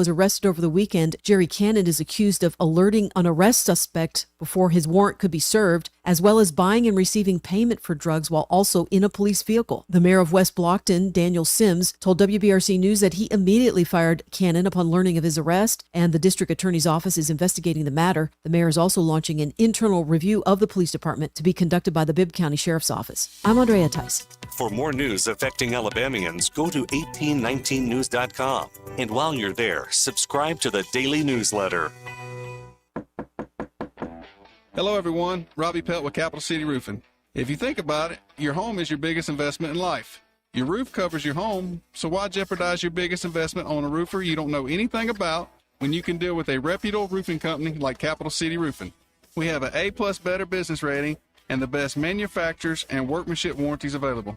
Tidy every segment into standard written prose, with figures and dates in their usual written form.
Was arrested over the weekend. Jerry Cannon is accused of alerting an arrest suspect before his warrant could be served, as well as buying and receiving payment for drugs while also in a police vehicle. The mayor of West Blockton, Daniel Sims, told WBRC News that he immediately fired Cannon upon learning of his arrest, and the district attorney's office is investigating the matter. The mayor is also launching an internal review of the police department to be conducted by the Bibb County Sheriff's Office. I'm Andrea Tice. For more news affecting Alabamians, go to 1819news.com. And while you're there, subscribe to the daily newsletter. Hello everyone, Robbie Pelt with Capital City Roofing. If you think about it, your home is your biggest investment in life. Your roof covers your home, so why jeopardize your biggest investment on a roofer you don't know anything about when you can deal with a reputable roofing company like Capital City Roofing? We have an A+ Better business rating and the best manufacturers and workmanship warranties available.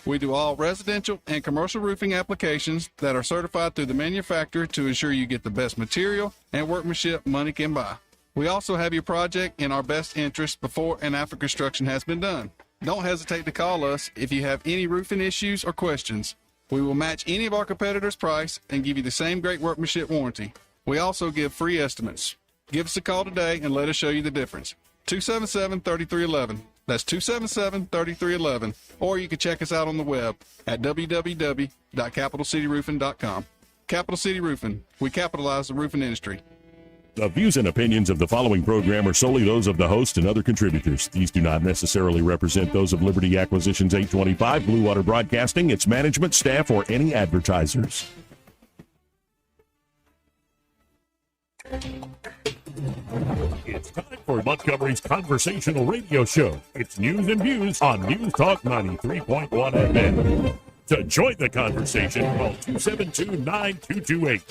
We do all residential and commercial roofing applications that are certified through the manufacturer to ensure you get the best material and workmanship money can buy. We also have your project in our best interest before and after construction has been done. Don't hesitate to call us if you have any roofing issues or questions. We will match any of our competitors' price and give you the same great workmanship warranty. We also give free estimates. Give us a call today and let us show you the difference. 277-3311. That's 277-3311. Or you can check us out on the web at www.capitalcityroofing.com. Capital City Roofing. We capitalize the roofing industry. The views and opinions of the following program are solely those of the host and other contributors. These do not necessarily represent those of Liberty Acquisitions 825, Blue Water Broadcasting, its management, staff, or any advertisers. It's time for Montgomery's conversational radio show. It's news and views on News Talk 93.1 FM. To join the conversation, call 272-9228.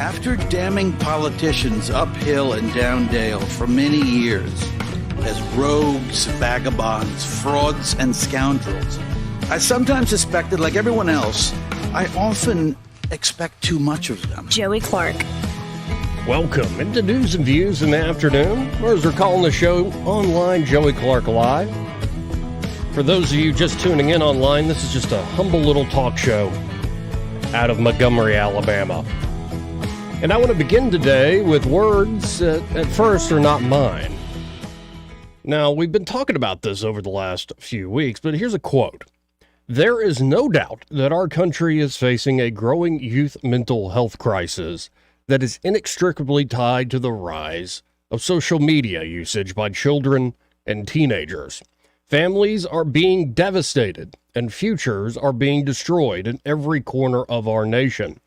After damning politicians uphill and down dale for many years as rogues, vagabonds, frauds, and scoundrels, I sometimes suspected, like everyone else, I often expect too much of them. Joey Clark. Welcome into News and Views in the afternoon, or as we're calling the show online, Joey Clark Live. For those of you just tuning in online, this is just a humble little talk show out of Montgomery, Alabama. And I want to begin today with words that at first are not mine. Now, we've been talking about this over the last few weeks, but here's a quote. There is no doubt that our country is facing a growing youth mental health crisis that is inextricably tied to the rise of social media usage by children and teenagers. Families are being devastated and futures are being destroyed in every corner of our nation.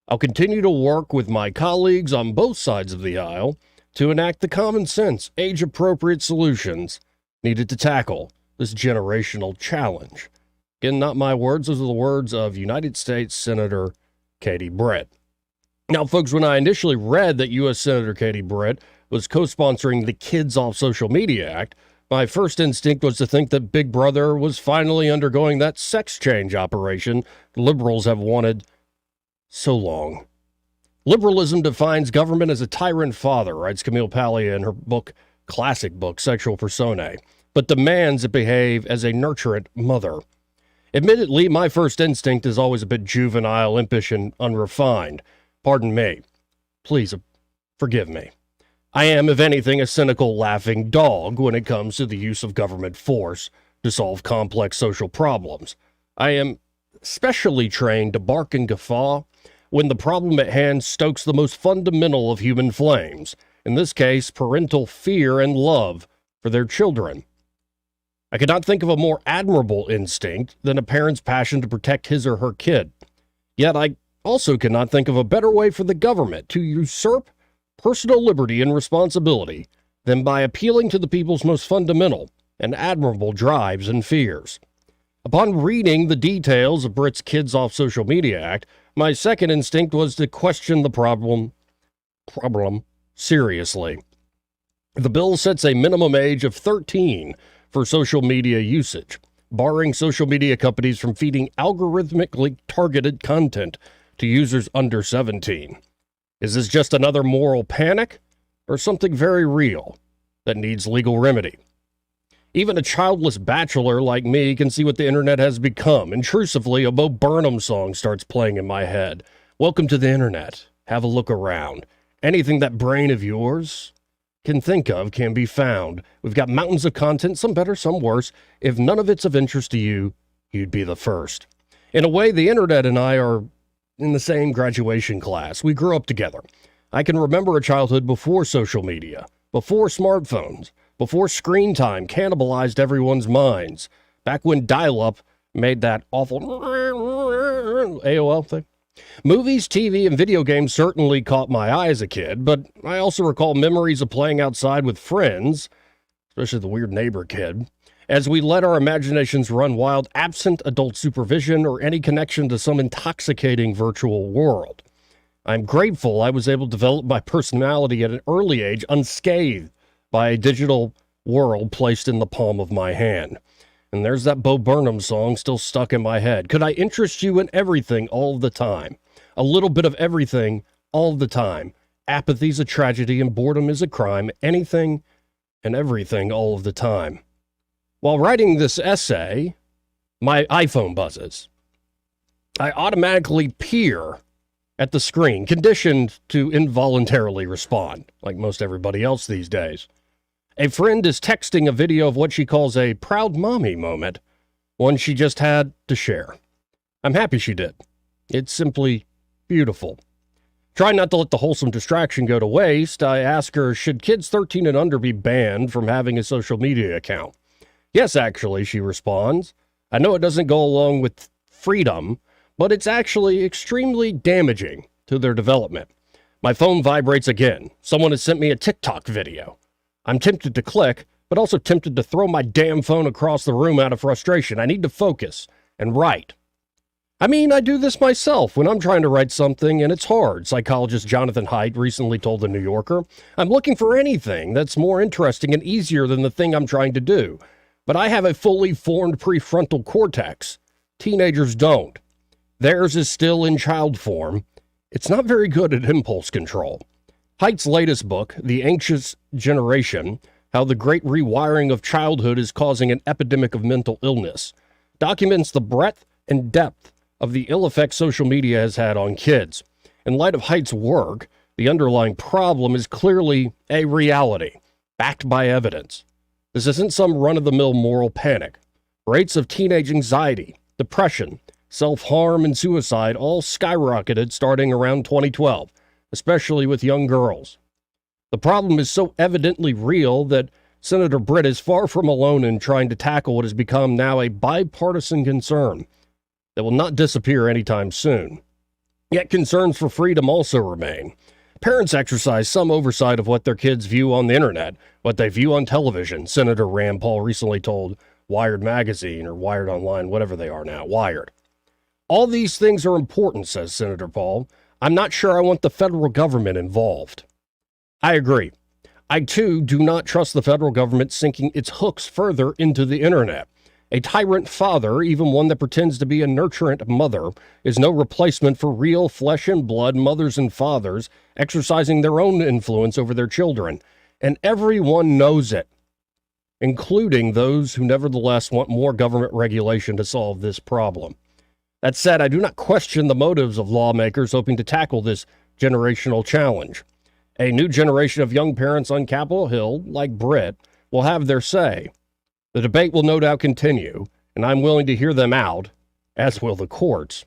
I'll continue to work with my colleagues on both sides of the aisle to enact the common sense, age-appropriate solutions needed to tackle this generational challenge. Again, not my words, those are the words of United States Senator Katie Britt. Now, folks, when I initially read that U.S. Senator Katie Britt was co-sponsoring the Kids Off Social Media Act, my first instinct was to think that Big Brother was finally undergoing that sex change operation liberals have wanted so long. Liberalism defines government as a tyrant father, writes Camille Paglia in her classic book, Sexual Personae, but demands it behave as a nurturant mother. Admittedly, my first instinct is always a bit juvenile, impish, and unrefined. Pardon me. Please, forgive me. I am, if anything, a cynical, laughing dog when it comes to the use of government force to solve complex social problems. I am specially trained to bark and guffaw when the problem at hand stokes the most fundamental of human flames, in this case, parental fear and love for their children. I could not think of a more admirable instinct than a parent's passion to protect his or her kid. Yet I also cannot think of a better way for the government to usurp personal liberty and responsibility than by appealing to the people's most fundamental and admirable drives and fears. Upon reading the details of Britt's Kids Off Social Media Act, my second instinct was to question the problem seriously. The bill sets a minimum age of 13 for social media usage, barring social media companies from feeding algorithmically targeted content to users under 17. Is this just another moral panic or something very real? that needs legal remedy. Even a childless bachelor like me can see what the internet has become. Intrusively, a Bo Burnham song starts playing in my head. Welcome to the internet. Have a look around. Anything that brain of yours can think of can be found. We've got mountains of content, some better, some worse. If none of it's of interest to you, you'd be the first. In a way, the internet and I are in the same graduation class. We grew up together. I can remember a childhood before social media, before smartphones, before screen time cannibalized everyone's minds, back when dial-up made that awful AOL thing. Movies, TV, and video games certainly caught my eye as a kid, but I also recall memories of playing outside with friends, especially the weird neighbor kid, as we let our imaginations run wild, absent adult supervision or any connection to some intoxicating virtual world. I'm grateful I was able to develop my personality at an early age unscathed by a digital world placed in the palm of my hand. And there's that Bo Burnham song still stuck in my head. Could I interest you in everything all the time? A little bit of everything all the time. Apathy's a tragedy and boredom is a crime. Anything and everything all of the time. While writing this essay, my iPhone buzzes. I automatically peer at the screen, conditioned to involuntarily respond, like most everybody else these days. A friend is texting a video of what she calls a proud mommy moment, one she just had to share. I'm happy she did. It's simply beautiful. Try not to let the wholesome distraction go to waste. I ask her, should kids 13 and under be banned from having a social media account? Yes, actually, she responds. I know it doesn't go along with freedom, but it's actually extremely damaging to their development. My phone vibrates again. Someone has sent me a TikTok video. I'm tempted to click, but also tempted to throw my damn phone across the room out of frustration. I need to focus and write. I mean, I do this myself when I'm trying to write something and it's hard. Psychologist Jonathan Haidt recently told The New Yorker, I'm looking for anything that's more interesting and easier than the thing I'm trying to do. But I have a fully formed prefrontal cortex. Teenagers don't. Theirs is still in child form. It's not very good at impulse control. Haidt's latest book, The Anxious Generation, How the Great Rewiring of Childhood is Causing an Epidemic of Mental Illness, documents the breadth and depth of the ill effect social media has had on kids. In light of Haidt's work, the underlying problem is clearly a reality, backed by evidence. This isn't some run-of-the-mill moral panic. Rates of teenage anxiety, depression, self-harm, and suicide all skyrocketed starting around 2012, especially with young girls. The problem is so evidently real that Senator Britt is far from alone in trying to tackle what has become now a bipartisan concern that will not disappear anytime soon. Yet concerns for freedom also remain. Parents exercise some oversight of what their kids view on the internet, what they view on television, Senator Rand Paul recently told Wired Magazine, or Wired Online, whatever they are now, Wired. All these things are important, says Senator Paul. I'm not sure I want the federal government involved. I agree. I, too, do not trust the federal government sinking its hooks further into the internet. A tyrant father, even one that pretends to be a nurturant mother, is no replacement for real flesh and blood mothers and fathers exercising their own influence over their children. And everyone knows it, including those who nevertheless want more government regulation to solve this problem. That said, I do not question the motives of lawmakers hoping to tackle this generational challenge. A new generation of young parents on Capitol Hill, like Britt, will have their say. The debate will no doubt continue, and I'm willing to hear them out, as will the courts.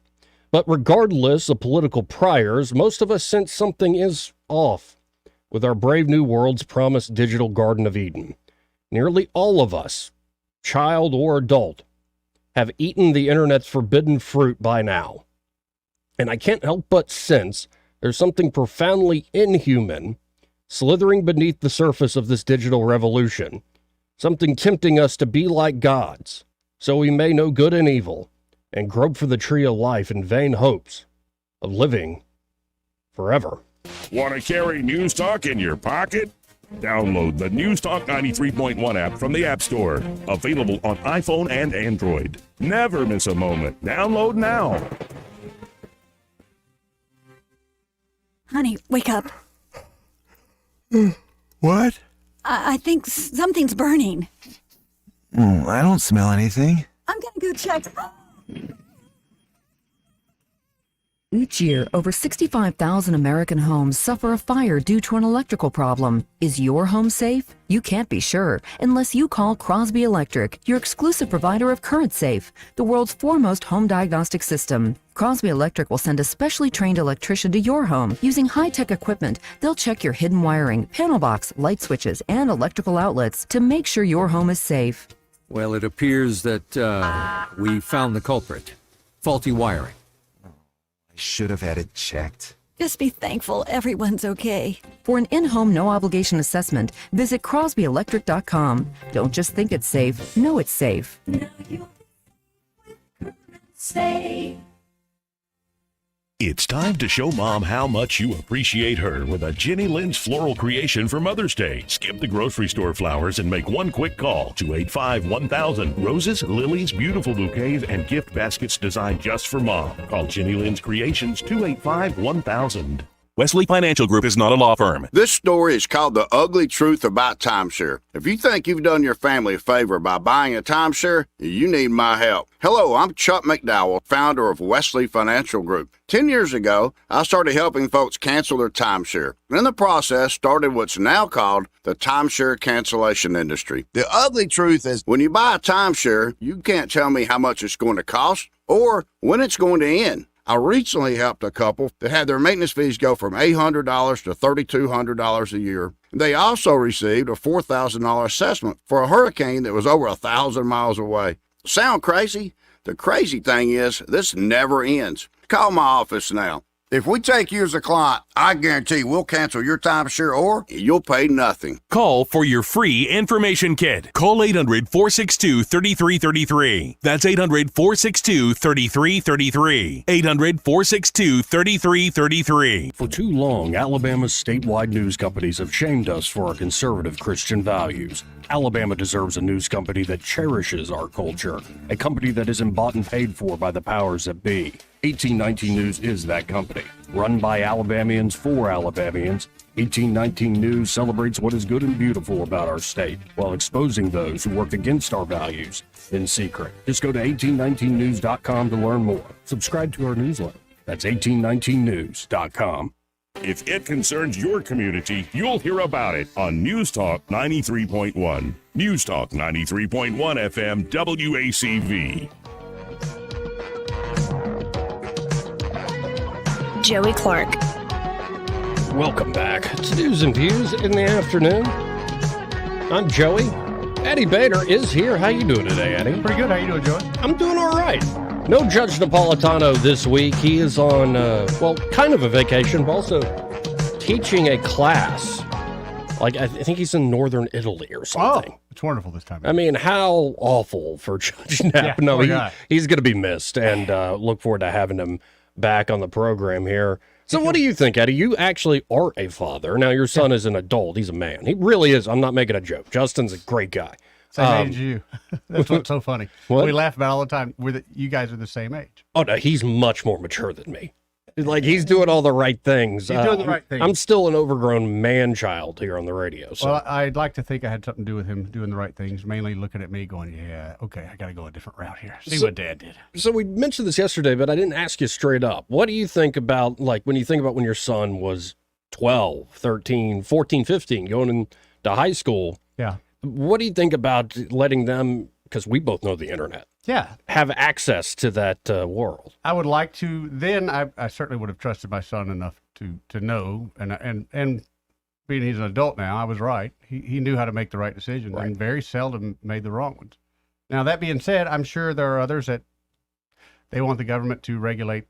But regardless of political priors, most of us sense something is off with our brave new world's promised digital Garden of Eden. Nearly all of us, child or adult, have eaten the internet's forbidden fruit by now. And I can't help but sense there's something profoundly inhuman slithering beneath the surface of this digital revolution. Something tempting us to be like gods, so we may know good and evil, and grope for the tree of life in vain hopes of living forever. Want to carry News Talk in your pocket? Download the News Talk 93.1 app from the App Store. Available on iPhone and Android. Never miss a moment. Download now. Honey, wake up. What? I think something's burning. I don't smell anything. I'm gonna go check. Each year, over 65,000 American homes suffer a fire due to an electrical problem. Is your home safe? You can't be sure unless you call Crosby Electric, your exclusive provider of CurrentSafe, the world's foremost home diagnostic system. Crosby Electric will send a specially trained electrician to your home using high-tech equipment. They'll check your hidden wiring, panel box, light switches, and electrical outlets to make sure your home is safe. Well, it appears that we found the culprit. Faulty wiring. I should have had it checked. Just be thankful everyone's okay. For an in-home no-obligation assessment, visit crosbyelectric.com. Don't just think it's safe, know it's safe. It's time to show Mom how much you appreciate her with a Jenny Lynn's floral creation for Mother's Day. Skip the grocery store flowers and make one quick call. 285-1000. Roses, lilies, beautiful bouquets, and gift baskets designed just for Mom. Call Jenny Lynn's Creations 285-1000. Wesley Financial Group is not a law firm. This story is called The Ugly Truth About Timeshare. If you think you've done your family a favor by buying a timeshare, you need my help. Hello, I'm Chuck McDowell, founder of Wesley Financial Group. 10 years ago, I started helping folks cancel their timeshare. In the process, started what's now called the timeshare cancellation industry. The ugly truth is when you buy a timeshare, you can't tell me how much it's going to cost or when it's going to end. I recently helped a couple that had their maintenance fees go from $800 to $3,200 a year. They also received a $4,000 assessment for a hurricane that was over 1,000 miles away. Sound crazy? The crazy thing is, this never ends. Call my office now. If we take you as a client, I guarantee we'll cancel your timeshare or you'll pay nothing. Call for your free information kit. Call 800-462-3333. That's 800-462-3333. 800-462-3333. For too long, Alabama's statewide news companies have shamed us for our conservative Christian values. Alabama deserves a news company that cherishes our culture, a company that isn't bought and paid for by the powers that be. 1819 News is that company. Run by Alabamians for Alabamians, 1819 News celebrates what is good and beautiful about our state while exposing those who work against our values in secret. Just go to 1819news.com to learn more. Subscribe to our newsletter. That's 1819news.com. If it concerns your community, you'll hear about it on News Talk 93.1. News Talk 93.1 FM WACV. Joey Clark. Welcome back to News and Views in the afternoon. I'm Joey. Eddie Bader is here. How you doing today, Eddie? Pretty good. How you doing, Joey? I'm doing all right. No Judge Napolitano this week. He is on, kind of a vacation, but also teaching a class. Like, I think he's in northern Italy or something. Oh, it's wonderful this time. I mean, how awful for Judge Knapp. No, he's going to be missed, and look forward to having him back on the program here. So what do you think, Eddie? You actually are a father. Now, your son is an adult. He's a man. He really is. I'm not making a joke. Justin's a great guy. Same age as you. That's what's so funny. What? We laugh about it all the time. You guys are the same age. Oh, no, he's much more mature than me. Like, he's doing all the right things. He's doing the right things. I'm still an overgrown man-child here on the radio. So. Well, I'd like to think I had something to do with him doing the right things, mainly looking at me going, yeah, okay, I got to go a different route here. See what Dad did. So we mentioned this yesterday, but I didn't ask you straight up. What do you think about, like, when you think about when your son was 12, 13, 14, 15, going into high school? Yeah. What do you think about letting them, because we both know the internet, have access to that world? I would like to. Then I certainly would have trusted my son enough to know, and being he's an adult now, I was right. He knew how to make the right decision, and very seldom made the wrong ones. Now, that being said, I'm sure there are others that they want the government to regulate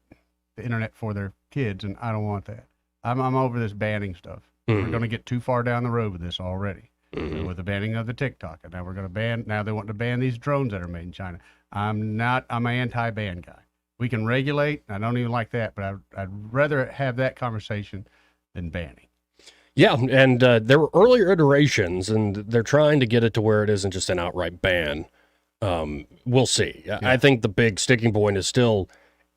the internet for their kids, and I don't want that. I'm over this banning stuff. Mm-hmm. We're going to get too far down the road with this already. Mm-hmm. With the banning of the TikTok, and now we're going to ban. Now they want to ban these drones that are made in China. I'm an anti-ban guy. We can regulate. I don't even like that, but I'd rather have that conversation than banning. Yeah, and there were earlier iterations, and they're trying to get it to where it isn't just an outright ban. We'll see. Yeah. I think the big sticking point is still,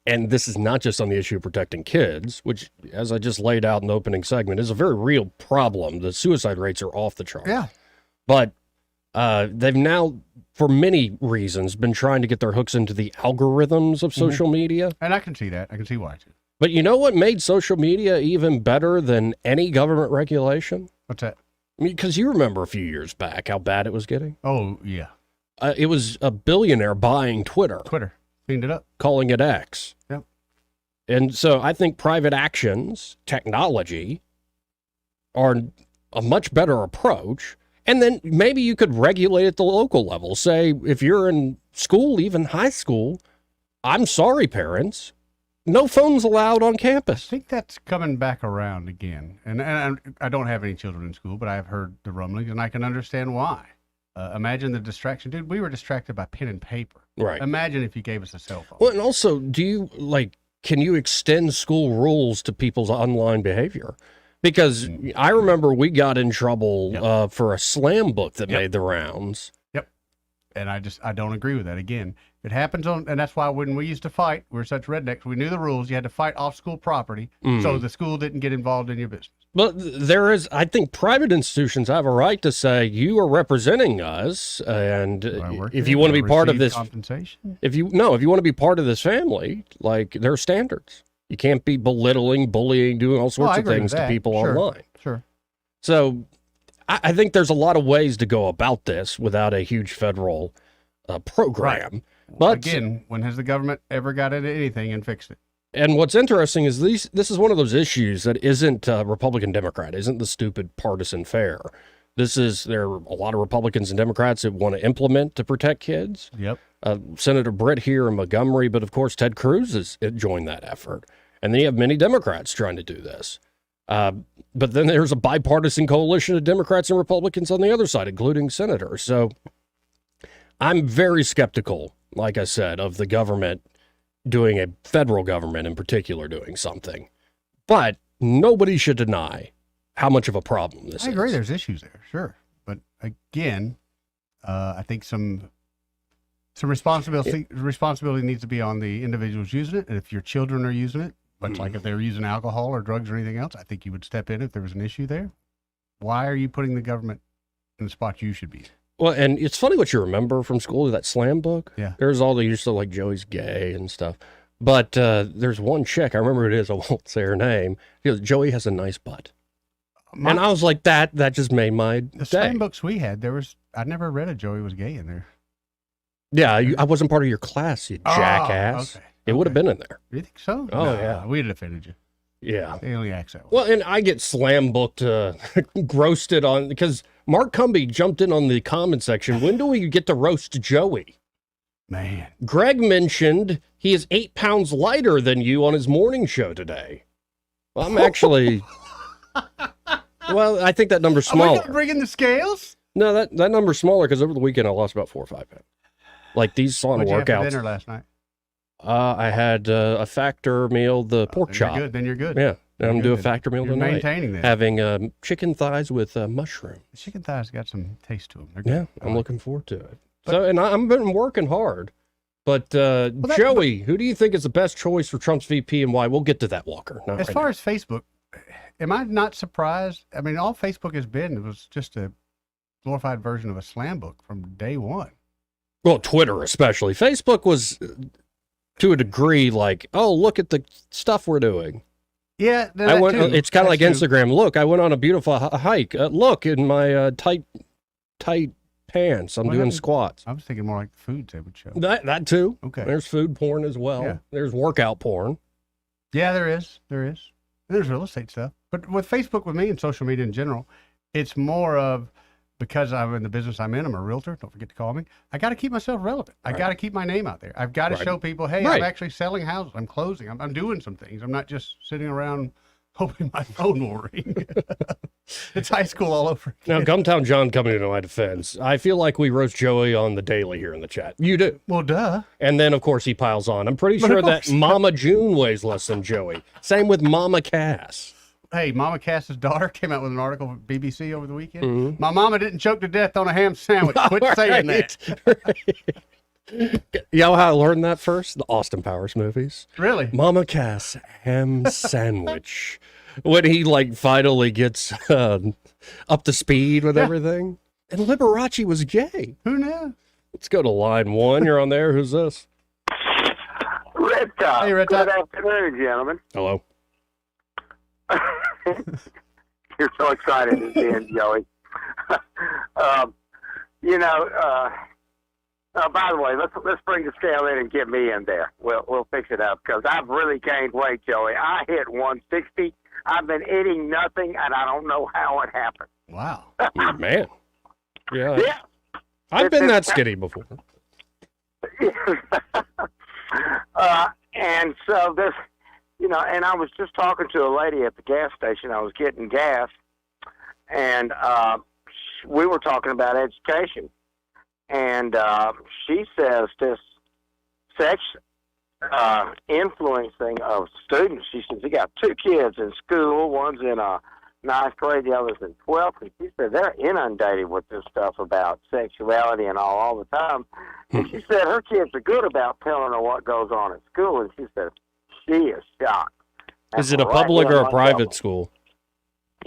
and this is not just on the issue of protecting kids, which, as I just laid out in the opening segment, is a very real problem. The suicide rates are off the chart. Yeah. But they've now, for many reasons, been trying to get their hooks into the algorithms of social media. And I can see that. I can see why, too. But you know what made social media even better than any government regulation? What's that? I mean, because you remember a few years back how bad it was getting. Oh, yeah. It was a billionaire buying Twitter. Twitter. Cleaned it up. Calling it X. Yep. And so I think private actions, technology, are a much better approach. And then maybe you could regulate at the local level. Say, if you're in school, even high school, I'm sorry, parents, no phones allowed on campus. I think that's coming back around again. And I don't have any children in school, but I've heard the rumblings, and I can understand why. Imagine the distraction. Dude, we were distracted by pen and paper. Right. Imagine if you gave us a cell phone. Well, and also, can you extend school rules to people's online behavior? Because I remember we got in trouble for a slam book that made the rounds. Yep. And I don't agree with that. Again, it happens and that's why when we used to fight, we were such rednecks, we knew the rules. You had to fight off school property, so the school didn't get involved in your business. But I think private institutions have a right to say, you are representing us, and if you want to be part of this compensation, if you want to be part of this family, like, there are standards. You can't be belittling, bullying, doing all sorts of things to people online. Sure. So I think there's a lot of ways to go about this without a huge federal program. Right. But again, when has the government ever got into anything and fixed it? And what's interesting is this is one of those issues that isn't Republican Democrat, isn't the stupid partisan fair. There are a lot of Republicans and Democrats that want to implement to protect kids. Yep. Senator Britt here in Montgomery, but of course Ted Cruz has joined that effort. And then you have many Democrats trying to do this. But then there's a bipartisan coalition of Democrats and Republicans on the other side, including senators. So I'm very skeptical, like I said, of the government doing, a federal government in particular, doing something. But nobody should deny how much of a problem this is. I agree. There's issues there, sure. But again, I think some responsibility needs to be on the individuals using it. And if your children are using it, much like if they're using alcohol or drugs or anything else, I think you would step in if there was an issue there. Why are you putting the government in the spot you should be? Well, and it's funny what you remember from school, that slam book. Yeah. There's all the used to, like, Joey's gay and stuff. But there's one chick, I remember who it is, I won't say her name. She goes, Joey has a nice butt. And I was like, that just made my day. The slam books we had, I'd never read a Joey was gay in there. Yeah, I wasn't part of your class, you jackass. Okay. It would have been in there. You think so? Oh, No, yeah. We'd have offended you. Yeah. They only act that way. Well, and I get slam booked, roasted on, because Mark Cumby jumped in on the comment section. When do we get to roast Joey? Man. Greg mentioned he is 8 pounds lighter than you on his morning show today. Well, I'm actually, well, I think that number's smaller. Are we going to bring in the scales? No, that number's smaller because over the weekend I lost about 4 or 5 pounds. Like these sauna What'd you have workouts. for dinner last night? I had a factor meal, the pork chop. Then you're good. Yeah. Then I'm you're doing a good. factor meal You're tonight. maintaining this. Having chicken thighs with mushroom. The chicken thighs got some taste to them. They're good. Yeah, I'm looking forward to it. I've been working hard. But Joey, who do you think is the best choice for Trump's VP and why? We'll get to that, Walker. As far as Facebook, am I not surprised? I mean, all Facebook has been, it was just a glorified version of a slam book from day one. Well, Twitter especially. Facebook was, to a degree, like, oh, look at the stuff we're doing. Yeah, it's kind of like Instagram. Look, I went on a beautiful hike. Look, in my tight pants, I'm doing squats. I was thinking more like the foods they would show. That too. Okay. There's food porn as well. Yeah. There's workout porn. Yeah, there is. There's real estate stuff. But with Facebook, with me and social media in general, it's more of, because I'm in the business I'm in, I'm a realtor, don't forget to call me, I got to keep myself relevant. I got to keep my name out there. I've got to show people, hey, I'm actually selling houses. I'm closing. I'm doing some things. I'm not just sitting around hoping my phone will ring. It's high school all over again. Now, Gumtown John coming into my defense, I feel like we roast Joey on the daily here in the chat. You do. Well, duh. And then, of course, he piles on. I'm pretty sure that Mama June weighs less than Joey. Same with Mama Cass. Hey, Mama Cass's daughter came out with an article from BBC over the weekend. Mm-hmm. My mama didn't choke to death on a ham sandwich. Quit saying that. You know how I learned that first? The Austin Powers movies. Really? Mama Cass ham sandwich. When he finally gets up to speed with everything. And Liberace was gay. Who knew? Let's go to line 1. You're on there. Who's this? Red Top. Hey, Red Top. Good afternoon, gentlemen. Hello. You're so excited at the end, Joey. By the way, let's bring the scale in and get me in there. We'll fix it up because I've really gained weight, Joey. I hit 160. I've been eating nothing, and I don't know how it happened. Wow. Man. Yeah. Yeah. I've been that skinny before. And so this, and I was just talking to a lady at the gas station. I was getting gas, and we were talking about education. And she says this sex influencing of students. She says he got 2 kids in school. One's in 9th grade, the other's in 12th. And she said they're inundated with this stuff about sexuality and all the time. And she said her kids are good about telling her what goes on at school. And she said she is shocked. Is it a public or a private school?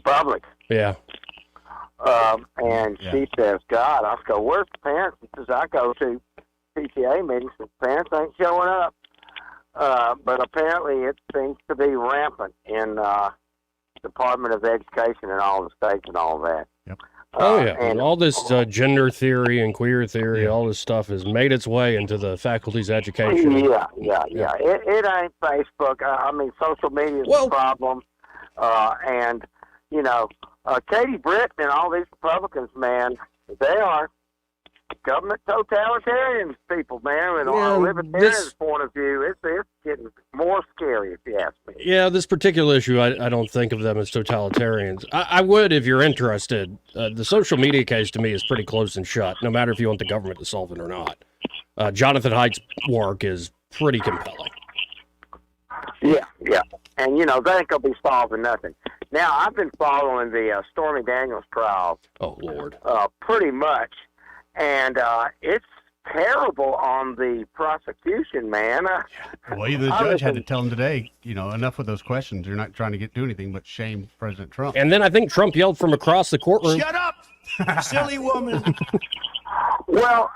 Public. Yeah. And she says, God, I go, where's the parents? She says, I go to PTA meetings, and parents ain't showing up. But apparently it seems to be rampant in Department of Education in all the states and all that. Yep. And all this gender theory and queer theory, all this stuff has made its way into the faculty's education. Yeah. It ain't Facebook. Social media is the problem. And, Katie Britton and all these Republicans, man, they are government totalitarian people, man. And on a libertarian's point of view, it's getting more scary, if you ask me. Yeah, this particular issue, I don't think of them as totalitarians. I would if you're interested. The social media case to me is pretty close and shut, no matter if you want the government to solve it or not. Jonathan Haidt's work is pretty compelling. Yeah. And, they ain't going to be solving nothing. Now, I've been following the Stormy Daniels trial. Oh, Lord. Pretty much. And it's terrible on the prosecution, man. Well, the judge had to tell him today, enough with those questions. You're not trying to do anything but shame President Trump. And then I think Trump yelled from across the courtroom. Shut up, silly woman. Well,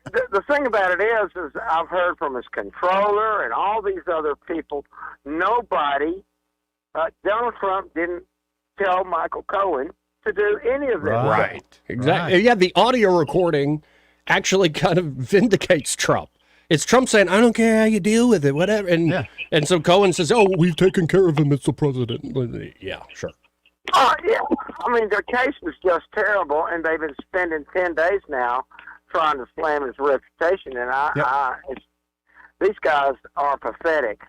the thing about it is I've heard from his controller and all these other people, nobody, Donald Trump didn't tell Michael Cohen to do any of this. Right. Exactly. Right. Yeah, the audio recording actually kind of vindicates Trump. It's Trump saying, I don't care how you deal with it, whatever. And so Cohen says, oh, we've taken care of him, Mr. President. Yeah, sure. Yeah. Their case was just terrible, and they've been spending 10 days now trying to slam his reputation, and these guys are pathetic.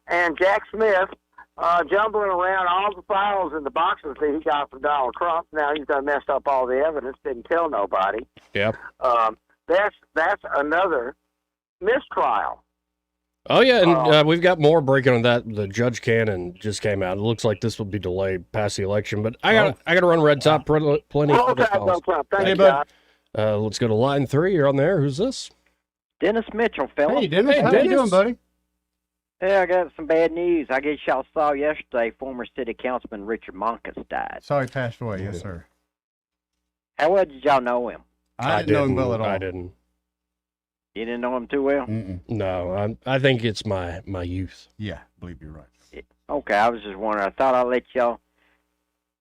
And Jack Smith, jumbling around all the files in the boxes that he got from Donald Trump. Now he's done messed up all the evidence, didn't tell nobody. Yeah. That's another mistrial. Oh, yeah, and we've got more breaking on that. The Judge Cannon just came out. It looks like this will be delayed past the election, but I got to run Red Top. Plenty of other calls. Thank you, bud. Let's go to line 3. You're on there. Who's this? Dennis Mitchell, fella. Hey, Dennis. How you doing, buddy? Hey, I got some bad news. I guess y'all saw yesterday former city councilman Richard Monkus died. Sorry, passed away. Yes, sir. How well did y'all know him? I didn't know him well at all. I didn't. You didn't know him too well? Mm-mm. No, I think it's my youth. Yeah, I believe you're right. Okay, I was just wondering. I thought I'd let y'all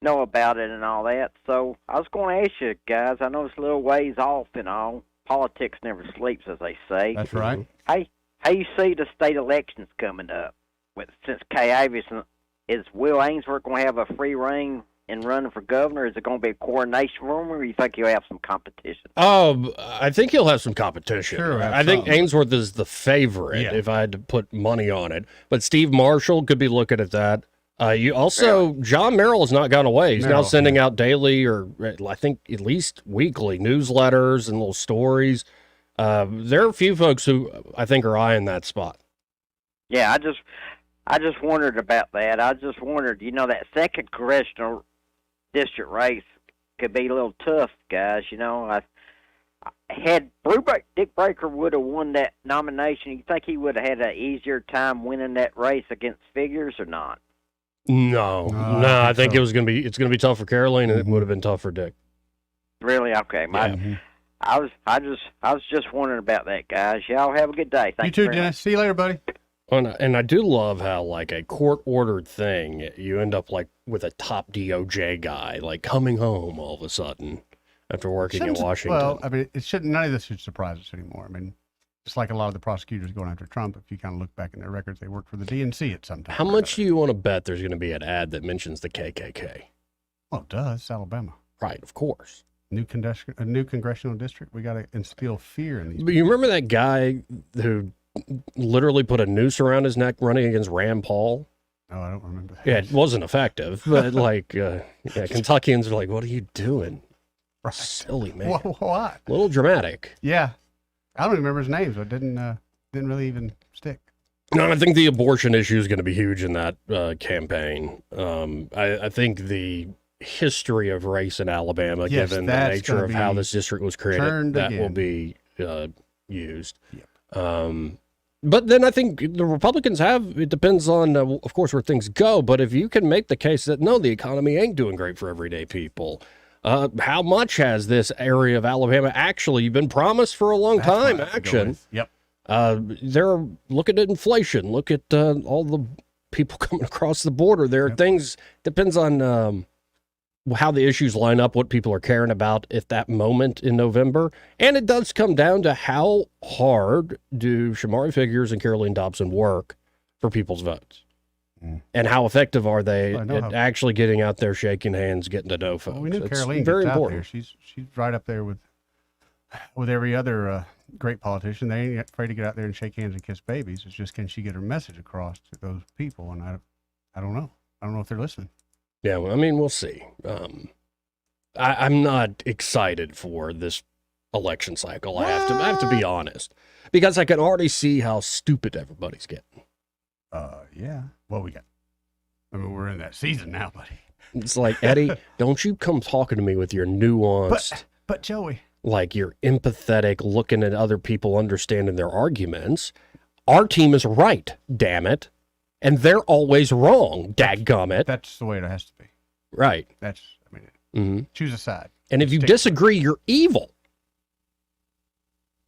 know about it and all that. So I was going to ask you guys, I know it's a little ways off and all. Politics never sleeps, as they say. That's right. Hey, how you see the state elections coming up? Since Kay Avison, is Will Ainsworth going to have a free reign in running for governor? Is it going to be a coordination room, or do you think he'll have some competition? I think he'll have some competition. Sure, I think Ainsworth is the favorite if I had to put money on it. But Steve Marshall could be looking at that. John Merrill has not gone away. He's now sending out daily, or I think at least weekly, newsletters and little stories. There are a few folks who I think are eyeing that spot. Yeah, I just wondered about that. I just wondered, that second congressional district race could be a little tough, guys. I had Dick Baker would have won that nomination. You think he would have had an easier time winning that race against Figures or not? No, I think it's gonna be tough for Caroline, and it would have been tough for Dick. Really? Okay. I was just wondering about that, guys. Y'all have a good day. Thank You you too, very Dennis. See you later, buddy. And I do love how, like, a court-ordered thing, you end up, like, with a top DOJ guy, like, coming home all of a sudden after working in Washington. Well, I mean, none of this should surprise us anymore. I mean, just like a lot of the prosecutors going after Trump, if you kind of look back in their records, they worked for the DNC at some time. How much do you want to bet there's going to be an ad that mentions the KKK? Well, it does. It's Alabama. Right, of course. A new congressional district. We got to instill fear in these. But you remember that guy who literally put a noose around his neck running against Rand Paul? Oh, I don't remember that. Yeah, it wasn't effective, but like, Kentuckians are like, what are you doing? Right. Silly, man. What? A little dramatic. Yeah. I don't even remember his name, so it didn't really even stick. No, I think the abortion issue is going to be huge in that campaign. I think the history of race in Alabama, Yes, given the that's nature gonna of how be this district was created, turned that will again. be used. Yep. But then I think the Republicans it depends on, of course, where things go. But if you can make the case that, no, the economy ain't doing great for everyday people, how much has this area of Alabama actually been promised for a long That's what time? I have to go Action. with. Yep. Look at inflation. Look at all the people coming across the border. There are things, depends on how the issues line up, what people are caring about at that moment in November. And it does come down to how hard do Shamari Figures and Caroline Dobson work for people's votes? And how effective are they Well, I know at actually getting out there, shaking hands, getting to know folks? Well, we knew It's Caroline very gets out important. there. She's right up there with every other great politician. They ain't afraid to get out there and shake hands and kiss babies. It's just, can she get her message across to those people? And I don't know. I don't know if they're listening. Yeah, well, I mean, we'll see. I'm not excited for this election cycle. I have to be honest, because I can already see how stupid everybody's getting. Yeah. Well, we're in that season now, buddy. It's like, Eddie, don't you come talking to me with your nuanced, But Joey, like you're empathetic, looking at other people, understanding their arguments. Our team is right, damn it. And they're always wrong, dadgummit. that's the way it has to be. Right. Choose a side. And if you disagree, you're evil.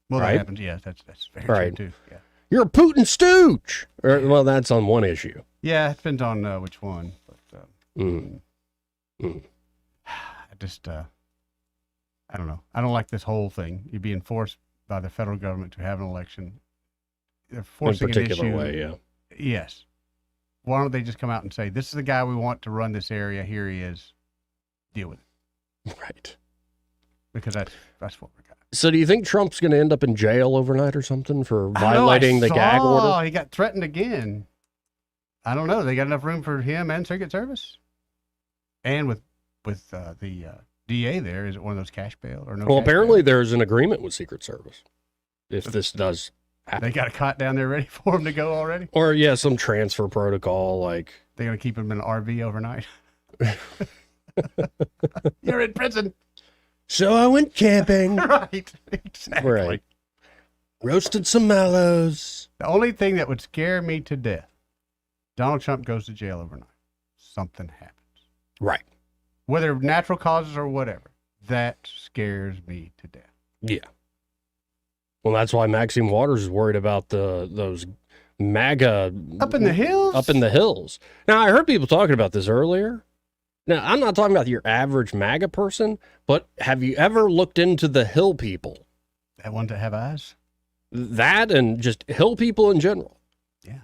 Well, right? that happens. Yeah, that's very Right. true too. Yeah. You're a Putin stooge. Well, that's on one issue. Yeah, it depends on which one. But I just, I don't know. I don't like this whole thing. You're being forced by the federal government to have an election. They're forcing In a particular an issue. way, yeah. Yes. Why don't they just come out and say, this is the guy we want to run this area. Here he is. Deal with it. Right. Because that's what we got. So do you think Trump's going to end up in jail overnight or something for violating the gag order? He got threatened again. I don't know. They got enough room for him and Secret Service? And with the DA there, is it one of those cash bail or no? Well, cash apparently there's an agreement with Secret Service. If this does happen. They got a cot down there ready for him to go already? Or, yeah, some transfer protocol, like... They're going to keep him in an RV overnight? You're in prison. So I went camping. Right, exactly. Right. Roasted some mallows. The only thing that would scare me to death, Donald Trump goes to jail overnight. Something happens. Right. Whether natural causes or whatever, that scares me to death. Yeah. Well, that's why Maxine Waters is worried about those MAGA... Up in the hills? Up in the hills. Now, I heard people talking about this earlier. Now, I'm not talking about your average MAGA person, but have you ever looked into the hill people? That ones that have eyes? That and just hill people in general. Yeah.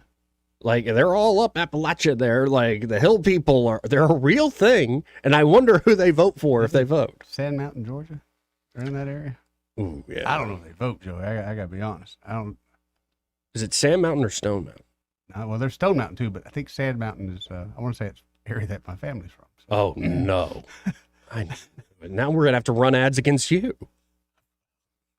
Like, they're all up Appalachia there. Like, the hill people they're a real thing, and I wonder who they vote for if they vote. Sand Mountain, Georgia? They're in that area? Ooh, yeah. I don't know if they vote, Joey. I got to be honest. I don't. Is it Sand Mountain or Stone Mountain? Well, there's Stone Mountain too, but I think Sand Mountain is, I want to say it's the area that my family's from. So. Oh, no. Now we're going to have to run ads against you.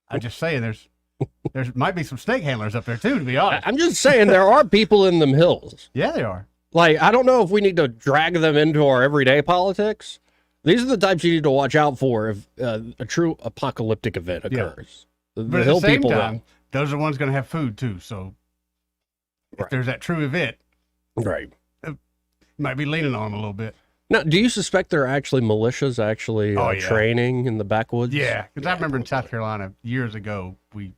I'm just saying there might be some snake handlers up there too, to be honest. I'm just saying there are people in them hills. Yeah, they are. Like, I don't know if we need to drag them into our everyday politics. These are the types you need to watch out for if a true apocalyptic event occurs. Yeah. The But at hill the same people time, those are the ones going to have food too. So if there's that true event, right, might be leaning on them a little bit. Now, do you suspect there are actually militias actually training in the backwoods? Yeah, because I remember in South Carolina years ago, we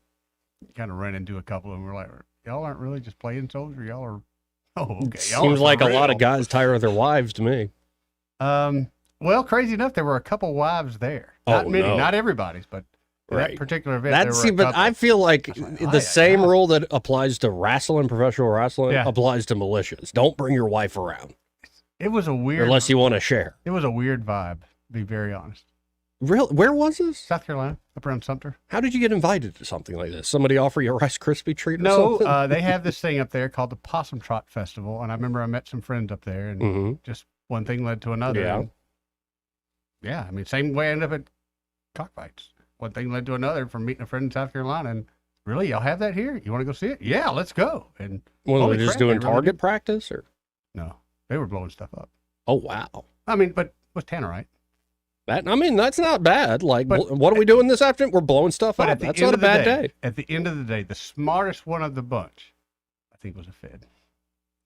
kind of ran into a couple of them. We're like, y'all aren't really just playing soldier. Y'all are, okay. Seems like a lot of guys tire their wives to me. Well, crazy enough, there were a couple wives there. Not many, not everybody's, but that particular event. But I feel like the same rule that applies to wrestling, professional wrestling, applies to militias. Don't bring your wife around. It was a weird, unless you want to share. It was a weird vibe, to be very honest. Really? Where was this? South Carolina, up around Sumter. How did you get invited to something like this? Somebody offer you a Rice Krispie treat or something? No, they have this thing up there called the Possum Trot Festival, and I remember I met some friends up there, and just one thing led to another. Yeah. Yeah, I mean, same way I ended up at cockfights. One thing led to another from meeting a friend in South Carolina, and really, y'all have that here? You want to go see it? Yeah, let's go. And well, they're just doing target practice, or no? They were blowing stuff up. Oh wow! I mean, but with tannerite. That's not bad. Like, what are we doing this afternoon? We're blowing stuff up. That's not a bad day. At the end of the day, the smartest one of the bunch, I think, was a Fed.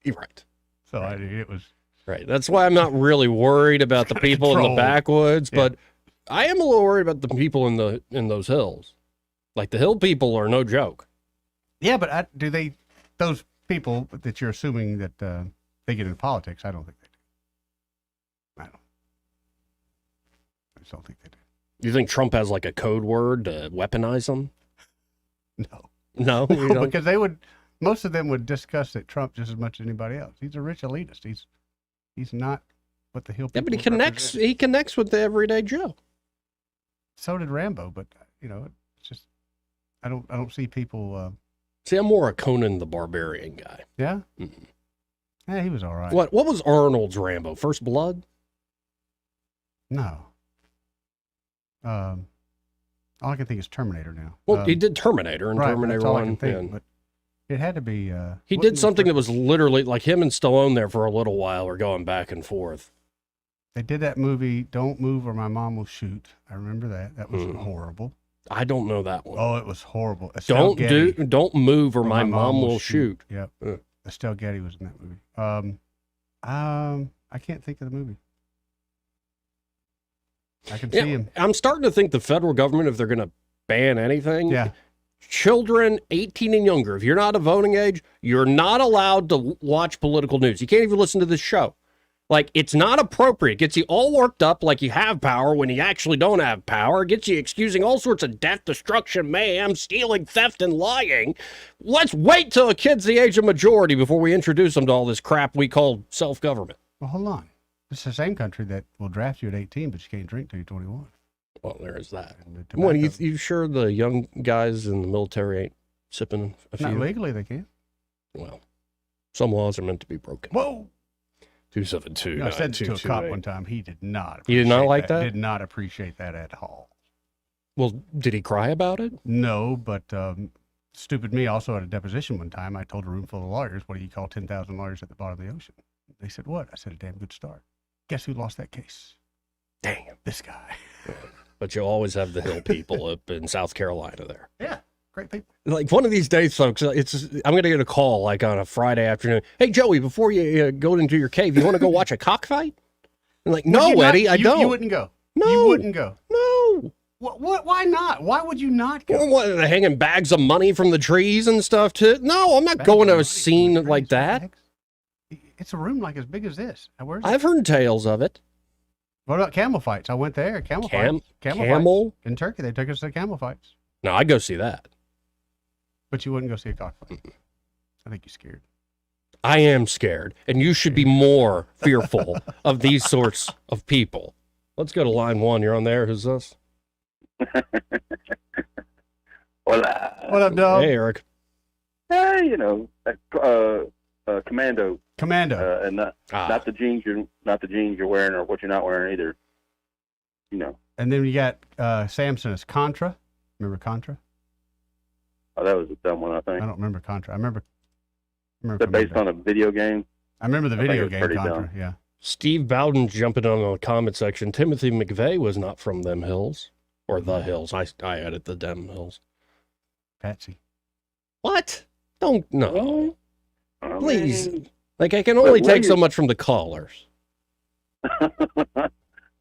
You're right. So it was. Right. That's why I'm not really worried about the people in the backwoods, but I am a little worried about the people in those hills. Like, the hill people are no joke. Yeah, but those people that you're assuming that they get into politics, I don't think they do. I just don't think they do. You think Trump has like a code word to weaponize them? No. No? No, because most of them would discuss that Trump just as much as anybody else. He's a rich elitist. He's not what the hill people. Yeah, but he connects with the everyday Joe. So did Rambo, but it's just I don't see people. See, I'm more a Conan the Barbarian guy. Yeah. Mm-hmm. Yeah, he was all right. What was Arnold's Rambo? First Blood? No. All I can think is Terminator now. Well, he did Terminator and Terminator that's all 1. I can think, but it had to be. He did something that was literally like him and Stallone there for a little while were going back and forth. They did that movie, Don't Move or My Mom Will Shoot. I remember that. That was horrible. I don't know that one. Oh, it was horrible. Don't move or my mom will shoot. Yep. Estelle Getty was in that movie. I can't think of the movie. I can see him. I'm starting to think the federal government, if they're going to ban anything, children 18 and younger, if you're not of voting age, you're not allowed to watch political news. You can't even listen to this show. Like, it's not appropriate. It gets you all worked up like you have power when you actually don't have power. It gets you excusing all sorts of death, destruction, mayhem, stealing, theft, and lying. Let's wait till a kid's the age of majority before we introduce them to all this crap we call self-government. Well, hold on. It's the same country that will draft you at 18, but you can't drink till you're 21. Well, there is that. Well, you sure the young guys in the military ain't sipping a few? Not legally, they can. Well, some laws are meant to be broken. Whoa. 272. I said to a cop one time, he did not. He did not like that? Did not appreciate that at all. Well, did he cry about it? No, but stupid me also at a deposition one time, I told a room full of lawyers, what do you call 10,000 lawyers at the bottom of the ocean? They said, what? I said, a damn good start. Guess who lost that case? Damn. This guy. But you always have the hill people up in South Carolina there. Yeah. Great people. Like one of these days, folks, I'm going to get a call like on a Friday afternoon. Hey, Joey, before you go into your cave, you want to go watch a cockfight? I'm like, no, Eddie, I don't. You wouldn't go. No. You wouldn't go. No. What? Why not? Why would you not go? Well, what, they're hanging bags of money from the trees and stuff too? No, I'm not going to a scene like that. It's a room like as big as this. I've heard tales of it. What about camel fights? I went there. Camel fights. In Turkey, they took us to camel fights. No, I'd go see that. But you wouldn't go see a cockfight. I think you're scared. I am scared, and you should be more fearful of these sorts of people. Let's go to line one. You're on there. Who's this? What up, dog? Hey, Eric. Hey, Commando. Commando. And not the jeans you're wearing or what you're not wearing either. And then you got Samson as Contra. Remember Contra? Oh, that was a dumb one, I think. I don't remember Contra. I remember Is that based on a video game? I remember the video game Contra, dumb. yeah. Steve Bowden jumping on the comment section. Timothy McVeigh was not from them hills. Or the hills. I added the dem hills. Patsy. What? Don't, no. Please. Like, I can only take so much from the callers.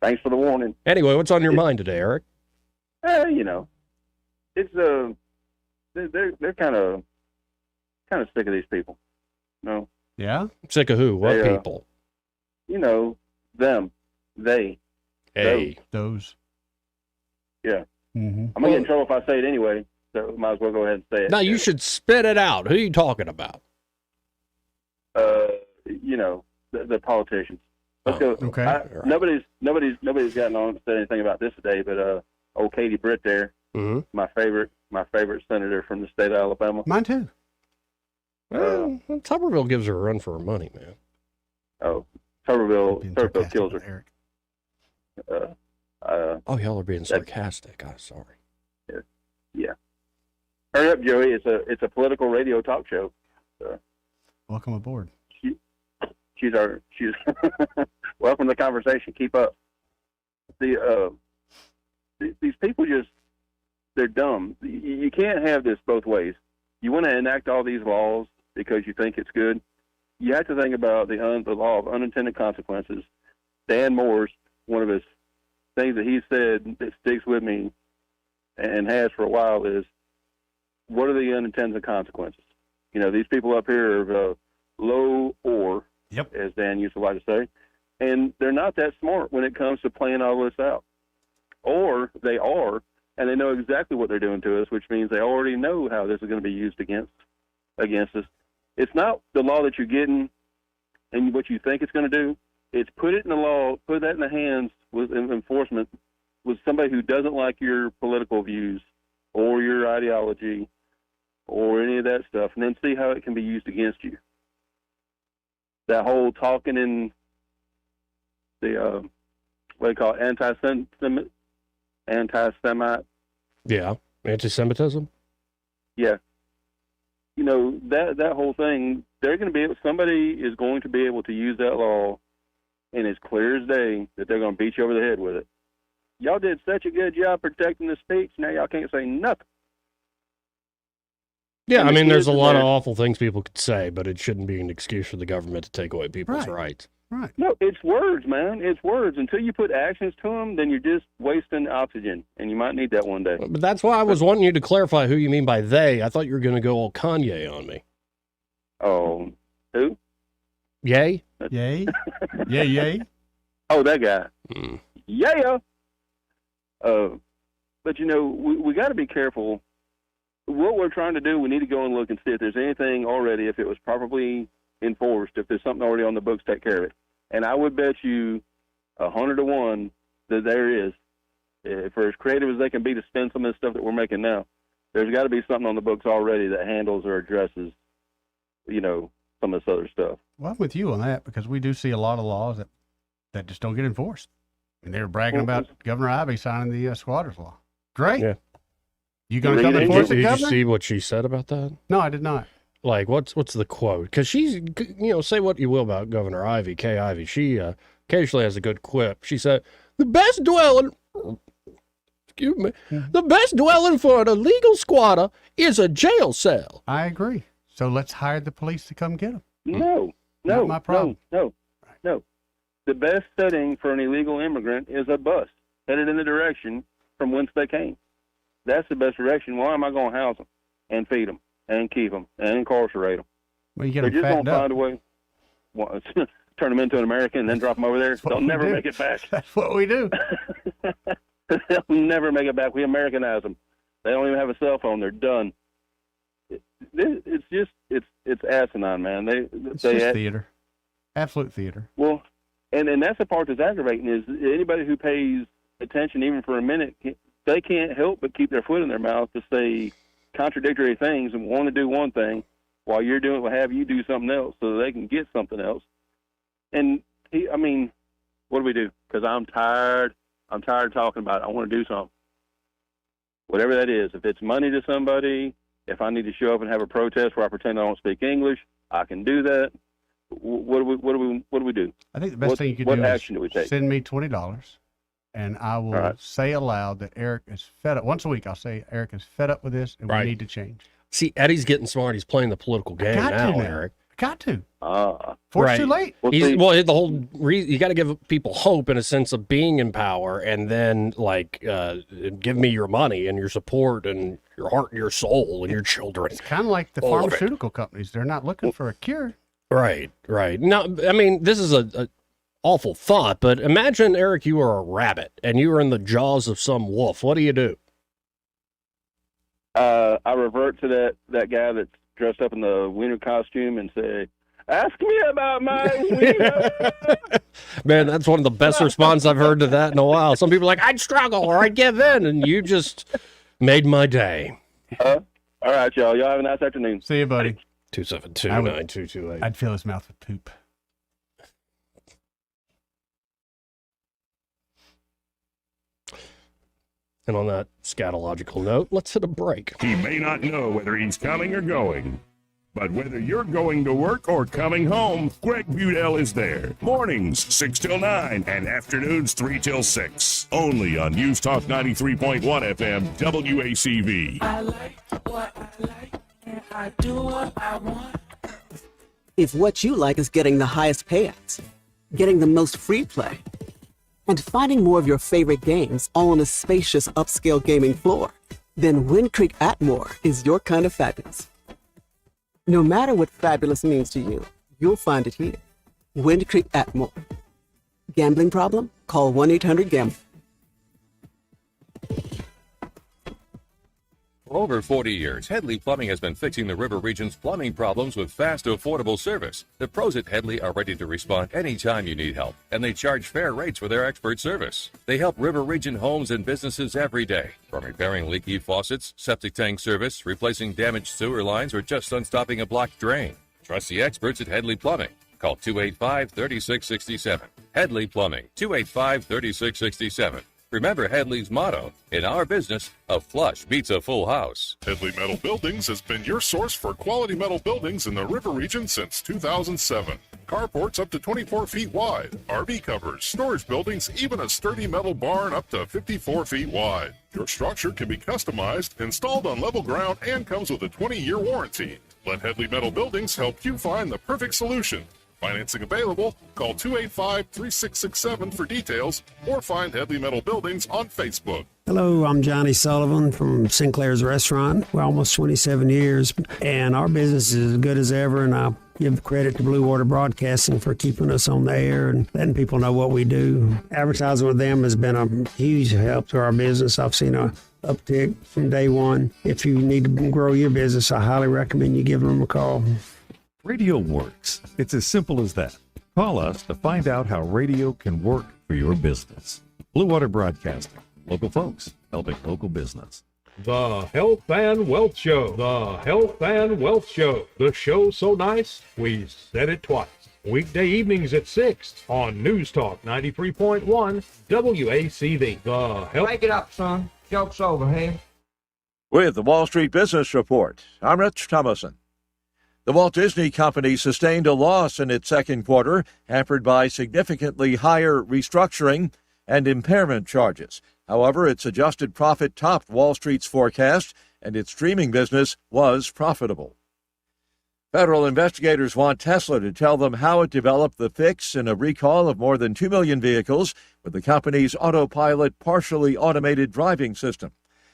Thanks for the warning. Anyway, what's on your mind today, Eric? You know, it's they're kind of sick of these people. No. Yeah. Sick of who? What They, people? You know, them, they, Hey. Those. Yeah. Mm-hmm. I'm gonna get in trouble if I say it anyway, so might as well go ahead and say it. Now you should spit it out. Who are you talking about? You know, the politicians. Let's go. Okay. Nobody's gotten on to say anything about this today, but old Katie Britt there, my favorite senator from the state of Alabama. Mine too. Well, Tuberville gives her a run for her money, man. Oh, Tuberville kills her. Oh, y'all are being sarcastic. I'm sorry. Yeah. Hurry up, Joey. It's a political radio talk show. Welcome aboard. She's welcome to the conversation. Keep up. These people they're dumb. You can't have this both ways. You want to enact all these laws because you think it's good. You have to think about the law of unintended consequences. Dan Moore's, one of his things that he said that sticks with me and has for a while is, what are the unintended consequences? You know, these people up here are low ore, as Dan used to like to say, and they're not that smart when it comes to playing all this out. Or they are, and they know exactly what they're doing to us, which means they already know how this is going to be used against us. It's not the law that you're getting and what you think it's going to do. It's put it in the law, put that in the hands with enforcement with somebody who doesn't like your political views or your ideology or any of that stuff, and then see how it can be used against you. That whole talking in the, what do you call it, anti-Semite? Yeah, anti-Semitism? Yeah. You know, that whole thing, somebody is going to be able to use that law, and it's clear as day that they're going to beat you over the head with it. Y'all did such a good job protecting the speech, now y'all can't say nothing. Yeah, I mean, there's a lot of awful things people could say, but it shouldn't be an excuse for the government to take away people's rights. Right. No, it's words, man. It's words. Until you put actions to them, then you're just wasting oxygen, and you might need that one day. But that's why I was wanting you to clarify who you mean by they. I thought you were going to go all Kanye on me. Oh, who? Yay? Yay? Yay? Oh, that guy. Yeah. But, you know, we got to be careful. What we're trying to do, we need to go and look and see if there's anything already, if it was properly enforced, if there's something already on the books, take care of it. And I would bet you 100 to 1 that there is. For as creative as they can be to spend some of the stuff that we're making now, there's got to be something on the books already that handles or addresses, you know, some of this other stuff. Well, I'm with you on that because we do see a lot of laws that just don't get enforced. And they were bragging about Governor Ivey signing the squatters law. Great. Yeah. You going to come enforce it, Did Governor? you see what she said about that? No, I did not. Like, what's the quote? Because she's, you know, say what you will about Governor Ivey, Kay Ivey. She occasionally has a good quip. She said, the best dwelling for an illegal squatter is a jail cell. I agree. So let's hire the police to come get them. No. Not my problem. No. The best setting for an illegal immigrant is a bus headed in the direction from whence they came. That's the best direction. Why am I going to house them and feed them and keep them and incarcerate them? Well, you get They're them just going fattened to up. find a way. Well, turn them into an American and then drop them over there. They'll never make it back. That's what we do. They'll never make it back. We Americanize them. They don't even have a cell phone. They're done. It's asinine, man. It's just theater. Absolute theater. Well, and that's the part that's aggravating is anybody who pays attention even for a minute, they can't help but keep their foot in their mouth to say contradictory things and want to do one thing while you're doing what have you do something else so that they can get something else. And what do we do? Because I'm tired of talking about it. I want to do something. Whatever that is. If it's money to somebody, if I need to show up and have a protest where I pretend I don't speak English, I can do that. What do we do? I think the best thing you could do action do we is take? send me $20, and I will say aloud that Eric is fed up. Once a week, I'll say Eric is fed up with this, and we need to change. See, Eddie's getting smart. He's playing the political game now, Eric. got to. Before it's too late. The whole you got to give people hope and a sense of being in power, and then give me your money and your support and your heart and your soul and your children. It's kind of like the pharmaceutical companies. They're not looking for a cure. Right. Now, I mean, this is a awful thought, but imagine, Eric, you were a rabbit and you were in the jaws of some wolf. What do you do? I revert to that guy that's dressed up in the wiener costume and say, "Ask me about my wiener." Man, that's one of the best responses I've heard to that in a while. Some people are like, "I'd struggle or I'd give in," and you just made my day. All right, y'all. Y'all have a nice afternoon. See you, buddy. 272-9228. I'd fill his mouth with poop. And on that scatological note, let's hit a break. He may not know whether he's coming or going, but whether you're going to work or coming home, Greg Budell is there. Mornings 6 till 9 and afternoons 3 till 6. Only on News Talk 93.1 FM WACV. I like what I like and I do what I want. If what you like is getting the highest payouts, getting the most free play, and finding more of your favorite games all on a spacious upscale gaming floor, then Wind Creek Atmore is your kind of fabulous. No matter what fabulous means to you, you'll find it here. Wind Creek Atmore. Gambling problem? Call 1-800-GAMBLER. For over 40 years, Headley Plumbing has been fixing the River Region's plumbing problems with fast, affordable service. The pros at Headley are ready to respond anytime you need help, and they charge fair rates for their expert service. They help River Region homes and businesses every day, from repairing leaky faucets, septic tank service, replacing damaged sewer lines, or just unstopping a blocked drain. Trust the experts at Headley Plumbing. Call 285-3667. Headley Plumbing, 285-3667. Remember Headley's motto, in our business, a flush beats a full house. Headley Metal Buildings has been your source for quality metal buildings in the River Region since 2007. Carports up to 24 feet wide, RV covers, storage buildings, even a sturdy metal barn up to 54 feet wide. Your structure can be customized, installed on level ground, and comes with a 20-year warranty. Let Headley Metal Buildings help you find the perfect solution. Financing available. Call 285-3667 for details or find Headley Metal Buildings on Facebook. Hello, I'm Johnny Sullivan from Sinclair's Restaurant. We're almost 27 years, and our business is as good as ever, and I give credit to Blue Water Broadcasting for keeping us on the air and letting people know what we do. Advertising with them has been a huge help to our business. I've seen a uptick from day one. If you need to grow your business, I highly recommend you give them a call. Radio works. It's as simple as that. Call us to find out how radio can work for your business. Blue Water Broadcasting. Local folks helping local business. The Health and Wealth Show. The Health and Wealth Show. The show so nice, we said it twice. Weekday evenings at 6 on News Talk 93.1 WACV. The Health. Break it up, son. Joke's over, hey? With the Wall Street Business Report, I'm Rich Thomason. The Walt Disney Company sustained a loss in its second quarter, hampered by significantly higher restructuring and impairment charges. However, its adjusted profit topped Wall Street's forecast, and its streaming business was profitable. Federal investigators want Tesla to tell them how it developed the fix in a recall of more than 2 million vehicles with the company's Autopilot partially automated driving system.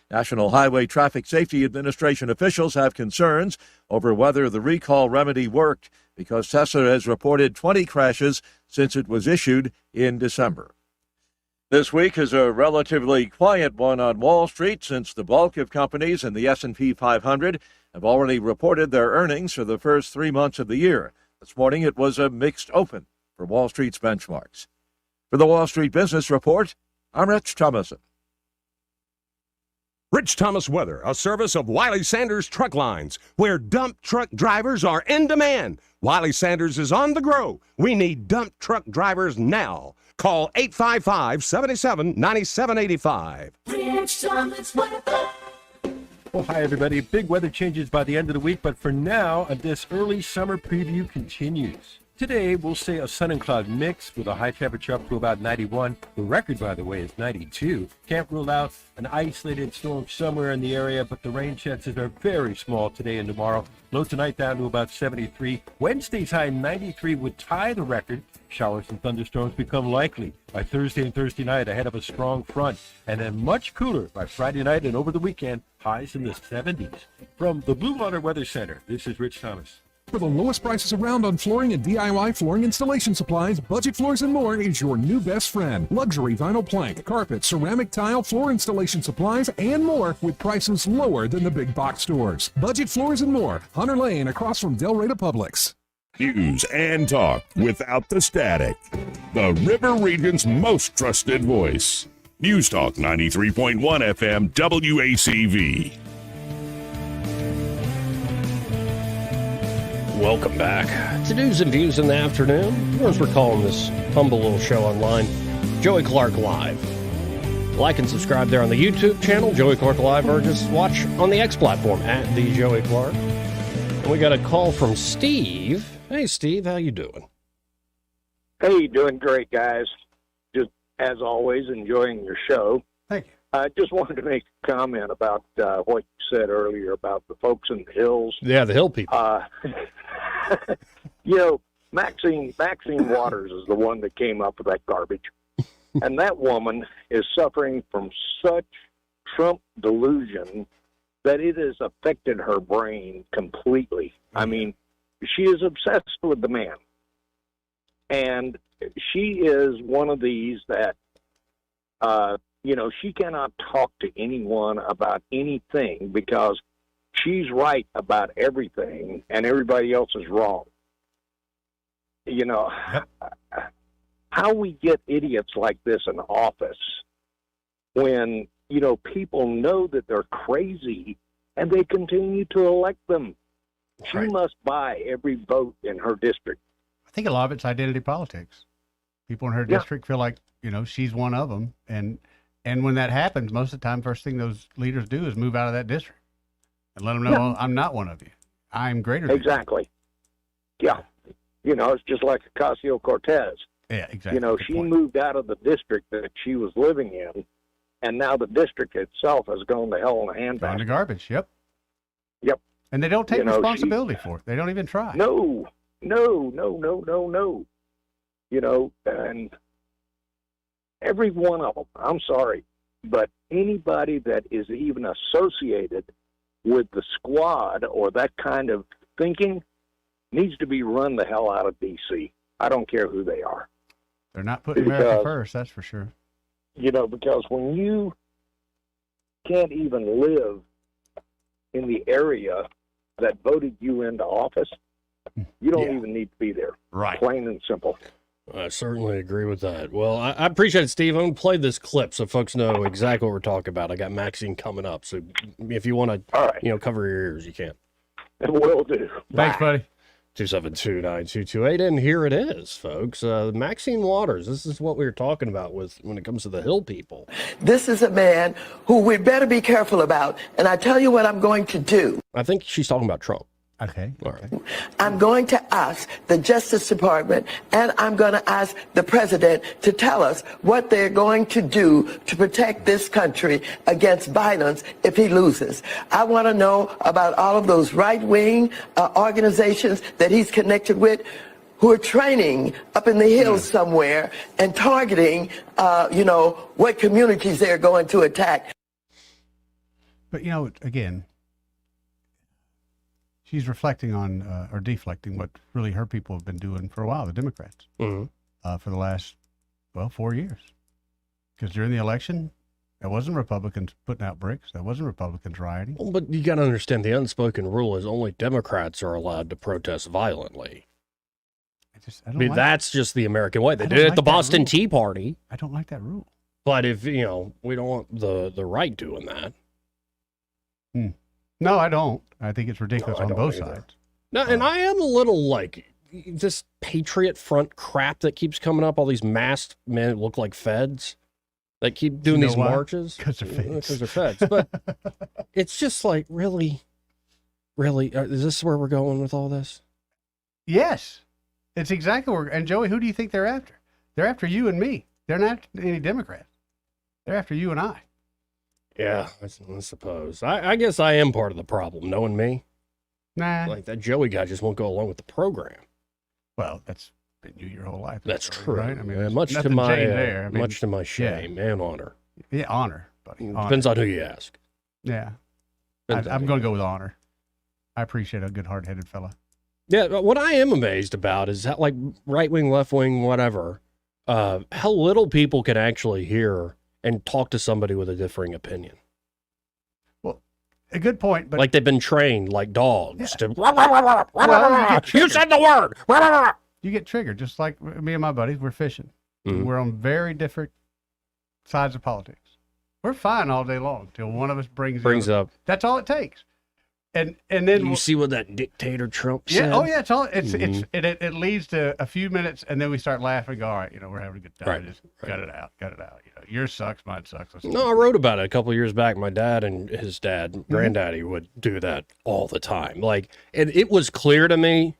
National Highway Traffic Safety Administration officials have concerns over whether the recall remedy worked because Tesla has reported 20 crashes since it was issued in December. This week is a relatively quiet one on Wall Street since the bulk of companies in the S&P 500 have already reported their earnings for the first 3 months of the year. This morning it was a mixed open for Wall Street's benchmarks. For the Wall Street Business Report, I'm Rich Thomason. Rich Thomas Weather, a service of Wiley Sanders Truck Lines, where dump truck drivers are in demand. Wiley Sanders is on the grow. We need dump truck drivers now. Call 855-77-9785. Rich Thomas Weather. Well, hi, everybody. Big weather changes by the end of the week, but for now, this early summer preview continues. Today, we'll say a sun and cloud mix with a high temperature up to about 91. The record, by the way, is 92. Can't rule out an isolated storm somewhere in the area, but the rain chances are very small today and tomorrow. Low tonight down to about 73. Wednesday's high 93 would tie the record. Showers and thunderstorms become likely by Thursday and Thursday night ahead of a strong front. And then much cooler by Friday night and over the weekend, highs in the 70s. From the Blue Water Weather Center, this is Rich Thomas. For the lowest prices around on flooring and DIY flooring installation supplies, Budget Floors and More is your new best friend. Luxury vinyl plank, carpet, ceramic tile, floor installation supplies, and more with prices lower than the big box stores. Budget Floors and More, Hunter Lane across from Del Rey to Publix. News and talk without the static. The River Region's most trusted voice. News Talk 93.1 FM WACV. Welcome back to News and Views in the Afternoon, or as we're calling this humble little show online, Joey Clark Live. Like and subscribe there on the YouTube channel, Joey Clark Live, or just watch on the X platform at the Joey Clark. And we got a call from Steve. Hey, Steve, how you doing? Hey, doing great, guys. Just as always, enjoying your show. Thank you. I just wanted to make a comment about what you said earlier about the folks in the hills. Yeah, the hill people. Maxine Waters is the one that came up with that garbage. And that woman is suffering from such Trump delusion that it has affected her brain completely. I mean, she is obsessed with the man. And she is one of these that, she cannot talk to anyone about anything because she's right about everything and everybody else is wrong. How we get idiots like this in office when, people know that they're crazy and they continue to elect them. She must buy every vote in her district. I think a lot of it's identity politics. People in her district feel like, she's one of them. And when that happens, most of the time, first thing those leaders do is move out of that district and let them know, I'm not one of you. I'm greater than Exactly. You. Yeah. It's just like Ocasio-Cortez. Yeah, exactly. She moved out of the district that she was living in, and now the district itself has gone to hell in a handbasket. Gone to garbage, yep. Yep. And they don't take responsibility for it. They don't even try. No. And every one of them, I'm sorry, but anybody that is even associated with the squad or that kind of thinking needs to be run the hell out of D.C. I don't care who they are. They're not putting America first, that's for sure. Because when you can't even live in the area that voted you into office, you don't even need to be there. Right. Plain and simple. I certainly agree with that. Well, I appreciate it, Steve. I'm going to play this clip so folks know exactly what we're talking about. I got Maxine coming up, so if you want to, cover your ears, you can. Will do. Thanks, buddy. 272-9228, and here it is, folks. Maxine Waters, this is what we were talking about when it comes to the Hill people. This is a man who we better be careful about, and I tell you what I'm going to do. I think she's talking about Trump. Okay. All right. I'm going to ask the Justice Department and I'm going to ask the president to tell us what they're going to do to protect this country against violence if he loses. I want to know about all of those right-wing organizations that he's connected with who are training up in the hills somewhere and targeting, what communities they're going to attack. But, again, she's reflecting on, or deflecting, what really her people have been doing for a while, the Democrats, for the last, 4 years. Because during the election, that wasn't Republicans putting out bricks. That wasn't Republicans rioting. Well, but you got to understand, the unspoken rule is only Democrats are allowed to protest violently. That's just the American way. They did it at the Boston Tea Party. I don't like that rule. But if, we don't want the right doing that. No, I don't. I think it's ridiculous on both sides. No, and I am a little this Patriot Front crap that keeps coming up. All these masked men that look like feds that keep doing these marches. Because they're feds. Because they're feds. But it's just really, is this where we're going with all this? Yes. It's exactly where. And Joey, who do you think they're after? They're after you and me. They're not any Democrats. They're after you and I. Yeah, I suppose. I guess I am part of the problem, knowing me. Nah. Like that Joey guy just won't go along with the program. Well, that's been you your whole life. That's true. Right? I mean, Yeah, there's much to nothing my changed there. I mean, much to my shame and honor. Yeah, honor, buddy. Honor. Depends on who you ask. Yeah. Depends on I'm who going to go with honor. I appreciate a good, hard-headed fella. Yeah, but what I am amazed about is how, like, right wing, left wing, whatever, how little people can actually hear and talk to somebody with a differing opinion. Well, a good point, but like they've been trained like dogs to. Well, You said the word. You get triggered, just like me and my buddies. We're fishing. Mhm. We're on very different sides of politics. We're fine all day long till one of us brings the other. Up. That's all it takes. And then You see what that dictator Trump said? yeah, oh yeah, it's all it's Mhm. it leads to a few minutes, and then we start laughing. Go, all right, we're having a good time. Right, Just got it out. Yours sucks, mine sucks. No, I wrote about it a couple of years back. My dad and his dad, granddaddy, would do that all the time. Like, and it was clear to me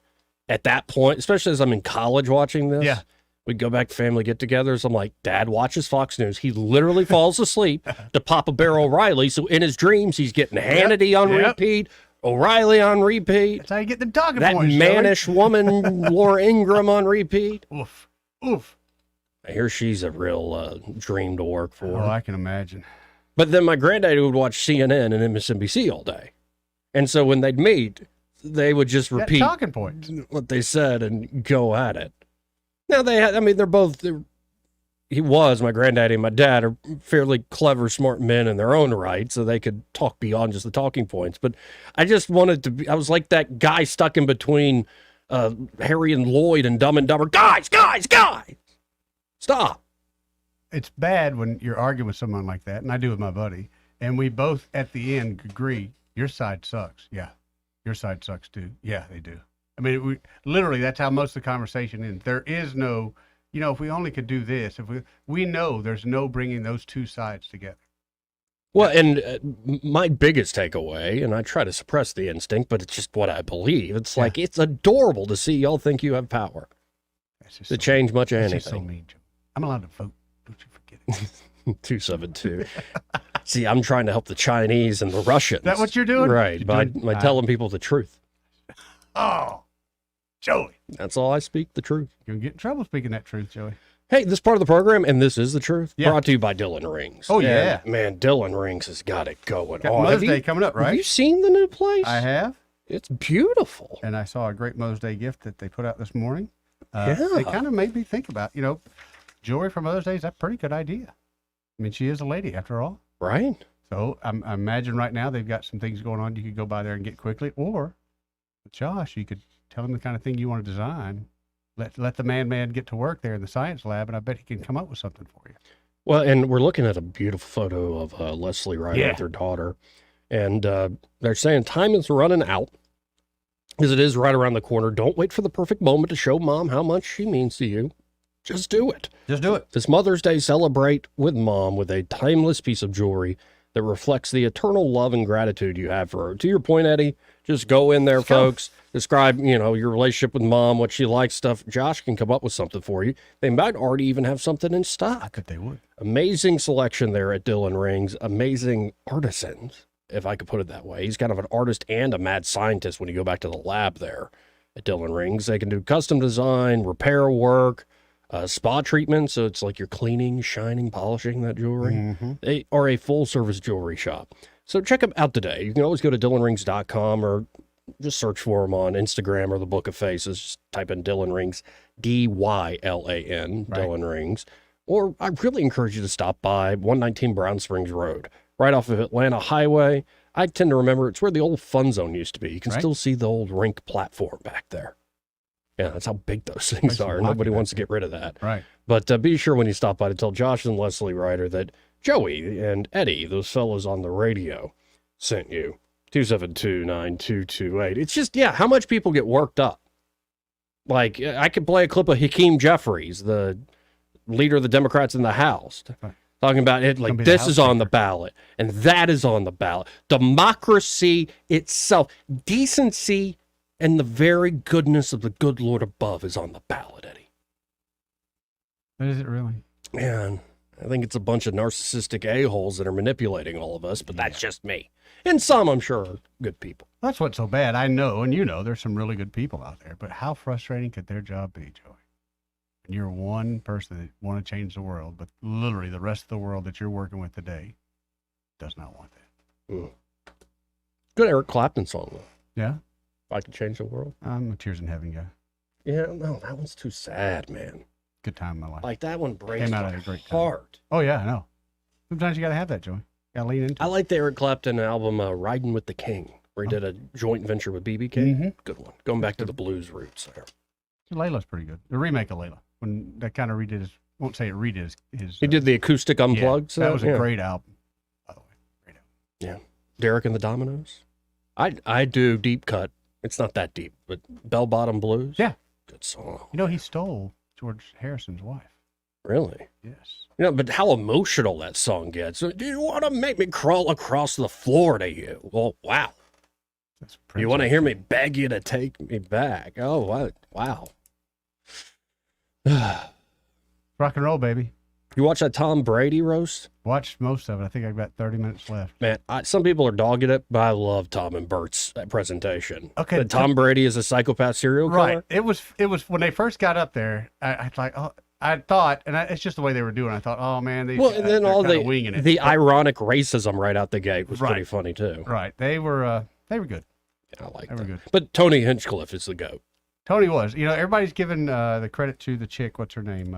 at that point, especially as I'm in college watching this. Yeah. We'd go back to family get-togethers. I'm like, Dad watches Fox News. He literally falls asleep to Papa Bear O'Reilly. So in his dreams, he's getting Hannity on Yep. repeat, O'Reilly on repeat. That's how you get the talking That points. mannish woman, Laura Ingraham, on repeat. Oof, oof. I hear she's a real dream to work for. Oh, I can imagine. But then my granddaddy would watch CNN and MSNBC all day. And so when they'd meet, they would just Yeah, repeat talking points. what they said and go at it. Now, my granddaddy and my dad are fairly clever, smart men in their own right, so they could talk beyond just the talking points. But I just wanted to be, I was like that guy stuck in between Harry and Lloyd and Dumb and Dumber. Guys! Stop. It's bad when you're arguing with someone like that, and I do with my buddy, and we both at the end agree, your side sucks. Yeah. Your side sucks too. Yeah, they do. I mean, literally, that's how most of the conversation ends. There is no, if we only could do this, if we know there's no bringing those two sides together. Well, and my biggest takeaway, and I try to suppress the instinct, but it's just what I believe. It's like, it's adorable to see y'all think you have power to change much of That's anything. just so mean, Jim. I'm allowed to vote. Don't you forget it. 272. See, I'm trying to help the Chinese and the Russians. Is that what you're doing? Right, You're by doing- telling people the truth. Oh, Joey. That's all I speak, the truth. You're going to get in trouble speaking that truth, Joey. Hey, this part of the program, and this is the truth, Yeah. brought to you by Dylan Rings. Oh, And, yeah. man, Dylan Rings has got it going Got on. Mother's Have you- Day coming up, right? Have you seen the new place? I have. It's beautiful. And I saw a great Mother's Day gift that they put out this morning. Yeah. They kind of made me think about, jewelry for Mother's Day is a pretty good idea. I mean, she is a lady after all. Right. So I imagine right now they've got some things going on you could go by there and get quickly. Or, with Josh, you could tell him the kind of thing you want to design. Let the man get to work there in the science lab, and I bet he can come up with something for you. Well, and we're looking at a beautiful photo of Leslie Ryder Yeah. with her daughter. And they're saying time is running out, because it is right around the corner. Don't wait for the perfect moment to show Mom how much she means to you. Just do it. Just do it. This Mother's Day, celebrate with Mom with a timeless piece of jewelry that reflects the eternal love and gratitude you have for her. To your point, Eddie, just go in there, folks. Describe, your relationship with Mom, what she likes, stuff. Josh can come up with something for you. They might already even have something in stock. I bet they would. Amazing selection there at Dylan Rings. Amazing artisans, if I could put it that way. He's kind of an artist and a mad scientist when you go back to the lab there at Dylan Rings. They can do custom design, repair work, spa treatment. So it's like you're cleaning, shining, polishing that jewelry. Mm-hmm. They are a full service jewelry shop. So check them out today. You can always go to DylanRings.com or just search for them on Instagram or the Book of Faces. Just type in Dylan Rings, D-Y-L-A-N, Dylan Rings. Or I really encourage you to stop by 119 Brown Springs Road, right off of Atlanta Highway. I tend to remember it's where the old fun zone used to be. You can still see the old rink platform back there. Yeah, that's how big those things are. Nobody wants to get rid of that. Right. But be sure when you stop by to tell Josh and Leslie Ryder that Joey and Eddie, those fellows on the radio, sent you. 272-9228. It's just, how much people get worked up. Like, I could play a clip of Hakeem Jeffries, the leader of the Democrats in the House, talking about it like this is on the ballot and that is on the ballot. Democracy itself, decency And the very goodness of the good Lord above is on the ballot, Eddie. Is it really? Man, I think it's a bunch of narcissistic a-holes that are manipulating all of us, but that's just me. And some, I'm sure, are good people. That's what's so bad. I know, and you know, there's some really good people out there, but how frustrating could their job be, Joey? And you're one person that want to change the world, but literally the rest of the world that you're working with today does not want that. Good Eric Clapton song, though. Yeah? If I Could Change the World. I'm a Tears in Heaven guy. Yeah, no, that one's too sad, man. Good time in my life. Like, that one breaks Came out my at a great time. heart. Oh, yeah, I know. Sometimes you got to have that, Joey. Got to lean into it. I like the Eric Clapton album, Riding with the King, where he did a joint venture with B.B. King. Mhm. Good one. Going back to the blues roots there. Layla's pretty good. The remake of Layla. When that kind of redid his, won't say it redid his He did the acoustic unplugged. Yeah, that was a yeah. great album. Yeah. Derek and the Dominoes. I do Deep Cut. It's not that deep, but Bell Bottom Blues. Yeah. Good song. You know, he stole George Harrison's wife. Really? Yes. You know, but how emotional that song gets. Do you want to make me crawl across the floor to you? Well, wow. You want to hear me beg you to take me back? Oh, what? Wow. Rock and roll, baby. You watch that Tom Brady roast? Watched most of it. I think I've got 30 minutes left. Man, some people are dogging it, but I love Tom and Bert's presentation. Okay, That Tom Brady is a psychopath serial killer. Right. It was when they first got up there. I like. Oh, I thought, and it's just the way they were doing. I thought, oh man, Well, and then they're all kinda winging it. the ironic racism right out the gate was Right. pretty funny too. Right. They were good. I like They were good. But Tony Hinchcliffe is the GOAT. Tony was. You know, everybody's giving the credit to the chick. What's her name?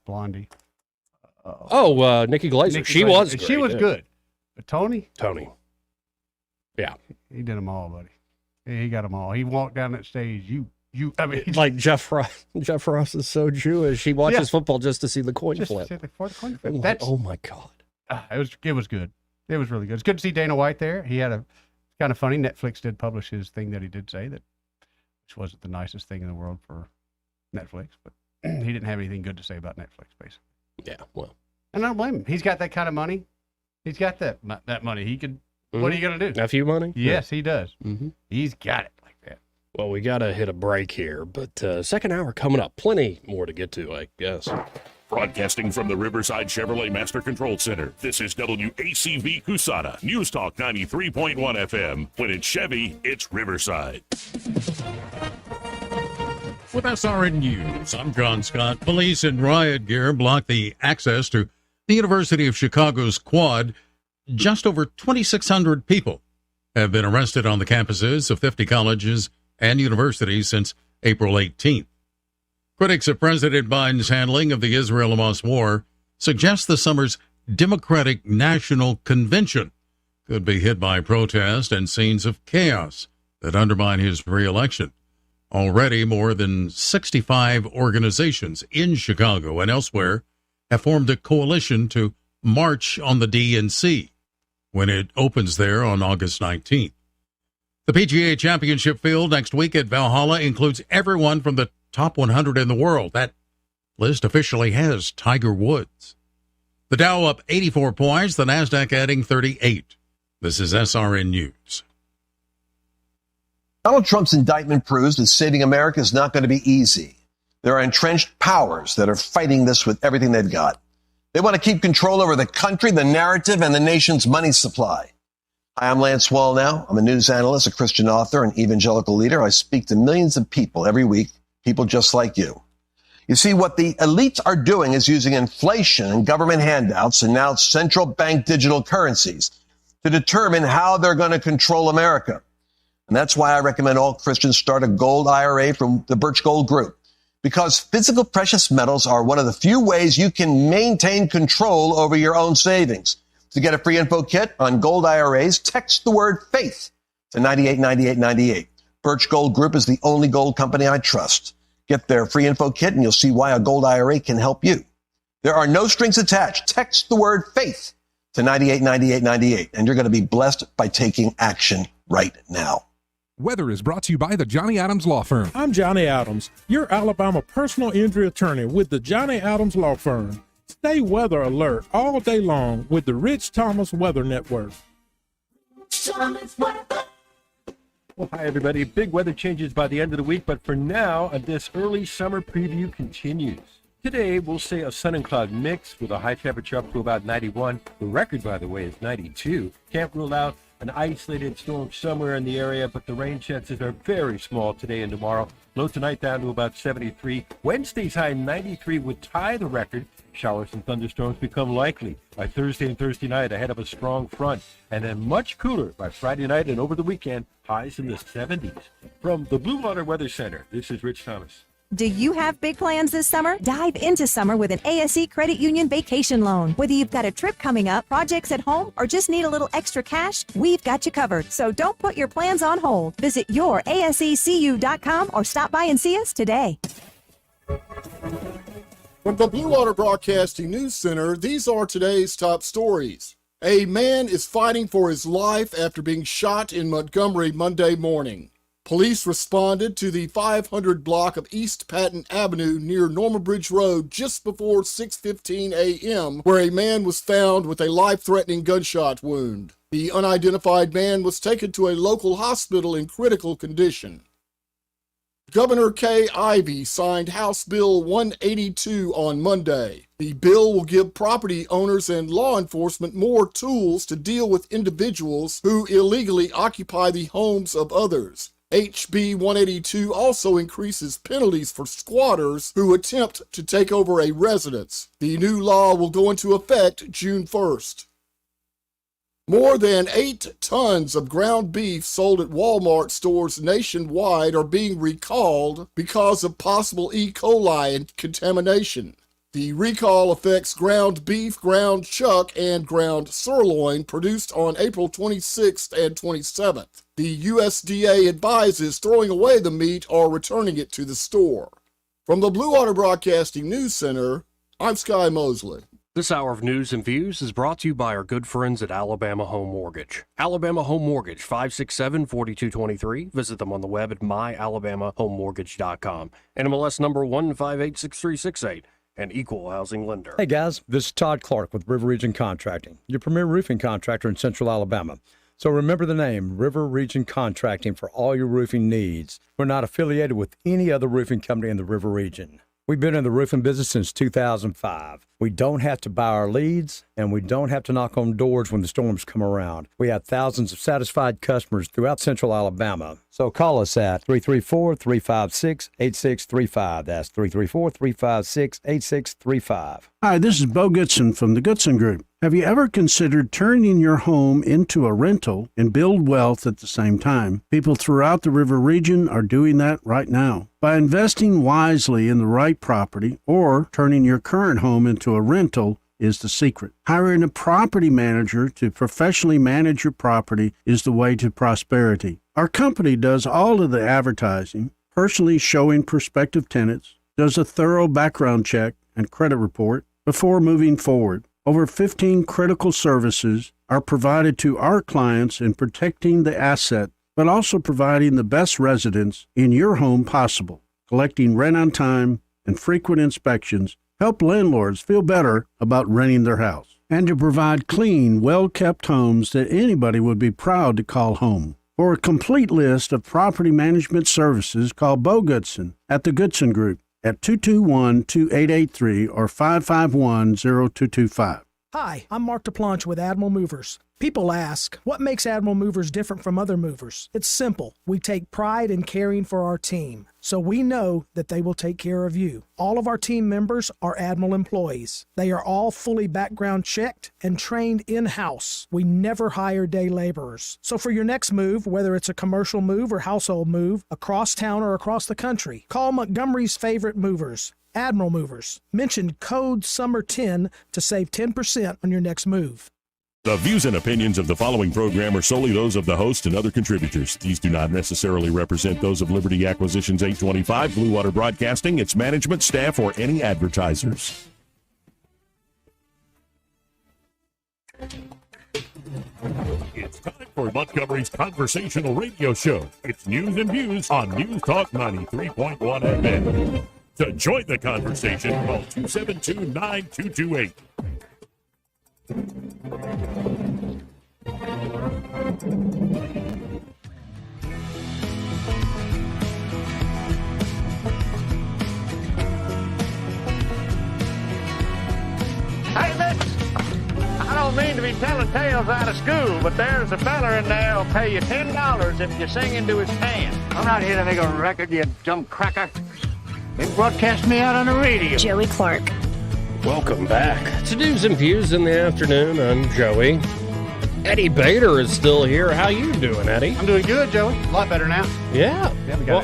Blondie. Nikki Glaser. Nikki She Glaser. was And great, she was yeah. good. But Tony. Yeah. He did them all, buddy. He got them all. He walked down that stage. I mean, Like Jeff Ross. Jeff Ross is so Jewish. He watches Yeah. football just to see the coin Just to flip. see the coin flip. I'm like, That's- oh my God. it was good. It was really good. It's good to see Dana White there. He had kind of funny. Netflix did publish his thing that he did say which wasn't the nicest thing in the world for Netflix, but he didn't have anything good to say about Netflix, basically. Yeah, well. And I don't blame him. He's got that kind of money. He's got that money. He could. What are you gonna do? Nephew money? Yes, he does. Mm-hmm. He's got it like that. Well, we got to hit a break here, but second hour coming up. Plenty more to get to, I guess. Broadcasting from the Riverside Chevrolet Master Control Center, this is WACV Cusana, News Talk 93.1 FM. When it's Chevy, it's Riverside. With SRN News, I'm John Scott. Police in riot gear blocked the access to the University of Chicago's Quad. Just over 2,600 people have been arrested on the campuses of 50 colleges and universities since April 18th. Critics of President Biden's handling of the Israel-Hamas war suggest the summer's Democratic National Convention could be hit by protest and scenes of chaos that undermine his re-election. Already, more than 65 organizations in Chicago and elsewhere have formed a coalition to march on the DNC when it opens there on August 19th. The PGA Championship field next week at Valhalla includes everyone from the top 100 in the world. That list officially has Tiger Woods. The Dow up 84 points, the Nasdaq adding 38. This is SRN News. Donald Trump's indictment proves that saving America is not going to be easy. There are entrenched powers that are fighting this with everything they've got. They want to keep control over the country, the narrative, and the nation's money supply. Hi, I'm Lance Wallnau. I'm a news analyst, a Christian author, an evangelical leader. I speak to millions of people every week, people just like you. You see, what the elites are doing is using inflation and government handouts and now central bank digital currencies to determine how they're going to control America. And that's why I recommend all Christians start a gold IRA from the Birch Gold Group, because physical precious metals are one of the few ways you can maintain control over your own savings. To get a free info kit on gold IRAs, text the word faith to 989898. Birch Gold Group is the only gold company I trust. Get their free info kit and you'll see why a gold IRA can help you. There are no strings attached. Text the word faith to 989898 and you're going to be blessed by taking action right now. Weather is brought to you by the Johnny Adams Law Firm. I'm Johnny Adams, your Alabama personal injury attorney with the Johnny Adams Law Firm. Stay weather alert all day long with the Rich Thomas Weather Network. Well, hi, everybody. Big weather changes by the end of the week, but for now, this early summer preview continues. Today, we'll say a sun and cloud mix with a high temperature up to about 91. The record, by the way, is 92. Can't rule out an isolated storm somewhere in the area, but the rain chances are very small today and tomorrow. Low tonight down to about 73. Wednesday's high 93 would tie the record. Showers and thunderstorms become likely by Thursday and Thursday night ahead of a strong front, and then much cooler by Friday night and over the weekend, highs in the 70s. From the Blue Water Weather Center, this is Rich Thomas. Do you have big plans this summer? Dive into summer with an ASE Credit Union vacation loan. Whether you've got a trip coming up, projects at home, or just need a little extra cash, we've got you covered. So don't put your plans on hold. Visit yourasecu.com or stop by and see us today. From the Blue Water Broadcasting News Center, these are today's top stories. A man is fighting for his life after being shot in Montgomery Monday morning. Police responded to the 500 block of East Patton Avenue near Norman Bridge Road just before 6:15 a.m., where a man was found with a life-threatening gunshot wound. The unidentified man was taken to a local hospital in critical condition. Governor Kay Ivey signed House Bill 182 on Monday. The bill will give property owners and law enforcement more tools to deal with individuals who illegally occupy the homes of others. HB 182 also increases penalties for squatters who attempt to take over a residence. The new law will go into effect June 1st. More than 8 tons of ground beef sold at Walmart stores nationwide are being recalled because of possible E. coli contamination. The recall affects ground beef, ground chuck, and ground sirloin produced on April 26th and 27th. The USDA advises throwing away the meat or returning it to the store. From the Blue Water Broadcasting News Center, I'm Sky Mosley. This hour of news and views is brought to you by our good friends at Alabama Home Mortgage. Alabama Home Mortgage, 567-4223. Visit them on the web at myalabamahomemortgage.com. NMLS number 1586368. An equal housing lender. Hey guys, this is Todd Clark with River Region Contracting, your premier roofing contractor in Central Alabama. So remember the name, River Region Contracting, for all your roofing needs. We're not affiliated with any other roofing company in the River Region. We've been in the roofing business since 2005. We don't have to buy our leads, and we don't have to knock on doors when the storms come around. We have thousands of satisfied customers throughout Central Alabama. So call us at 334-356-8635. That's 334-356-8635. Hi, this is Bo Goodson from the Goodson Group. Have you ever considered turning your home into a rental and build wealth at the same time? People throughout the River Region are doing that right now. By investing wisely in the right property or turning your current home into a rental is the secret. Hiring a property manager to professionally manage your property is the way to prosperity. Our company does all of the advertising, personally showing prospective tenants, does a thorough background check and credit report before moving forward. Over 15 critical services are provided to our clients in protecting the asset, but also providing the best residence in your home possible. Collecting rent on time and frequent inspections help landlords feel better about renting their house, and to provide clean, well-kept homes that anybody would be proud to call home. For a complete list of property management services, call Bo Goodson at the Goodson Group at 221-2883 or 551-0225. Hi, I'm Mark DePlanche with Admiral Movers. People ask, what makes Admiral Movers different from other movers? It's simple. We take pride in caring for our team, so we know that they will take care of you. All of our team members are Admiral employees. They are all fully background checked and trained in-house. We never hire day laborers. So for your next move, whether it's a commercial move or household move, across town or across the country, call Montgomery's favorite movers, Admiral Movers. Mention code SUMMER10 to save 10% on your next move. The views and opinions of the following program are solely those of the host and other contributors. These do not necessarily represent those of Liberty Acquisitions 825, Blue Water Broadcasting, its management, staff, or any advertisers. It's time for Montgomery's conversational radio show. It's news and views on News Talk 93.1 FM. To join the conversation, call 272-9228. telling tales out of school, but there's a feller in there who'll pay you $10 if you sing into his pants. I'm not here to make a record, you dumb cracker. They broadcast me out on the radio. Joey Clark. Welcome back to News and Views in the afternoon. I'm Joey. Eddie Bader is still here. How you doing, Eddie? I'm doing good, Joey. A lot better now. Yeah.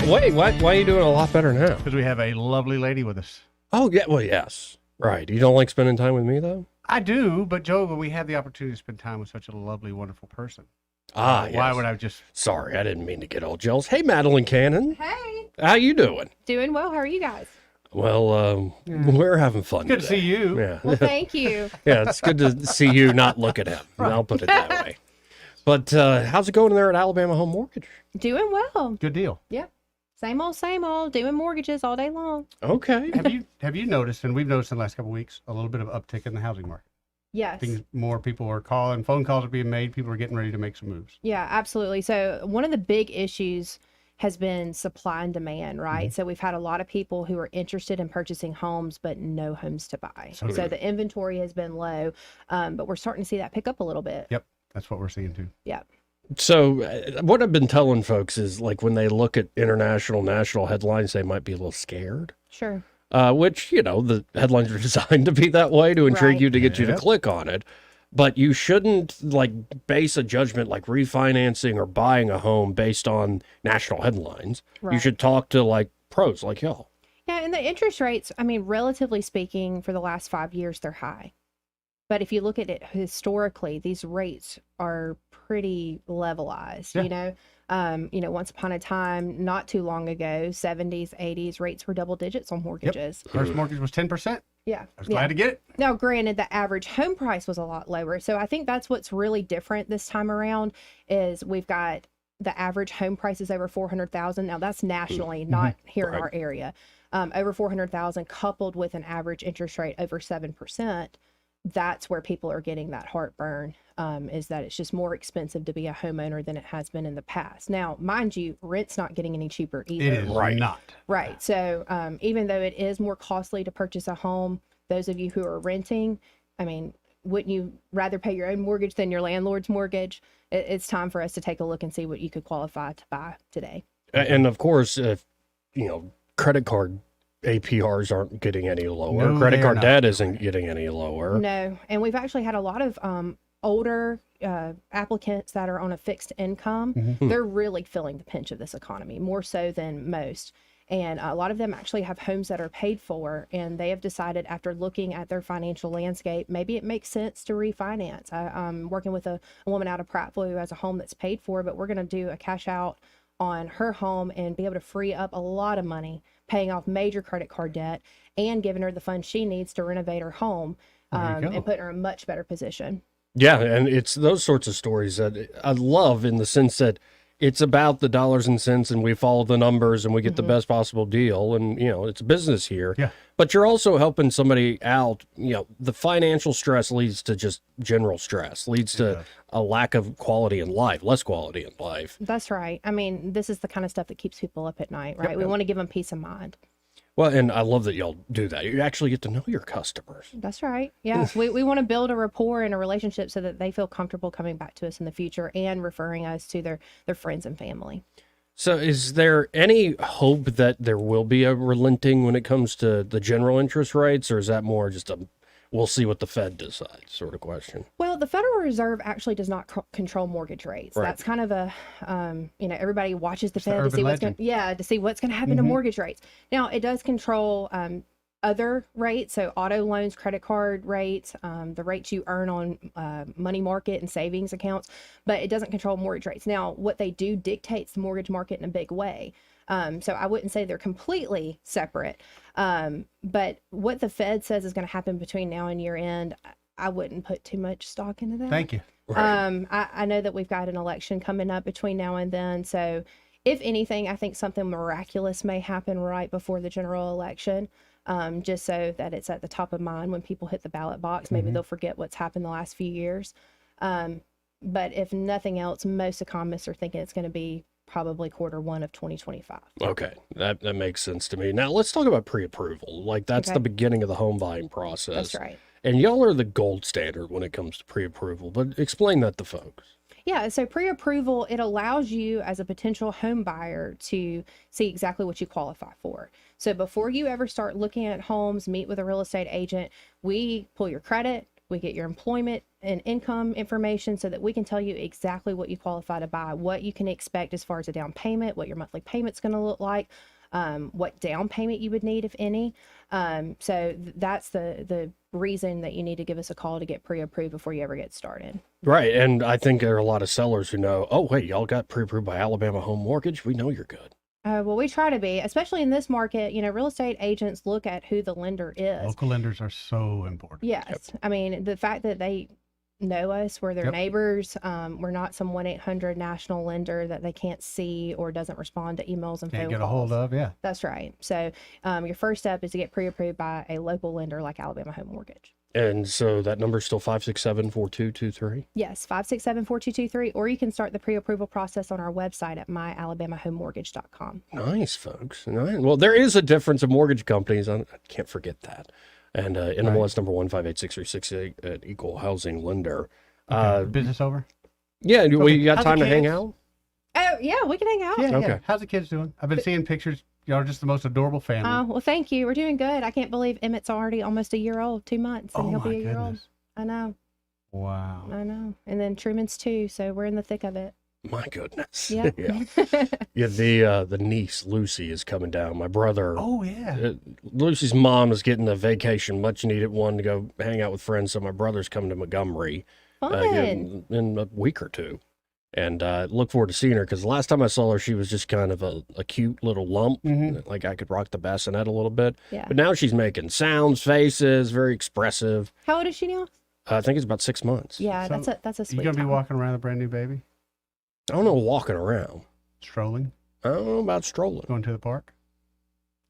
Wait, why are you doing a lot better now? Because we have a lovely lady with us. Oh, yeah. Well, yes. Right. You don't like spending time with me, though? I do, but Joe, when we have the opportunity to spend time with such a lovely, wonderful person. Why yes. would I just... Sorry, I didn't mean to get all jealous. Hey, Madeline Cannon. Hey. How you doing? Doing well. How are you guys? Well, we're having fun Good today. to see you. Yeah. Well, thank you. Yeah, it's good to see you not look at him. I'll put it that way. But how's it going there at Alabama Home Mortgage? Doing well. Good deal. Yep. Same old, doing mortgages all day long. Okay. Have you noticed, and we've noticed in the last couple of weeks, a little bit of uptick in the housing market? Yes. More people are calling, phone calls are being made, people are getting ready to make some moves. Yeah, absolutely. So one of the big issues has been supply and demand, right? So we've had a lot of people who are interested in purchasing homes, but no homes to buy. So So the inventory has been low, but we're starting to see that pick up a little bit. Yep, that's what we're seeing too. Yep. So what I've been telling folks is like when they look at international, national headlines, they might be a little scared. Sure. Which, the headlines are designed to be that way, to intrigue Right. you, to get you to Yep. click on it. But you shouldn't base a judgment like refinancing or buying a home based on national headlines. You Right. should talk to pros like y'all. Yeah, and the interest rates, I mean, relatively speaking, for the last 5 years, they're high. But if you look at it historically, these rates are pretty levelized. Yeah. Once upon a time, not too long ago, 70s, 80s, rates were double digits on mortgages. First mortgage was 10%. Yeah. I was glad to get it. Now, granted, the average home price was a lot lower. So I think that's what's really different this time around is we've got the average home price is over 400,000. Now that's nationally, not here in our area. Over 400,000 coupled with an average interest rate over 7%. That's where people are getting that heartburn, is that it's just more expensive to be a homeowner than it has been in the past. Now, mind you, rent's not getting any cheaper either. It is not. Right. So even though it is more costly to purchase a home, those of you who are renting, I mean, wouldn't you rather pay your own mortgage than your landlord's mortgage? It's time for us to take a look and see what you could qualify to buy today. And of course, if, credit card APRs aren't getting any lower. No, Credit they're card not. debt isn't getting any lower. No. And we've actually had a lot of older applicants that are on a fixed income. Mhm. They're really feeling the pinch of this economy, more so than most. And a lot of them actually have homes that are paid for, and they have decided after looking at their financial landscape, maybe it makes sense to refinance. I'm working with a woman out of Prattville who has a home that's paid for, but we're going to do a cash out on her home and be able to free up a lot of money, paying off major credit card debt and giving her the funds she needs to renovate her home and putting her in a much better position. Yeah, and it's those sorts of stories that I love in the sense that it's about the dollars and cents and we follow the numbers and we get the best possible deal. And, it's business here. Yeah. But you're also helping somebody out. The financial stress leads to just general stress, leads to a lack of quality in life, less quality in life. That's right. I mean, this is the kind of stuff that keeps people up at night, right? We want to give them peace of mind. Well, and I love that y'all do that. You actually get to know your customers. That's right. Yeah. we want to build a rapport and a relationship so that they feel comfortable coming back to us in the future and referring us to their friends and family. So is there any hope that there will be a relenting when it comes to the general interest rates, or is that more just we'll see what the Fed decides sort of question? Well, the Federal Reserve actually does not control mortgage rates. Right. That's kind of a, everybody watches the It's the Fed to see urban what's going legend. to see what's going to happen to mortgage rates. Now, it does control other rates, so auto loans, credit card rates, the rates you earn on money market and savings accounts, but it doesn't control mortgage rates. Now, what they do dictates the mortgage market in a big way. So I wouldn't say they're completely separate. But what the Fed says is going to happen between now and year end, I wouldn't put too much stock into that. Thank you. I know that we've got an election coming up between now and then. So if anything, I think something miraculous may happen right before the general election. Just so that it's at the top of mind when people hit the ballot box. Maybe they'll forget what's happened the last few years. But if nothing else, most economists are thinking it's going to be probably Q1 of 2025. Okay, that makes sense to me. Now let's talk about pre-approval. Like that's Okay. the beginning of the home buying process. That's right. And y'all are the gold standard when it comes to pre-approval, but explain that to folks. Yeah, so pre-approval, it allows you as a potential home buyer to see exactly what you qualify for. So before you ever start looking at homes, meet with a real estate agent, we pull your credit, we get your employment and income information so that we can tell you exactly what you qualify to buy, what you can expect as far as a down payment, what your monthly payment's going to look like, what down payment you would need, if any. So that's the reason that you need to give us a call to get pre-approved before you ever get started. Right. And I think there are a lot of sellers who know, oh, wait, y'all got pre-approved by Alabama Home Mortgage. We know you're good. Well, we try to be, especially in this market. You know, real estate agents look at who the lender is. Local lenders are so important. Yes. Yep. I mean, the fact that they know us, we're their neighbors. We're not some 1-800 national lender that they can't see or doesn't respond to emails and phone calls. Can't get a hold of, yeah. That's right. So your first step is to get pre-approved by a local lender like Alabama Home Mortgage. And so that number is still 567-4223? Yes, 567-4223, or you can start the pre-approval process on our website at myalabamahomemortgage.com. Nice, folks. Nice. Well, there is a difference in mortgage companies. I can't forget that. And NMLS number 1586368 at Equal Housing Lender. Business over? Yeah, Okay. we got How's time the to hang kids? out? Oh, yeah, we can hang out. Yeah, Okay. yeah. How's the kids doing? I've been seeing pictures. Y'all are just the most adorable family. Well, thank you. We're doing good. I can't believe Emmett's already almost a year old, 2 months, and Oh, he'll my be a year old. goodness. I know. Wow. I know. And then Truman's 2, so we're in the thick of it. My goodness. Yeah. Yeah, the niece, Lucy, is coming down. My brother. Oh, yeah. Lucy's mom is getting a vacation, much needed one to go hang out with friends. So my brother's coming to Montgomery Fun. in a week or two. And look forward to seeing her because the last time I saw her, she was just kind of a cute little lump. Like I could rock the bassinet a little bit. Yeah. But now she's making sounds, faces, very expressive. How old is she now? I think it's about 6 months. Yeah, So, that's a sweet You gonna be time. walking around a brand new baby? I don't know, walking around. Strolling? I don't know about strolling. Going to the park?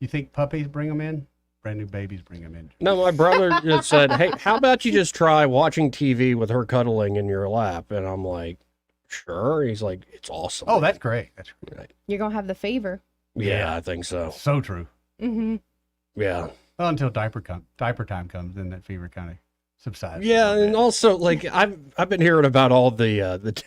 You think puppies bring them in? Brand new babies bring them in. No, my brother just said, hey, how about you just try watching TV with her cuddling in your lap? And I'm like, sure. He's like, it's awesome. Oh, that's great. That's great. You're going to have the fever. Yeah, I think so. So true. Mm-hmm. Yeah. Well, until diaper time comes, then that fever kind of subsides. Yeah, and also like I've been hearing about all the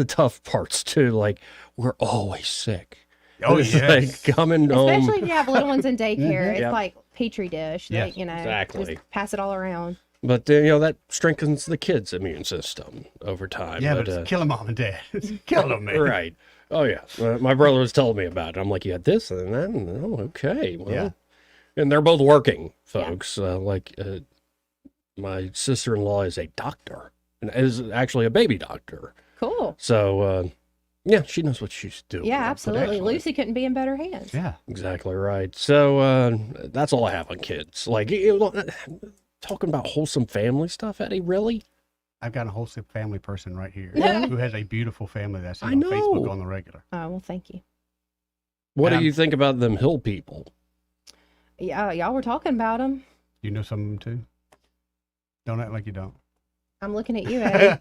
tough parts too. Like we're always sick. Oh, It's yes. like coming home. Especially if you have little ones in daycare. It's Yep. like Petri dish. They, Yes, you know, exactly. just pass it all around. But that strengthens the kid's immune system over time. Yeah, but it's killing mom and dad. It's killing them, man. Right. Oh yeah. My brother was telling me about it. I'm like, you had this and that. And, oh, okay. Well, Yeah. And they're both working, folks. My sister-in-law is a doctor and is actually a baby doctor. Cool. So, yeah, she knows what she's doing. Yeah, absolutely. Lucy couldn't be in better hands. Yeah. Exactly right. So, that's all I have on kids. Like, talking about wholesome family stuff, Eddie, really? I've got a wholesome family person right here Yeah. who has a beautiful family that's I on know. Facebook on the regular. Oh, well, thank you. What And do you think about them hill people? Yeah, y'all were talking about them. You know some of them too? Don't act like you don't. I'm looking at you, Eddie.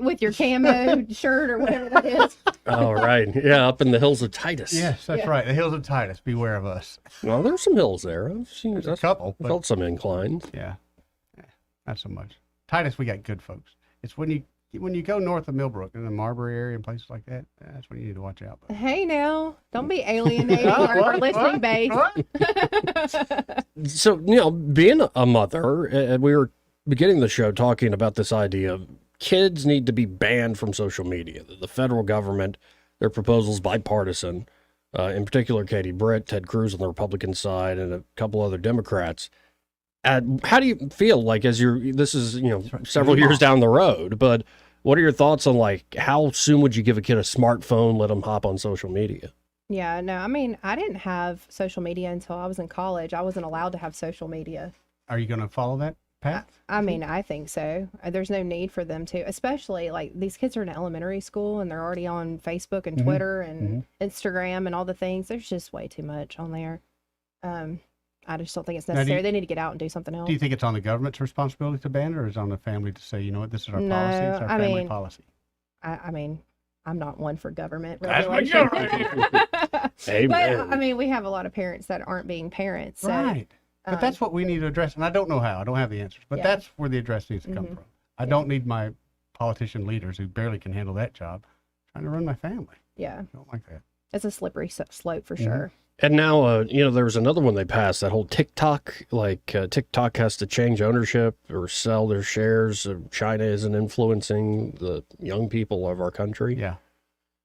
with your camo shirt or whatever that is. Oh, right. Yeah, up in the hills of Titus. Yes, that's right. The hills of Titus. Beware of us. Well, there's some hills there. I've seen There's a couple. I felt some inclines. Yeah. Not so much. Titus, we got good folks. It's when you go north of Millbrook in the Marbury area and places like that, that's when you need to watch out. Hey, now, don't be alienating our listening base. So, being a mother, we were beginning the show talking about this idea of kids need to be banned from social media. The federal government, their proposals bipartisan, in particular, Katie Britt, Ted Cruz on the Republican side, and a couple other Democrats. How do you feel like this is, several years down the road, but what are your thoughts on like how soon would you give a kid a smartphone, let them hop on social media? Yeah, no, I mean, I didn't have social media until I was in college. I wasn't allowed to have social media. Are you going to follow that path? I mean, I think so. There's no need for them to, especially like these kids are in elementary school and they're already on Facebook and Twitter and Instagram and all the things. There's just way too much on there. I just don't think it's Now, do necessary. you- They need to get out and do something else. Do you think it's on the government's responsibility to ban it, or is it on the family to say, you know what, this is our No, policy, it's our I family mean, policy? I mean, I'm not one for government That's what regulation. you're right. But Amen. I mean, we have a lot of parents that aren't being parents. So, Right. But that's what we need to address, and I don't know how. I don't have the answers, but Yeah. that's where the address needs to come from. I don't need my politician leaders who barely can handle that job trying to run my family. Yeah. I don't like that. It's a slippery slope for sure. And now, there was another one they passed, that whole TikTok. TikTok has to change ownership or sell their shares. China isn't influencing the young people of our country. Yeah.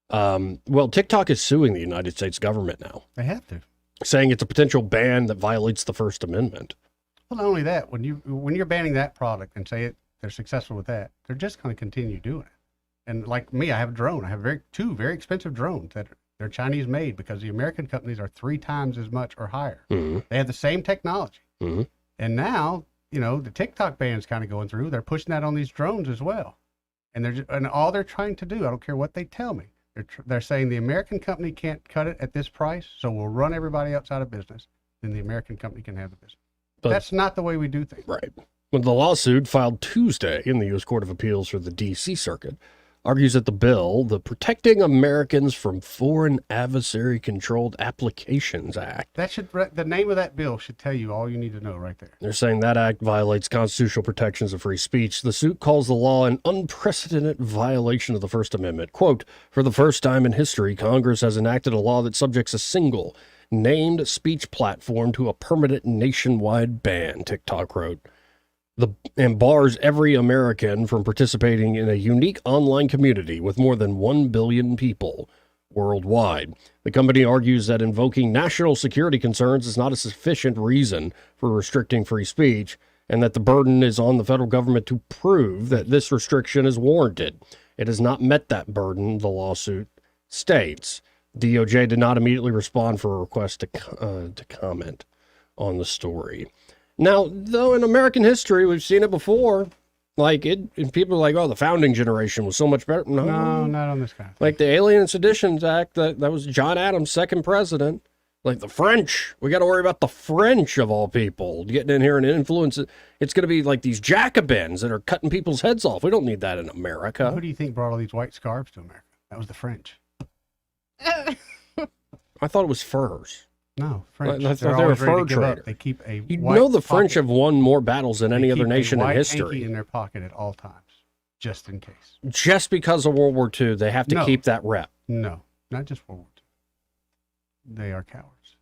Well, TikTok is suing the United States government now, They have to. saying it's a potential ban that violates the First Amendment. Well, not only that, when you're banning that product and they're successful with that, they're just going to continue doing it. And like me, I have a drone. I have two very expensive drones that they're Chinese made because the American companies are 3 times as much or higher. Mm-hmm. They have the same technology. Mm-hmm. And now, the TikTok ban's kind of going through. They're pushing that on these drones as well. And all they're trying to do, I don't care what they tell me, they're saying the American company can't cut it at this price, so we'll run everybody else out of business. Then the American company can have the business. But that's not the way we do things. Right. Well, the lawsuit filed Tuesday in the U.S. Court of Appeals for the D.C. Circuit argues that the bill, the Protecting Americans from Foreign Adversary-Controlled Applications Act, The name of that bill should tell you all you need to know right there. they're saying that act violates constitutional protections of free speech. The suit calls the law an unprecedented violation of the First Amendment. Quote, for the first time in history, Congress has enacted a law that subjects a single named speech platform to a permanent nationwide ban, TikTok wrote. And bars every American from participating in a unique online community with more than 1 billion people worldwide. The company argues that invoking national security concerns is not a sufficient reason for restricting free speech, and that the burden is on the federal government to prove that this restriction is warranted. It has not met that burden, the lawsuit states. DOJ did not immediately respond for a request to comment on the story. Now, though, in American history, we've seen it before. And people are like, oh, the founding generation was so much better. No, not on this kind. Like the Alien and Seditions Act, that was John Adams' second president. Like the French, we got to worry about the French of all people getting in here and influence it. It's going to be like these Jacobins that are cutting people's heads off. We don't need that in America. Who do you think brought all these white scarves to America? That was the French. I thought it was furs. No, French. I thought they were fur traders. They keep a the French have won more battles than any other nation in history. Hanky in their pocket at all times, just in case. Just because of World War II, they have to keep that rep. No, not just World War II. They are cowards.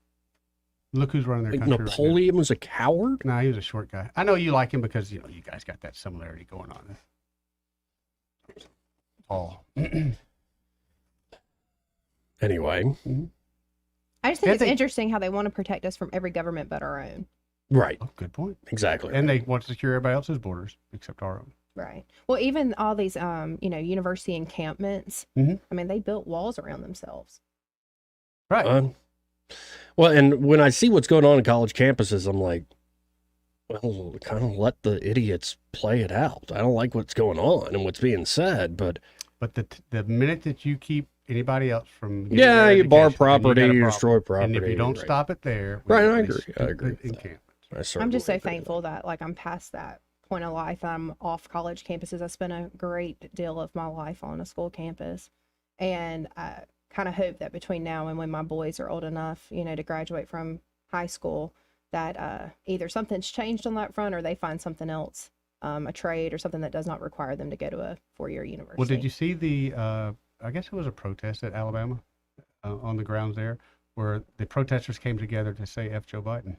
Look who's running their country. Napoleon was a coward? No, he was a short guy. I know you like him because you guys got that similarity going on. Paul. Anyway. Mm-hmm. I just think it's interesting how they want to protect us from every government but our own. Right. Oh, good point. Exactly. And they want to secure everybody else's borders except our own. Right. Well, even all these, university encampments, Mm-hmm. I mean, they built walls around themselves. Right. Well, and when I see what's going on in college campuses, I'm like, well, kind of let the idiots play it out. I don't like what's going on and what's being said, but the minute that you keep anybody else from you bar property, you destroy property, and if you don't stop it there, right? I agree. I'm just so thankful that I'm past that point of life. I'm off college campuses. I spent a great deal of my life on a school campus, and I kind of hope that between now and when my boys are old enough, to graduate from high school, that either something's changed on that front or they find something else, a trade or something that does not require them to go to a 4-year university. Well, did you see the? I guess it was a protest at Alabama on the grounds there where the protesters came together to say F Joe Biden.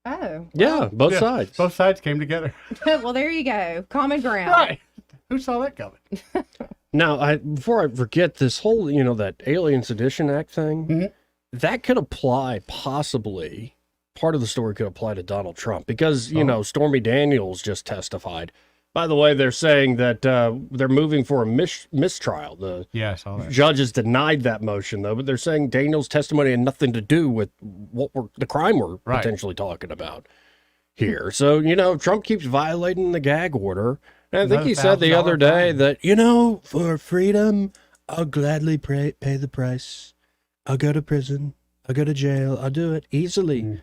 Oh. Yeah, both sides. Both sides came together. Well, there you go. Common ground. Right. Who saw that coming? Now, before I forget, this whole, that Alien Sedition Act thing, that could apply possibly, part of the story could apply to Donald Trump because, Stormy Daniels just testified. By the way, they're saying that they're moving for a mistrial. The I saw that. Judges denied that motion, though, but they're saying Daniel's testimony had nothing to do with the crime we're potentially talking about here. So, Trump keeps violating the gag order. And I think he said the other day that, for freedom, I'll gladly pay the price. I'll go to prison. I'll go to jail. I'll do it easily.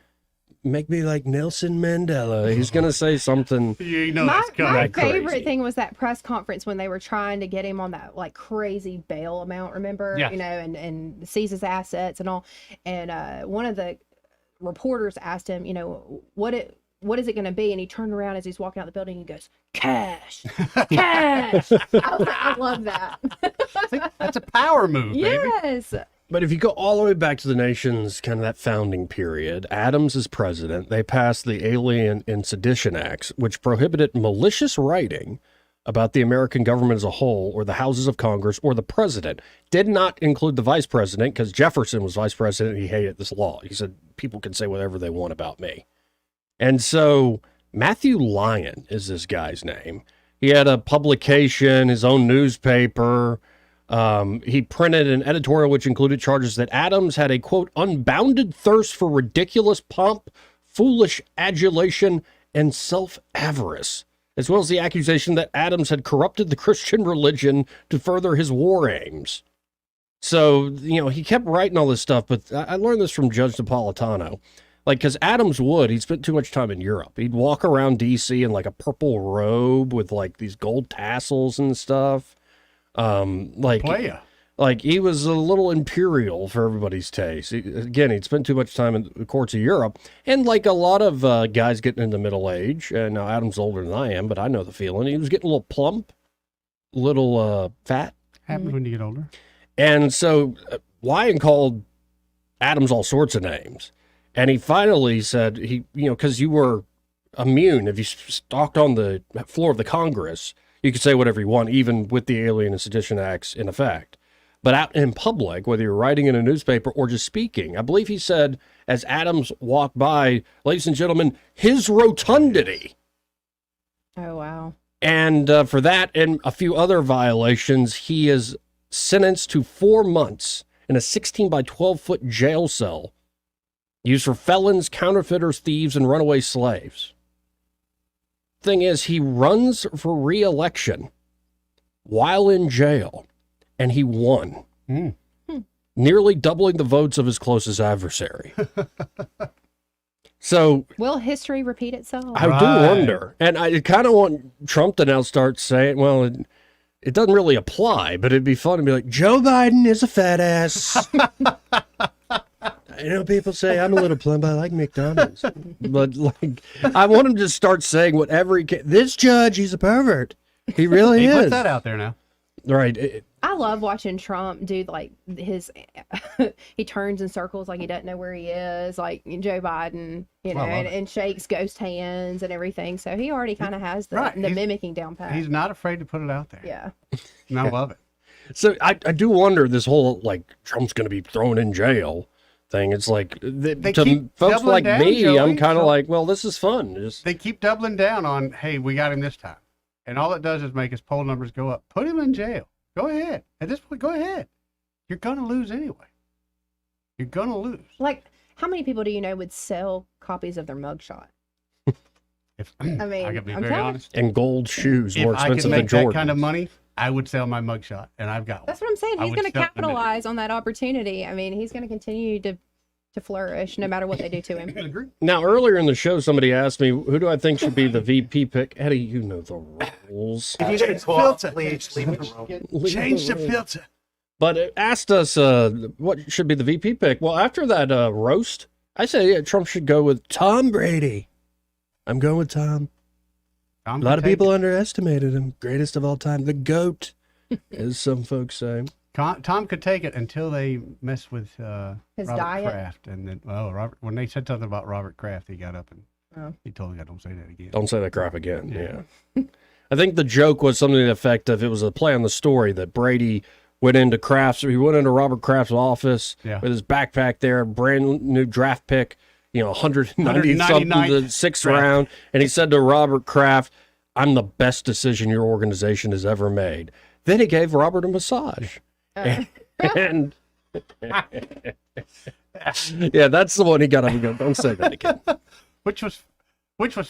Make me like Nelson Mandela. He's going to say something. My favorite thing was that press conference when they were trying to get him on that crazy bail amount, remember? Yes. And seize his assets and all. And one of the reporters asked him, what is it going to be? And he turned around as he's walking out the building and he goes, cash, cash. I love that. That's a power move, baby. Yes. But if you go all the way back to the nation's kind of that founding period, Adams is president. They passed the Alien and Sedition Acts, which prohibited malicious writing about the American government as a whole, or the houses of Congress, or the president. Did not include the vice president, because Jefferson was vice president and he hated this law. He said, people can say whatever they want about me. And so Matthew Lyon is this guy's name. He had a publication, his own newspaper. He printed an editorial which included charges that Adams had a, quote, unbounded thirst for ridiculous pomp, foolish adulation, and self-avarice, as well as the accusation that Adams had corrupted the Christian religion to further his war aims. So, he kept writing all this stuff, but I learned this from Judge Napolitano. Like, because Adams he'd spent too much time in Europe. He'd walk around D.C. in, like, a purple robe with, like, these gold tassels and stuff. Playa. Like, he was a little imperial for everybody's taste. He'd spent too much time in the courts of Europe. And like a lot of guys getting into middle age, and now Adam's older than I am, but I know the feeling. He was getting a little plump, a little fat. Happens when you get older. And so Lyon called Adams all sorts of names. And he finally said, because you were immune. If you stalked on the floor of the Congress, you could say whatever you want, even with the Alien and Sedition Acts in effect. But out in public, whether you're writing in a newspaper or just speaking, I believe he said, as Adams walked by, ladies and gentlemen, his rotundity. Oh, wow. And for that and a few other violations, he is sentenced to 4 months in a 16 by 12 foot jail cell used for felons, counterfeiters, thieves, and runaway slaves. Thing is, he runs for re-election while in jail, and he won, nearly doubling the votes of his closest adversary. So, will history repeat itself? I do wonder, and I kind of want Trump to now start saying, well, it doesn't really apply, but it'd be fun to be like, Joe Biden is a fat ass. People say I'm a little plump. I like McDonald's, but like, I want him to start saying whatever he can. This judge, he's a pervert. He really is. Put that out there now. Right. I love watching Trump do like he turns in circles like he doesn't know where he is, like Joe Biden, and shakes ghost hands and everything. So he already kind of has the mimicking down pat. He's not afraid to put it out there. Yeah. And I love it. So I do wonder, this whole like Trump's going to be thrown in jail thing. It's like to folks like me, Joey, I'm kind of like, well, this is fun. They keep doubling down on, hey, we got him this time. And all it does is make his poll numbers go up. Put him in jail. Go ahead. At this point, go ahead. You're going to lose anyway. You're going to lose. Like, how many people do you know would sell copies of their mugshot? I mean, I can be very honest. And gold shoes If more I expensive could than make that Jordan. kind of money, I would sell my mugshot, and I've got one. That's what I'm saying. I He's would going to sell it in a minute. capitalize on that opportunity. I mean, he's going to continue to flourish no matter what they do to him. Now, earlier in the show, somebody asked me, who do I think should be the VP pick? Eddie, you know the rules. If you get a filter, please leave it alone. Change the filter. But it asked us what should be the VP pick. Well, after that roast, I say Trump should go with Tom Brady. I'm going with Tom. A lot of people underestimated him. Greatest of all time. The GOAT, as some folks say. Tom could take it until they mess with his Robert diet. Kraft, and then Robert, when they said something about Robert Kraft, he got up and he told me, "Don't say that again." Don't say that crap again. Yeah. I think the joke was something to the effect of, it was a play on the story that Brady went into he went into Robert Kraft's office with his backpack there, brand new draft pick, 190 something, the sixth round, and he said to Robert Kraft, "I'm the best decision your organization has ever made." Then he gave Robert a massage. And yeah, that's the one he got up and go, "Don't say that again." Which was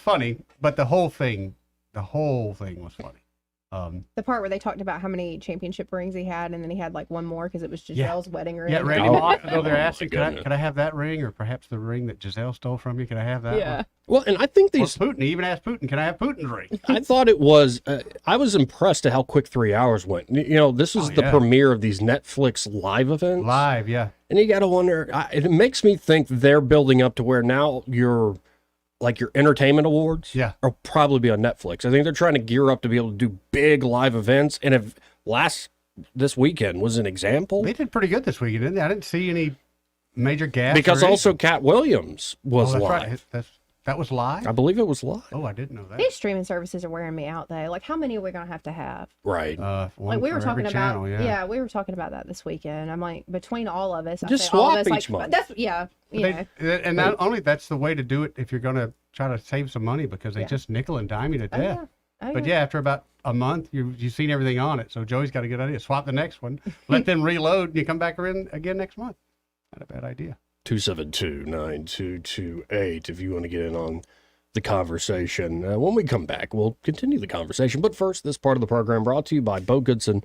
funny, but the whole thing was funny. The part where they talked about how many championship rings he had, and then he had like one more because it was Giselle's wedding ring. Yeah, Randy Moss. So they're asking, "Can I have that ring, or perhaps the ring that Giselle stole from you? Can I have that?" Yeah. Well, and I think these Putin. He even asked Putin, "Can I have Putin's ring?" I thought it was. I was impressed at how quick 3 hours went. This was the premiere of these Netflix live events. Live, yeah. And you got to wonder, it makes me think they're building up to where now your entertainment awards will probably be on Netflix. I think they're trying to gear up to be able to do big live events. And if this weekend was an example. They did pretty good this weekend, didn't they? I didn't see any major gaps. Because also Cat Williams was live. Right. That was live? I believe it was live. Oh, I didn't know that. These streaming services are wearing me out, though. Like, how many are we going to have? Right. Like we were talking about, channel, we were talking about that this weekend. I'm like, between all of us, just swap all of us, each month. That's And not only that's the way to do it if you're going to try to save some money because they just nickel and dime you to death. But after about a month, you've seen everything on it. So Joey's got a good idea. Swap the next one, let them reload, and you come back around again next month. Not a bad idea. 272-9228 if you want to get in on the conversation. When we come back, we'll continue the conversation. But first, this part of the program brought to you by Bo Goodson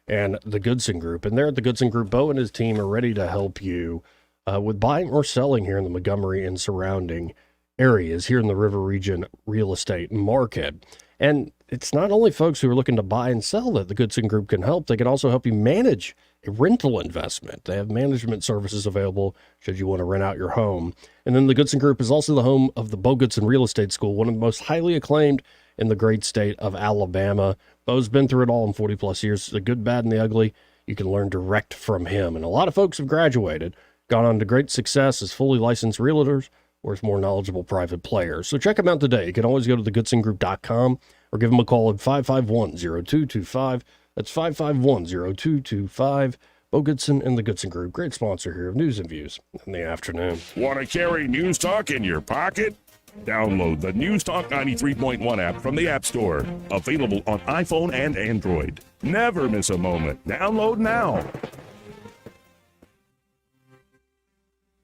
and the Goodson Group. And there at the Goodson Group, Bo and his team are ready to help you with buying or selling here in the Montgomery and surrounding areas here in the River Region real estate market. And it's not only folks who are looking to buy and sell that the Goodson Group can help. They can also help you manage a rental investment. They have management services available should you want to rent out your home. And then the Goodson Group is also the home of the Bo Goodson Real Estate School, one of the most highly acclaimed in the great state of Alabama. Bo's been through it all in 40 plus years. The good, bad, and the ugly. You can learn direct from him. And a lot of folks have graduated, gone on to great success as fully licensed realtors or as more knowledgeable private players. So check them out today. You can always go to thegoodsongroup.com or give them a call at 551-0225. That's 551-0225. Bo Goodson and the Goodson Group, great sponsor here of News and Views in the afternoon. Want to carry News Talk in your pocket? Download the News Talk 93.1 app from the App Store. Available on iPhone and Android. Never miss a moment. Download now.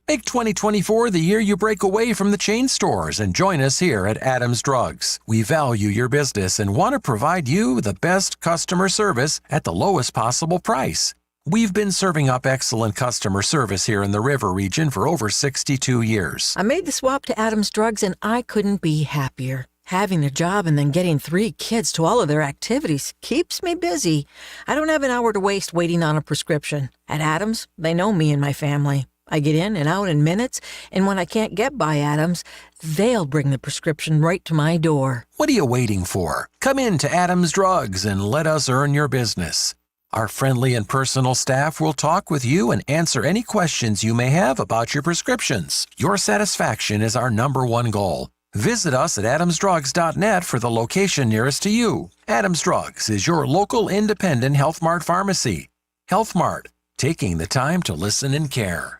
Make 2024 the year you break away from the chain stores and join us here at Adams Drugs. We value your business and want to provide you the best customer service at the lowest possible price. We've been serving up excellent customer service here in the River Region for over 62 years. I made the swap to Adams Drugs and I couldn't be happier. Having a job and then getting 3 kids to all of their activities keeps me busy. I don't have an hour to waste waiting on a prescription. At Adams, they know me and my family. I get in and out in minutes, and when I can't get by Adams, they'll bring the prescription right to my door. What are you waiting for? Come in to Adams Drugs and let us earn your business. Our friendly and personal staff will talk with you and answer any questions you may have about your prescriptions. Your satisfaction is our #1 goal. Visit us at adamsdrugs.net for the location nearest to you. Adams Drugs is your local independent Health Mart pharmacy. Health Mart, taking the time to listen and care.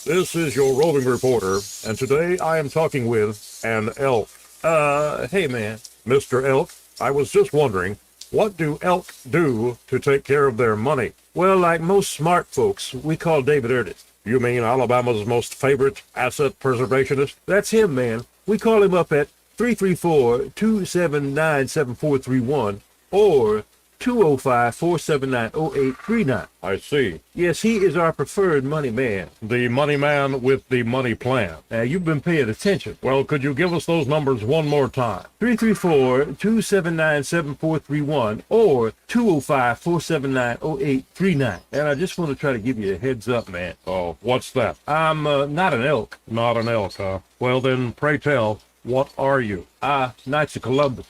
This is your roving reporter, and today I am talking with an elk. Hey man, Mr. Elk, I was just wondering, what do elk do to take care of their money? Well, like most smart folks, we call David Ernest. You mean Alabama's most favorite asset preservationist? That's him, man. We call him up at 334-279-7431 or 205-479-0839. I see. Yes, he is our preferred money man. The money man with the money plan. Now, you've been paying attention. Well, could you give us those numbers one more time? 334-279-7431 or 205-479-0839. And I just want to try to give you a heads up, man. Oh, what's that? I'm not an elk. Not an elk, huh? Well, then, pray tell, what are you? Knights of Columbus.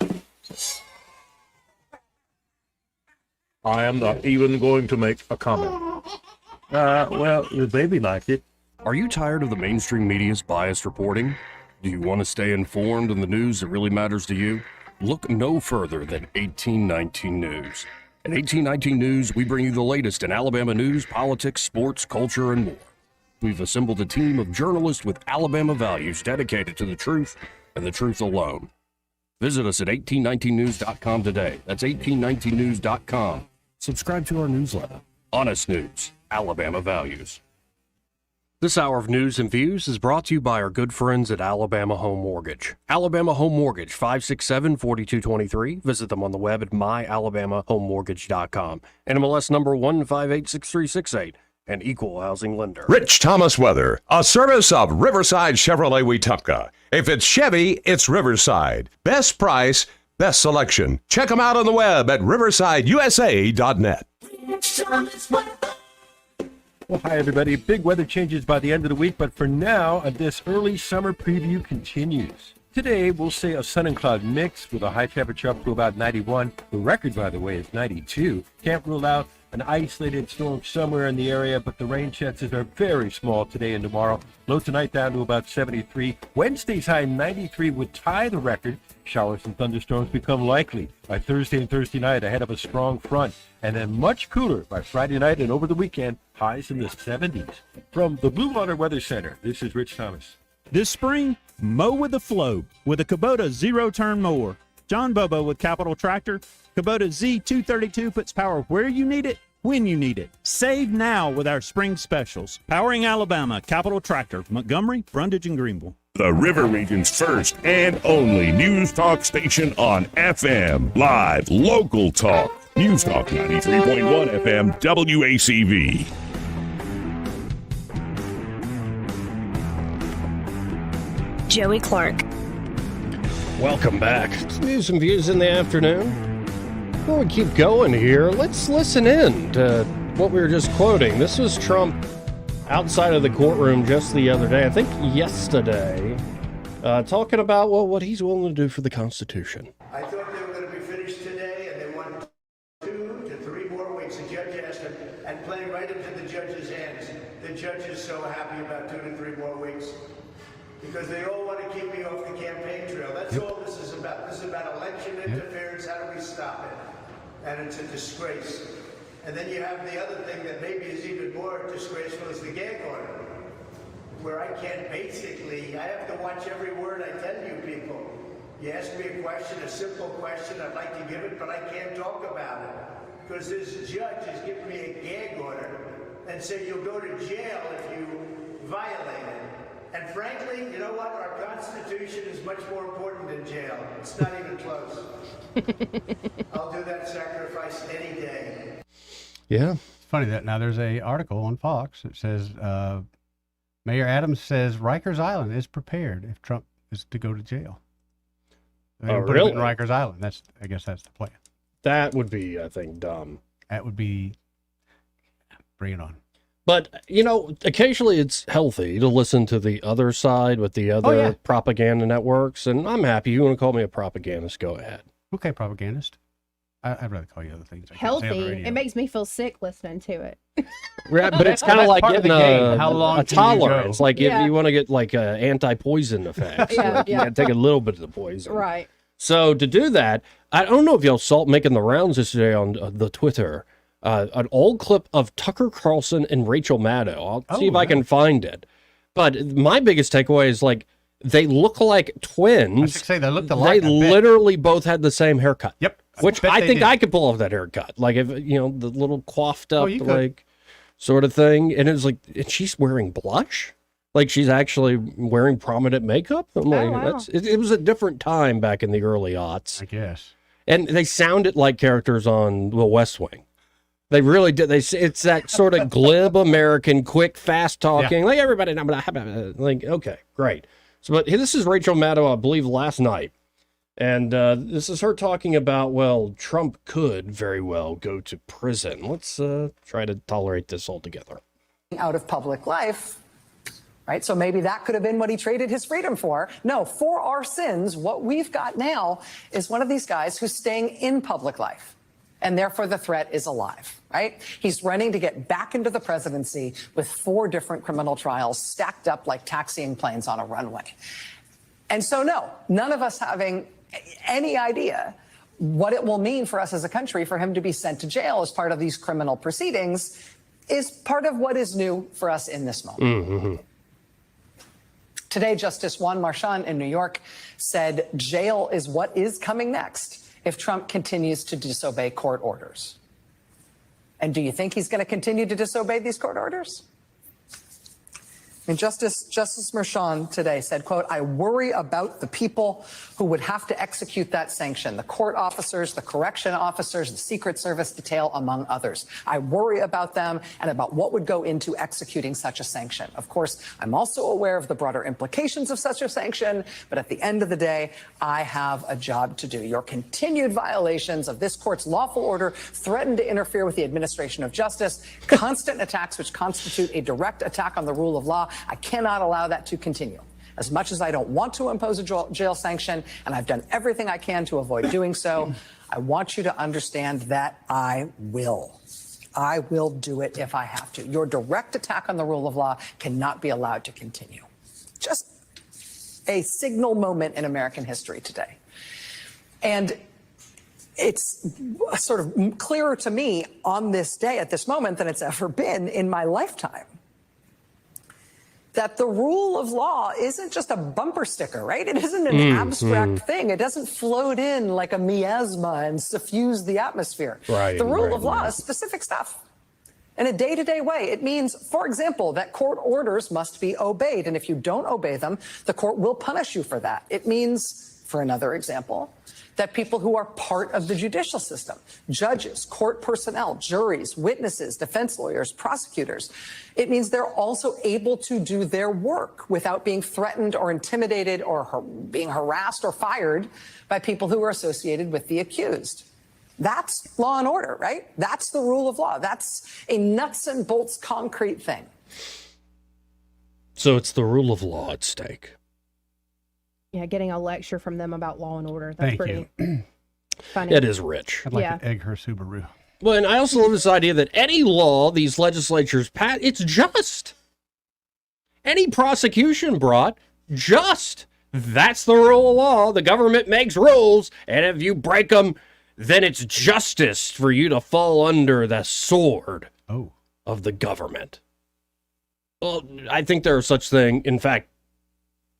I am not even going to make a comment. Well, the baby liked it. Are you tired of the mainstream media's biased reporting? Do you want to stay informed on the news that really matters to you? Look no further than 1819 News. At 1819 News, we bring you the latest in Alabama news, politics, sports, culture, and more. We've assembled a team of journalists with Alabama values dedicated to the truth and the truth alone. Visit us at 1819news.com today. That's 1819news.com. Subscribe to our newsletter. Honest News, Alabama Values. This hour of News and Views is brought to you by our good friends at Alabama Home Mortgage. Alabama Home Mortgage, 567-4223. Visit them on the web at myalabamahomemortgage.com. NMLS number 1586368. An equal housing lender. Rich Thomas Weather, a service of Riverside Chevrolet Wetumpka. If it's Chevy, it's Riverside. Best price, best selection. Check them out on the web at riversideusa.net. Well, hi, everybody. Big weather changes by the end of the week, but for now, this early summer preview continues. Today, we'll say a sun and cloud mix with a high temperature up to about 91. The record, by the way, is 92. Can't rule out an isolated storm somewhere in the area, but the rain chances are very small today and tomorrow. Low tonight down to about 73. Wednesday's high 93 would tie the record. Showers and thunderstorms become likely by Thursday and Thursday night ahead of a strong front, and then much cooler by Friday night and over the weekend, highs in the 70s. From the Blue Water Weather Center, this is Rich Thomas. This spring, mow with the flow with a Kubota zero-turn mower. John Bobo with Capital Tractor. Kubota Z232 puts power where you need it, when you need it. Save now with our spring specials. Powering Alabama, Capital Tractor, Montgomery, Brundage, and Greenville. The River Region's first and only news talk station on FM. Live, local talk. News Talk 93.1 FM, WACV. Joey Clark. Welcome back. It's News and Views in the afternoon. Before we keep going here, let's listen in to what we were just quoting. This was Trump outside of the courtroom just the other day, I think yesterday, talking about, well, what he's willing to do for the Constitution. I thought they were going to be finished today, and they want 2 to 3 more weeks. The judge asked them, and playing right into the judge's hands. The judge is so happy about 2 to 3 more weeks because they all want to keep me off the campaign trail. That's all this is about. This is about election interference. How do we stop it? And it's a disgrace. And then you have the other thing that maybe is even more disgraceful is the gag order, where I can't basically, I have to watch every word I tell you people. You ask me a question, a simple question, I'd like to give it, but I can't talk about it. Because this judge has given me a gag order and said you'll go to jail if you violate it. And frankly, you know what? Our Constitution is much more important than jail. It's not even close. I'll do that sacrifice any day. Yeah. It's funny that now there's a article on Fox that says Mayor Adams says Rikers Island is prepared if Trump is to go to jail. They put him Really? in Rikers Island. I guess that's the plan. That would be, I think, dumb. That would be, bring it on. But, you know, occasionally it's healthy to listen to the other side with the other propaganda networks, and I'm happy. You want to call me a propagandist, go ahead. Okay, propagandist. I'd rather call you other things. I can't say on the Healthy. radio. It makes me feel sick listening to it. Yeah, but it's kind of like part of getting the game. How long a can you go? tolerance. Like Yeah. if you want to get like anti-poison effects, Yeah, like you yeah. got to take a little bit of the poison. Right. So to do that, I don't know if y'all saw it making the rounds yesterday on the Twitter, an old clip of Tucker Carlson and Rachel Maddow. I'll see if I can find it. But my biggest takeaway is like they look like twins. I should say they looked alike. They I bet. literally both had the same haircut. Yep. Which bet I they think did. I could pull off that haircut. Like if you know the little coiffed up you could. like sort of thing. And it was like, and she's wearing blush. Like she's actually wearing prominent makeup. I'm like, wow. it was a different time back in the early aughts. I guess. And they sounded like characters on The West Wing. They really did. It's that sort of glib American, quick, fast talking. Like everybody, like okay, great. So, but this is Rachel Maddow, I believe, last night, and this is her talking about, well, Trump could very well go to prison. Let's try to tolerate this altogether. Out of public life, right? So maybe that could have been what he traded his freedom for. No, for our sins, what we've got now is one of these guys who's staying in public life. And therefore, the threat is alive, right? He's running to get back into the presidency with 4 different criminal trials stacked up like taxiing planes on a runway. And so, no, none of us having any idea what it will mean for us as a country for him to be sent to jail as part of these criminal proceedings is part of what is new for us in this moment. Mm-hmm. Today, Justice Juan Marchand in New York said jail is what is coming next if Trump continues to disobey court orders. And do you think he's going to continue to disobey these court orders? And Justice Merchan today said, quote, I worry about the people who would have to execute that sanction, the court officers, the correction officers, the Secret Service detail, among others. I worry about them and about what would go into executing such a sanction. Of course, I'm also aware of the broader implications of such a sanction, but at the end of the day, I have a job to do. Your continued violations of this court's lawful order threaten to interfere with the administration of justice, constant attacks which constitute a direct attack on the rule of law. I cannot allow that to continue. As much as I don't want to impose a jail sanction, and I've done everything I can to avoid doing so, I want you to understand that I will. I will do it if I have to. Your direct attack on the rule of law cannot be allowed to continue. Just a signal moment in American history today. And it's sort of clearer to me on this day, at this moment, than it's ever been in my lifetime, that the rule of law isn't just a bumper sticker, right? It isn't an abstract thing. It doesn't float in like a miasma and suffuse the atmosphere. Right, the rule right, of law right. is specific stuff. In a day-to-day way, it means, for example, that court orders must be obeyed. And if you don't obey them, the court will punish you for that. It means, for another example, that people who are part of the judicial system, judges, court personnel, juries, witnesses, defense lawyers, prosecutors, it means they're also able to do their work without being threatened or intimidated or being harassed or fired by people who are associated with the accused. That's law and order, right? That's the rule of law. That's a nuts and bolts concrete thing. So it's the rule of law at stake. Yeah, getting a lecture from them about law and order. That's Thank pretty you. funny. It is rich. I'd like Yeah. to egg her Subaru. Well, and I also love this idea that any law these legislatures pass, it's just. Any prosecution brought, just. That's the rule of law. The government makes rules, and if you break them, then it's justice for you to fall under the sword of the government. Well, I think there are such thing. In fact,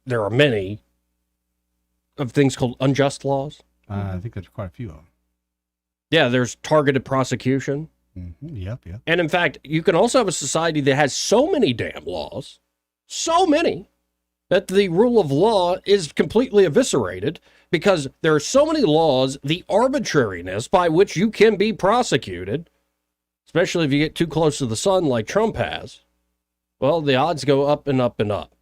there are many of things called unjust laws. I think there's quite a few of them. Yeah, there's targeted prosecution. Yep. And in fact, you can also have a society that has so many damn laws, so many, that the rule of law is completely eviscerated because there are so many laws, the arbitrariness by which you can be prosecuted, especially if you get too close to the sun like Trump has, well, the odds go up and up and up.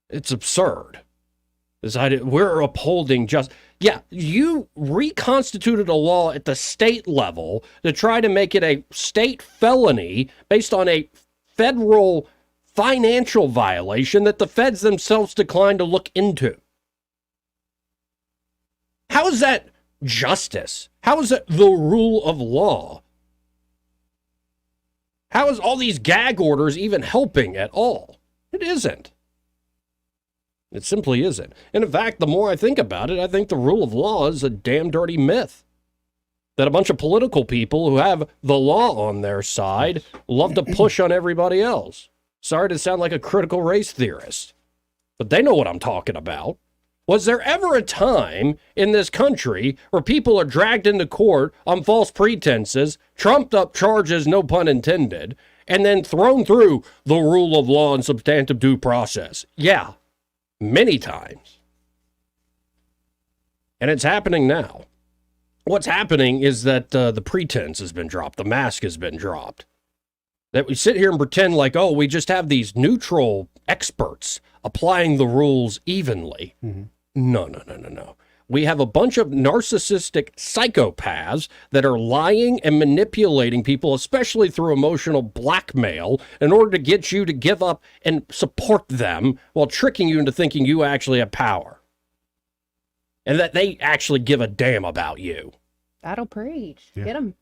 It's absurd. This idea, we're upholding just, yeah, you reconstituted a law at the state level to try to make it a state felony based on a federal financial violation that the feds themselves declined to look into. How is that justice? How is that the rule of law? How is all these gag orders even helping at all? It isn't. It simply isn't. And in fact, the more I think about it, I think the rule of law is a damn dirty myth. That a bunch of political people who have the law on their side love to push on everybody else. Sorry to sound like a critical race theorist, but they know what I'm talking about. Was there ever a time in this country where people are dragged into court on false pretenses, trumped up charges, no pun intended, and then thrown through the rule of law and substantive due process? Yeah. Many times. And it's happening now. What's happening is that the pretense has been dropped. The mask has been dropped. That we sit here and pretend like, oh, we just have these neutral experts applying the rules evenly. No. We have a bunch of narcissistic psychopaths that are lying and manipulating people, especially through emotional blackmail, in order to get you to give up and support them while tricking you into thinking you actually have power. And that they actually give a damn about you. That'll preach. Get him,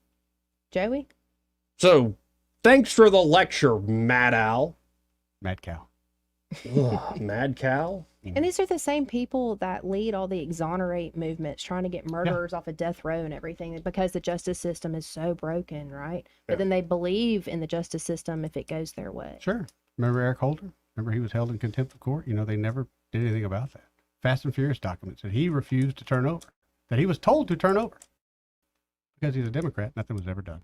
Joey. So, thanks for the lecture, Mad Al. Mad Cow. Ugh, Mad Cow? And these are the same people that lead all the exonerate movements, trying to get murderers off of death row and everything, because the justice system is so broken, right? But then they believe in the justice system if it goes their way. Sure. Remember Eric Holder? Remember he was held in contempt of court? You know, they never did anything about that. Fast and Furious documents that he refused to turn over, that he was told to turn over. Because he's a Democrat, nothing was ever done.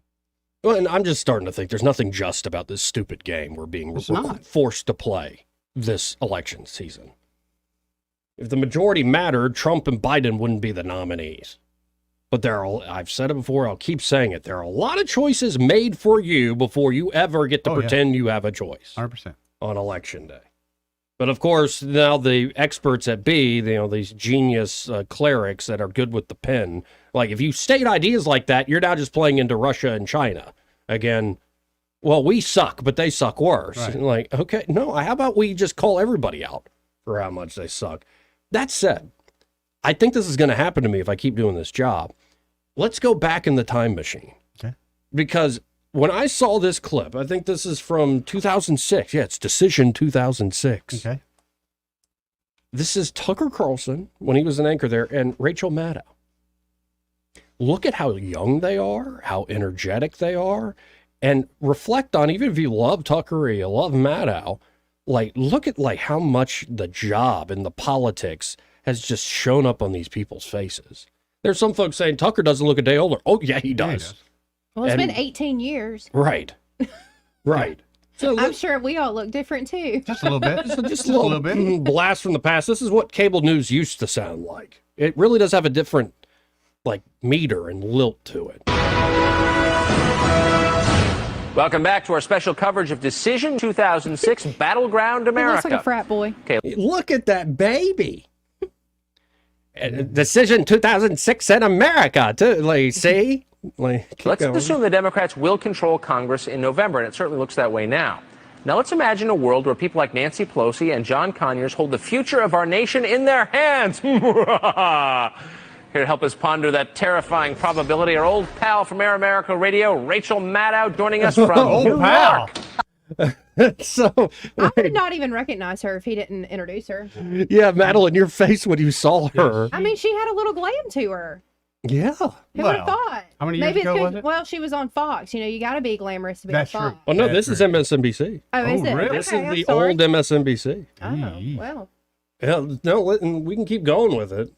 Well, and I'm just starting to think there's nothing just about this stupid game we're being forced to play this election season. If the majority mattered, Trump and Biden wouldn't be the nominees. But I've said it before, I'll keep saying it. There are a lot of choices made for you before you ever get to pretend you have a choice 100%. On election day. But of course, now the experts at B, these genius clerics that are good with the pen, like if you state ideas like that, you're now just playing into Russia and China. Again, well, we suck, but they suck worse. Right. Like, okay, no, how about we just call everybody out for how much they suck? That said, I think this is going to happen to me if I keep doing this job. Let's go back in the time machine. Okay. Because when I saw this clip, I think this is from 2006. Yeah, it's Decision 2006. Okay. This is Tucker Carlson when he was an anchor there and Rachel Maddow. Look at how young they are, how energetic they are, and reflect on, even if you love Tucker or you love Maddow, look at how much the job and the politics has just shown up on these people's faces. There's some folks saying Tucker doesn't look a day older. Oh, yeah, he does. Well, it's been 18 years. Right. Right. So I'm sure we all look different too. Just a little bit. just a little bit. Blast from the past. This is what cable news used to sound like. It really does have a different, meter and lilt to it. Welcome back to our special coverage of Decision 2006 Battleground He America. looks like a frat boy. Okay. Look at that baby. Decision 2006 in America, too. See? Let's assume the Democrats will control Congress in November, and it certainly looks that way now. Now let's imagine a world where people like Nancy Pelosi and John Conyers hold the future of our nation in their hands. Here to help us ponder that terrifying probability, our old pal from Air America Radio, Rachel Maddow, joining us from New York. So I would not even recognize her if he didn't introduce her. Yeah, Madeline, your face when you saw her. I mean, she had a little glam to her. Yeah. Who would have thought? How many years ago was it? Well, she was on Fox. You got to be glamorous to be on Fox. Oh, no, this is MSNBC. Oh, is it? This Okay, is I'm the sorry. old MSNBC. Oh, well. Yeah, no, we can keep going with it.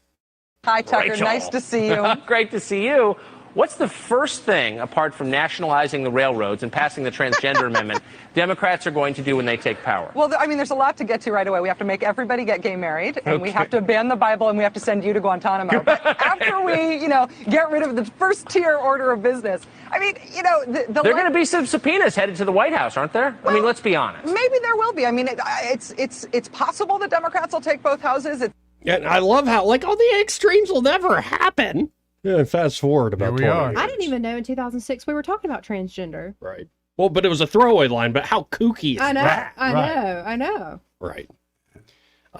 Hi, Tucker. Rachel. Nice to see you. Great to see you. What's the first thing, apart from nationalizing the railroads and passing the transgender amendment, Democrats are going to do when they take power? Well, there's a lot to get to right away. We have to make everybody get gay married, and we have to ban the Bible, and we have to send you to Guantanamo. But after we, get rid of the first tier order of business, I mean, There are going to be some subpoenas headed to the White House, aren't there? Well, I mean, let's be honest. Maybe there will be. I mean, it's possible the Democrats will take both houses. And I love how, all the extremes will never happen. Yeah, fast forward about 20 years. I didn't even know in 2006 we were talking about transgender. Right. Well, but it was a throwaway line, but how kooky is I know. that? I know. Right.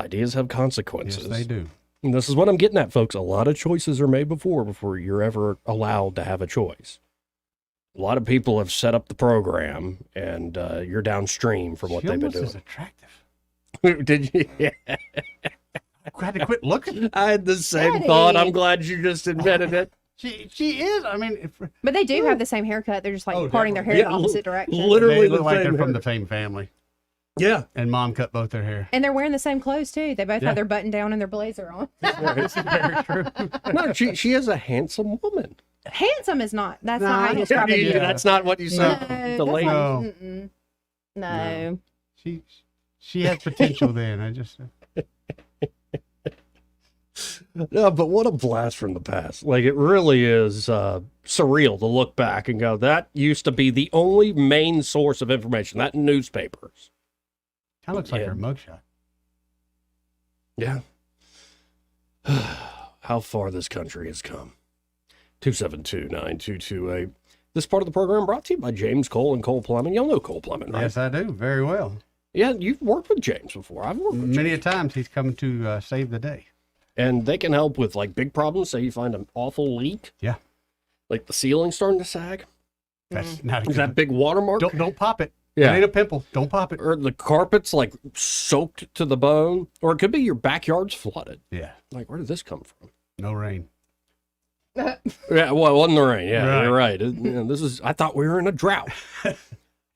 Ideas have consequences. Yes, they do. And this is what I'm getting at, folks. A lot of choices are made before you're ever allowed to have a choice. A lot of people have set up the program, and you're downstream from what they've been doing. Is attractive. Did you? Yeah. I had to quit looking. I had the same Daddy. thought. I'm glad you just admitted it. She is. I mean, But they do have the same haircut. They're just parting their hair in opposite directions. They look like they're from the same family. Yeah. And mom cut both their hair. And they're wearing the same clothes too. They both Yeah. have their button down and their blazer on. It's very true. No, she is a handsome woman. Handsome is not. That's not how you describe it. That's not what you said. No, The that's lady. not- mm-mm. No. She has potential. Then I just. No, but what a blast from the past. It really is surreal to look back and go, that used to be the only main source of information, that newspapers. Kind of looks like her mugshot. Yeah. How far this country has come. 272-9228. This part of the program brought to you by James Cole and Cole Plumbing. Y'all know Cole Plumbing, right? Yes, I do. Very well. Yeah, you've worked with James before. I've worked with Many James. a times he's come to save the day. And they can help with big problems. Say you find an awful leak. Yeah. Like the ceiling starting to sag. That's not a Is that big watermark? Don't pop it. Yeah. It ain't a pimple. Don't pop it. Or the carpet's soaked to the bone. Or it could be your backyard's flooded. Yeah. Where did this come from? No rain. Yeah, well, it wasn't the rain. Yeah, Right. you're right. I thought we were in a drought.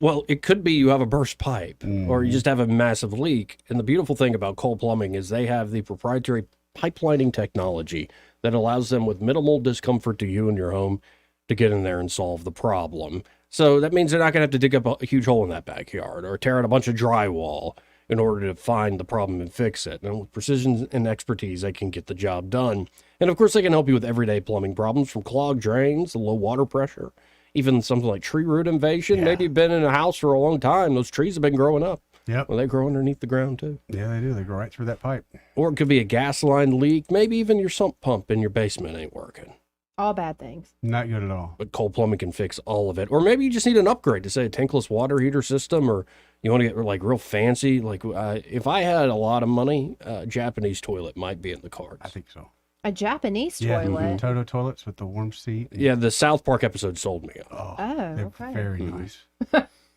Well, it could be you have a burst pipe or you just have a massive leak. And the beautiful thing about Cole Plumbing is they have the proprietary pipelining technology that allows them with minimal discomfort to you and your home to get in there and solve the problem. So that means they're not going to have to dig up a huge hole in that backyard or tear out a bunch of drywall in order to find the problem and fix it. And with precision and expertise, they can get the job done. And of course, they can help you with everyday plumbing problems from clogged drains to low water pressure, even something like tree root invasion. Maybe you've been in a house for a long time. Those trees have been growing up. Yep. Well, they grow underneath the ground too. Yeah, they do. They go right through that pipe. Or it could be a gas line leak. Maybe even your sump pump in your basement ain't working. All bad things. Not good at all. But Cole Plumbing can fix all of it. Or maybe you just need an upgrade to, say, a tankless water heater system, or you want to get like real fancy. Like if I had a lot of money, a Japanese toilet might be in the cards. I think so. A Japanese Yeah, toilet. Toto toilets with the warm seat. Yeah, the South Park episode sold me. Oh, They're okay. very nice.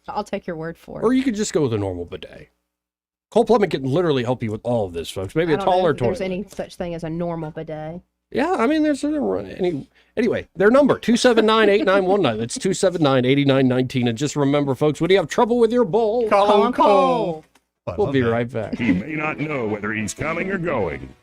I'll take your word for it. Or you could just go with a normal bidet. Cole Plumbing can literally help you with all of this, folks. Maybe I a don't know taller if there's toilet. any such thing as a normal bidet. Yeah, I mean, anyway, their number, 279-8919. That's 279-8919. And just remember, folks, when you have trouble with your bowl, Call on Cole. We'll be right back. He may not know whether he's coming or going,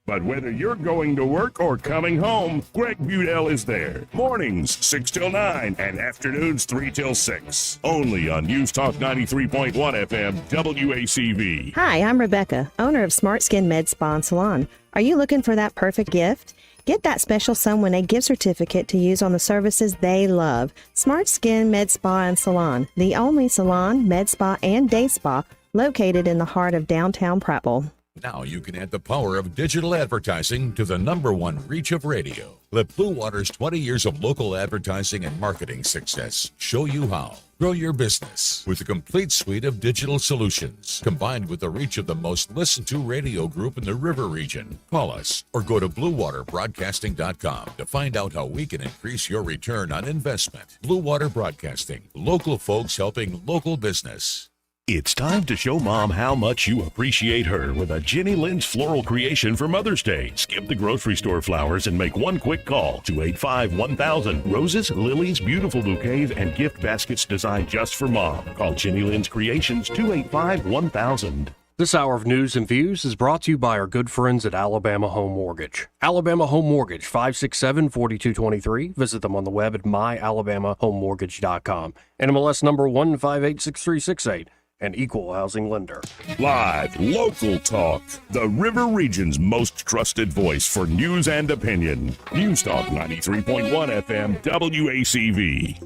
but whether you're going to work or coming home, Greg Budell is there. Mornings 6 till 9 and afternoons 3 till 6. Only on News Talk 93.1 FM WACV. Hi, I'm Rebecca, owner of Smart Skin Med Spa and Salon. Are you looking for that perfect gift? Get that special someone a gift certificate to use on the services they love. Smart Skin Med Spa and Salon, the only salon, med spa, and day spa located in the heart of downtown Prattville. Now you can add the power of digital advertising to the #1 reach of radio. Let Blue Water's 20 years of local advertising and marketing success show you how. Grow your business with a complete suite of digital solutions, combined with the reach of the most listened to radio group in the River region. Call us or go to BlueWaterBroadcasting.com to find out how we can increase your return on investment. Blue Water Broadcasting, local folks helping local business. It's time to show Mom how much you appreciate her with a Jenny Lynn's floral creation for Mother's Day. Skip the grocery store flowers and make one quick call. 285-1000. Roses, lilies, beautiful bouquets, and gift baskets designed just for Mom. Call Jenny Lynn's Creations, 285-1000. This hour of news and views is brought to you by our good friends at Alabama Home Mortgage. Alabama Home Mortgage, 567-4223. Visit them on the web at myalabamahomemortgage.com. NMLS number 1586368. An equal housing lender. Live, local talk. The River Region's most trusted voice for news and opinion. News Talk 93.1 FM WACV.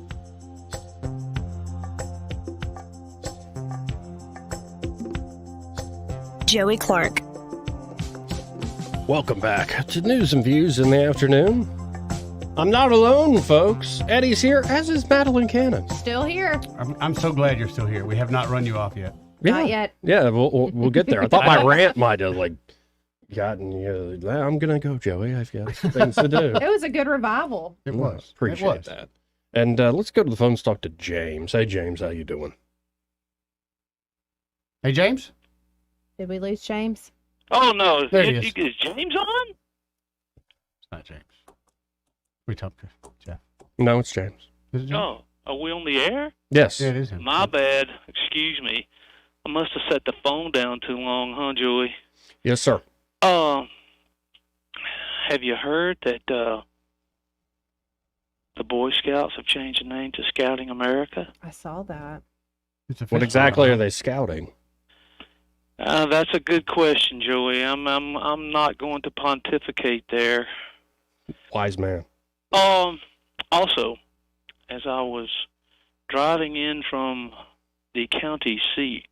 Joey Clark. Welcome back to News and Views in the afternoon. I'm not alone, folks. Eddie's here, as is Madeline Cannon. Still here. I'm so glad you're still here. We have not run you off yet. Not yet. Yeah, we'll get there. I thought my rant might have gotten you. I'm gonna go, Joey. I've got things to do. It was a good revival. It was. Appreciate that. And let's go to the phones. Talk to James. Hey, James, how you doing? Hey, James. Did we lose James? Oh, no. There he is. Is James on? It's not James. We talked to Jeff. No, it's James. Is it James? No. Are we on the air? Yes. Yeah, it is him. My bad. Excuse me. I must have set the phone down too long, huh, Joey? Yes, sir. Have you heard that the Boy Scouts have changed the name to Scouting America? I saw that. What exactly are they scouting? That's a good question, Joey. I'm not going to pontificate there. Wise man. Also, as I was driving in from the county seat,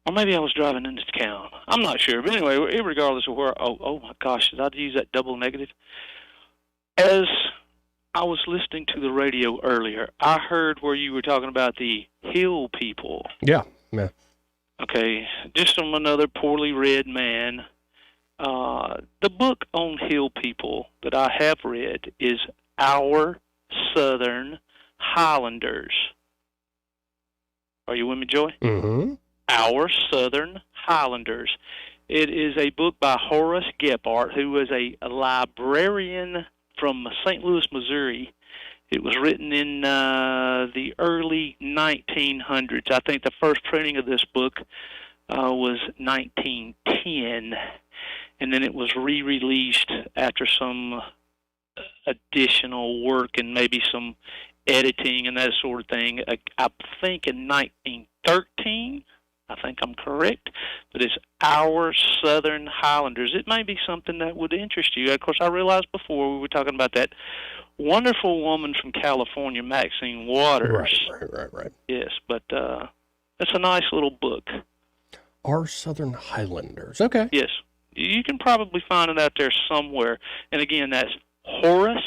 or maybe I was driving into town. I'm not sure. But anyway, regardless of where, oh my gosh, did I use that double negative? As I was listening to the radio earlier, I heard where you were talking about the Hill people. Yeah. Okay, just from another poorly read man. The book on Hill people that I have read is Our Southern Highlanders. Are you with me, Joey? Mm-hmm. Our Southern Highlanders. It is a book by Horace Gephardt, who was a librarian from St. Louis, Missouri. It was written in the early 1900s. I think the first printing of this book was 1910, and then it was re-released after some additional work and maybe some editing and that sort of thing. I think in 1913, I think I'm correct, but it's Our Southern Highlanders. It may be something that would interest you. Of course, I realized before we were talking about that wonderful woman from California, Maxine Waters. Right. Yes, but it's a nice little book. Our Southern Highlanders. Okay. Yes. You can probably find it out there somewhere. And again, that's Horace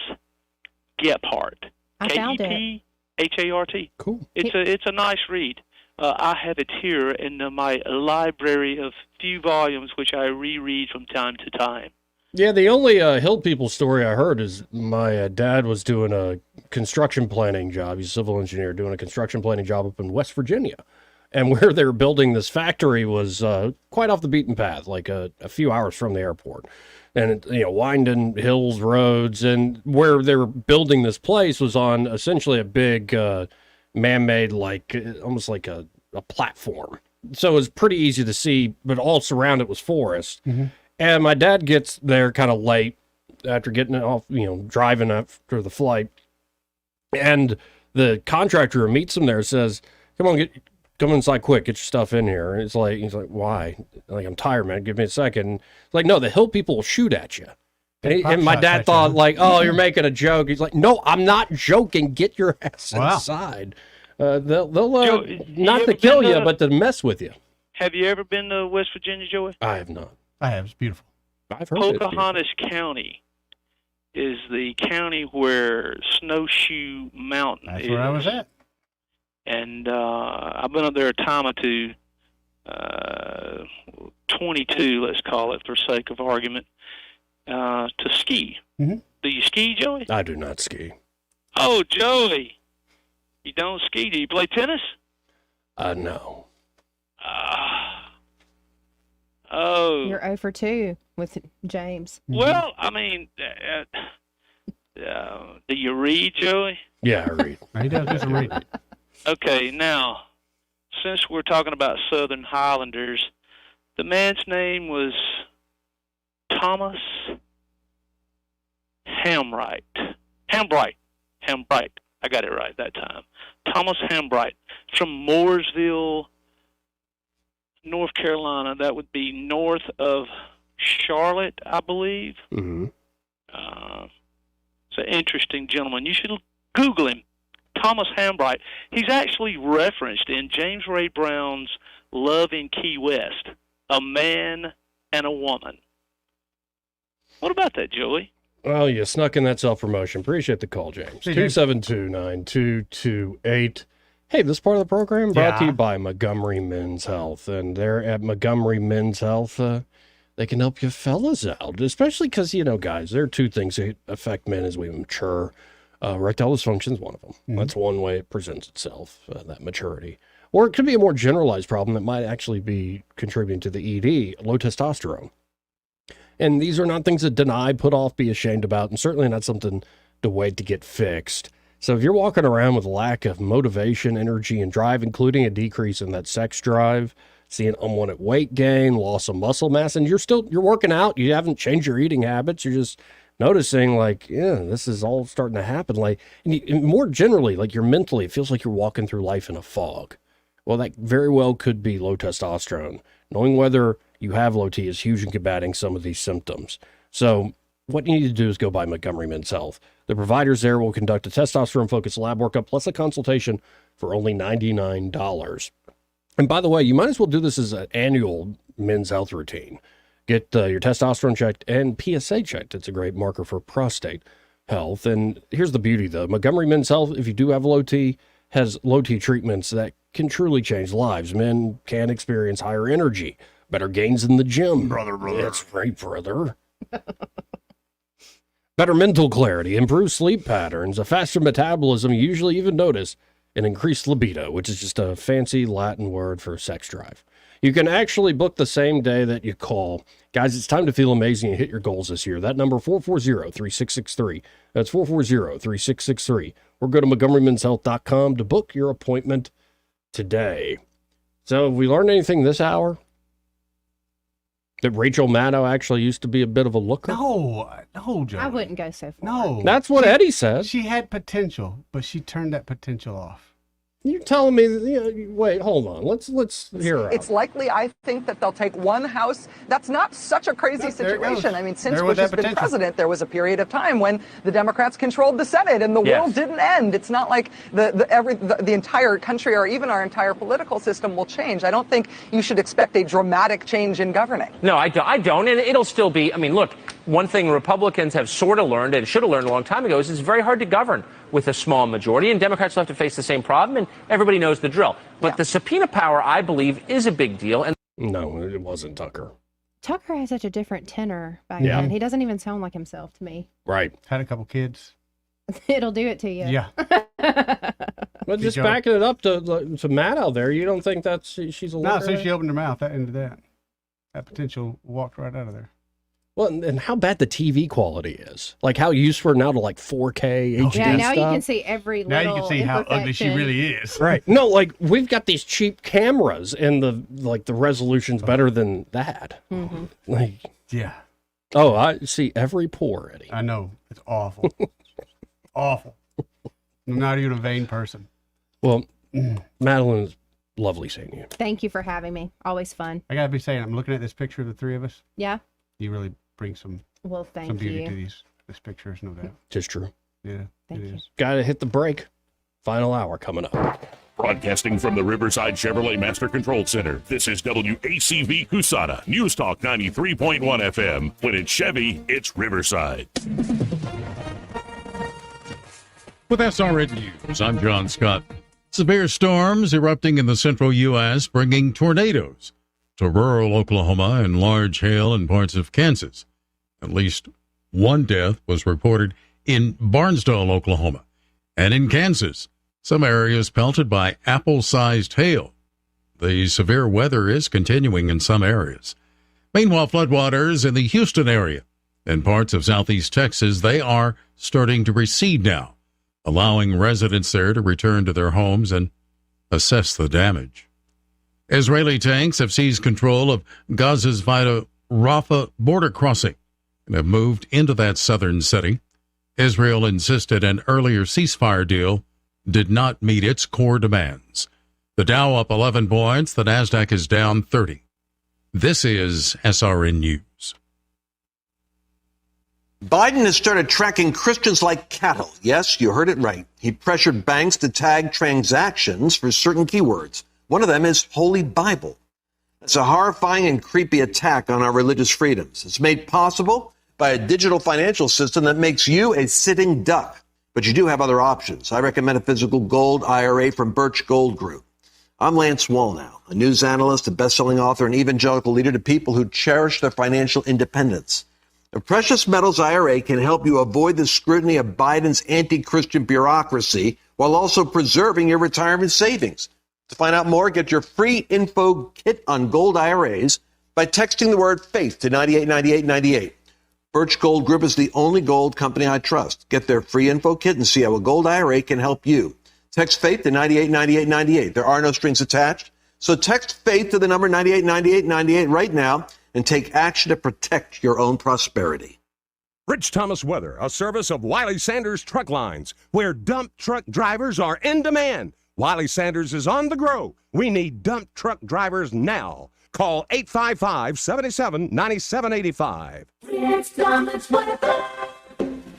Gephardt. I found it. Gephardt. Cool. It's a nice read. I have it here in my library of few volumes, which I reread from time to time. Yeah, the only Hill People story I heard is my dad was doing a construction planning job. He's a civil engineer doing a construction planning job up in West Virginia. And where they were building this factory was quite off the beaten path, like a few hours from the airport. And, winding hills, roads, and where they were building this place was on essentially a big man-made, almost like a platform. So it was pretty easy to see, but all surrounded was forest. Mm-hmm. And my dad gets there kind of late after getting off, driving after the flight. And the contractor who meets him there says, come inside quick, get your stuff in here. And he's like, why? Like, I'm tired, man. Give me a second. It's like, no, the Hill People will shoot at you. And my dad thought, oh, you're making a joke. He's like, no, I'm not joking. Get your ass inside. They'll not to kill you, but to mess with you. Have you ever been to West Virginia, Joey? I have not. I have. It's beautiful. I've heard Pocahontas County is the county where Snowshoe Mountain is. That's where I was at. And I've been up there a time or two, 22, let's call it, for sake of argument, to ski. Mm-hmm. Do you ski, Joey? I do not ski. Oh, Joey, you don't ski. Do you play tennis? No. Oh. You're 0 for 2 with James. Well, I mean, do you read, Joey? Yeah, I read. He does do some reading. Okay, now, since we're talking about Southern Highlanders, the man's name was Thomas Hambright. Hambright. I got it right that time. Thomas Hambright from Mooresville, North Carolina. That would be north of Charlotte, I believe. Mm-hmm. It's an interesting gentleman. You should Google him. Thomas Hambright. He's actually referenced in James Ray Brown's Love in Key West, A Man and a Woman. What about that, Joey? Well, you snuck in that self-promotion. Appreciate the call, James. 272-9228. Hey, this part of the program brought to you by Montgomery Men's Health. And they're at Montgomery Men's Health. They can help you fellas out, especially because, guys, there are two things that affect men as we mature. Erectile dysfunction is one of them. Mm-hmm. That's one way it presents itself, that maturity. Or it could be a more generalized problem that might actually be contributing to the ED, low testosterone. And these are not things to deny, put off, be ashamed about, and certainly not something to wait to get fixed. So if you're walking around with a lack of motivation, energy, and drive, including a decrease in that sex drive, seeing unwanted weight gain, loss of muscle mass, and you're working out, you haven't changed your eating habits, you're just noticing this is all starting to happen. And more generally, you're mentally, it feels like you're walking through life in a fog. Well, that very well could be low testosterone. Knowing whether you have low T is huge in combating some of these symptoms. So what you need to do is go by Montgomery Men's Health. The providers there will conduct a testosterone-focused lab workup plus a consultation for only $99. And by the way, you might as well do this as an annual men's health routine. Get your testosterone checked and PSA checked. It's a great marker for prostate health. And here's the beauty, though. Montgomery Men's Health, if you do have low T, has low T treatments that can truly change lives. Men can experience higher energy, better gains in the gym. Brother. That's right, brother. Better mental clarity, improved sleep patterns, a faster metabolism, you usually even notice an increased libido, which is just a fancy Latin word for sex drive. You can actually book the same day that you call. Guys, it's time to feel amazing and hit your goals this year. That number, 440-3663. That's 440-3663. Or go to MontgomeryMen'sHealth.com to book your appointment today. So have we learned anything this hour? That Rachel Maddow actually used to be a bit of a looker? No, Joe. I wouldn't go so far. No. That's what Eddie says. She had potential, but she turned that potential off. You're telling me, wait, hold on. Let's hear her out. It's likely, I think, that they'll take one house. That's not such a crazy situation. I mean, since Bush has been president, there was a period of time when the Democrats controlled the Senate and the world didn't end. It's not like the entire country or even our entire political system will change. I don't think you should expect a dramatic change in governing. No, I don't. And it'll still be, I mean, look, one thing Republicans have sort of learned and should have learned a long time ago is it's very hard to govern with a small majority, and Democrats will have to face the same problem, and everybody knows the drill. But the subpoena power, I believe, is a big deal. And no, it wasn't Tucker. Tucker has such a different tenor back then. He doesn't even sound like himself to me. Right. Had a couple kids. It'll do it to you. Yeah. But just backing it up to Maddow there, you don't think that's she's a looker? No, as soon as she opened her mouth, that ended that. That potential walked right out of there. Well, and how bad the TV quality is. Like how used we're now to like 4K HD Yeah, now stuff. you can see every little Now you can see how ugly she really is. Right. No, like we've got these cheap cameras and the resolution's better than that. Mm-hmm. Like, yeah. Oh, I see every pore, Eddie. I know. It's awful. Awful. I'm not even a vain person. Well, Madeline, it's lovely seeing you. Thank you for having me. Always fun. I gotta be saying, I'm looking at this picture of the three of us. Yeah. You really bring some thank beauty you. to these pictures, no doubt. Just true. Yeah, Thank it you. is. Got to hit the break. Final hour coming up. Broadcasting from the Riverside Chevrolet Master Control Center, this is WACV Cusana, News Talk 93.1 FM. When it's Chevy, it's Riverside. With SRN News, I'm John Scott. Severe storms erupting in the central U.S., bringing tornadoes to rural Oklahoma and large hail in parts of Kansas. At least one death was reported in Barnsdall, Oklahoma. And in Kansas, some areas pelted by apple-sized hail. The severe weather is continuing in some areas. Meanwhile, floodwaters in the Houston area and parts of southeast Texas, they are starting to recede now, allowing residents there to return to their homes and assess the damage. Israeli tanks have seized control of Gaza's Rafah border crossing and have moved into that southern city. Israel insisted an earlier ceasefire deal did not meet its core demands. The Dow up 11 points, the Nasdaq is down 30. This is SRN News. Biden has started tracking Christians like cattle. Yes, you heard it right. He pressured banks to tag transactions for certain keywords. One of them is Holy Bible. It's a horrifying and creepy attack on our religious freedoms. It's made possible by a digital financial system that makes you a sitting duck. But you do have other options. I recommend a physical gold IRA from Birch Gold Group. I'm Lance Wallnau, a news analyst, a best-selling author, and evangelical leader to people who cherish their financial independence. A precious metals IRA can help you avoid the scrutiny of Biden's anti-Christian bureaucracy while also preserving your retirement savings. To find out more, get your free info kit on gold IRAs by texting the word faith to 989898. Birch Gold Group is the only gold company I trust. Get their free info kit and see how a gold IRA can help you. Text faith to 989898. There are no strings attached. So text faith to the number 989898 right now and take action to protect your own prosperity. Rich Thomas Weather, a service of Wiley Sanders Truck Lines, where dump truck drivers are in demand. Wiley Sanders is on the grow. We need dump truck drivers now. Call 855-77-9785.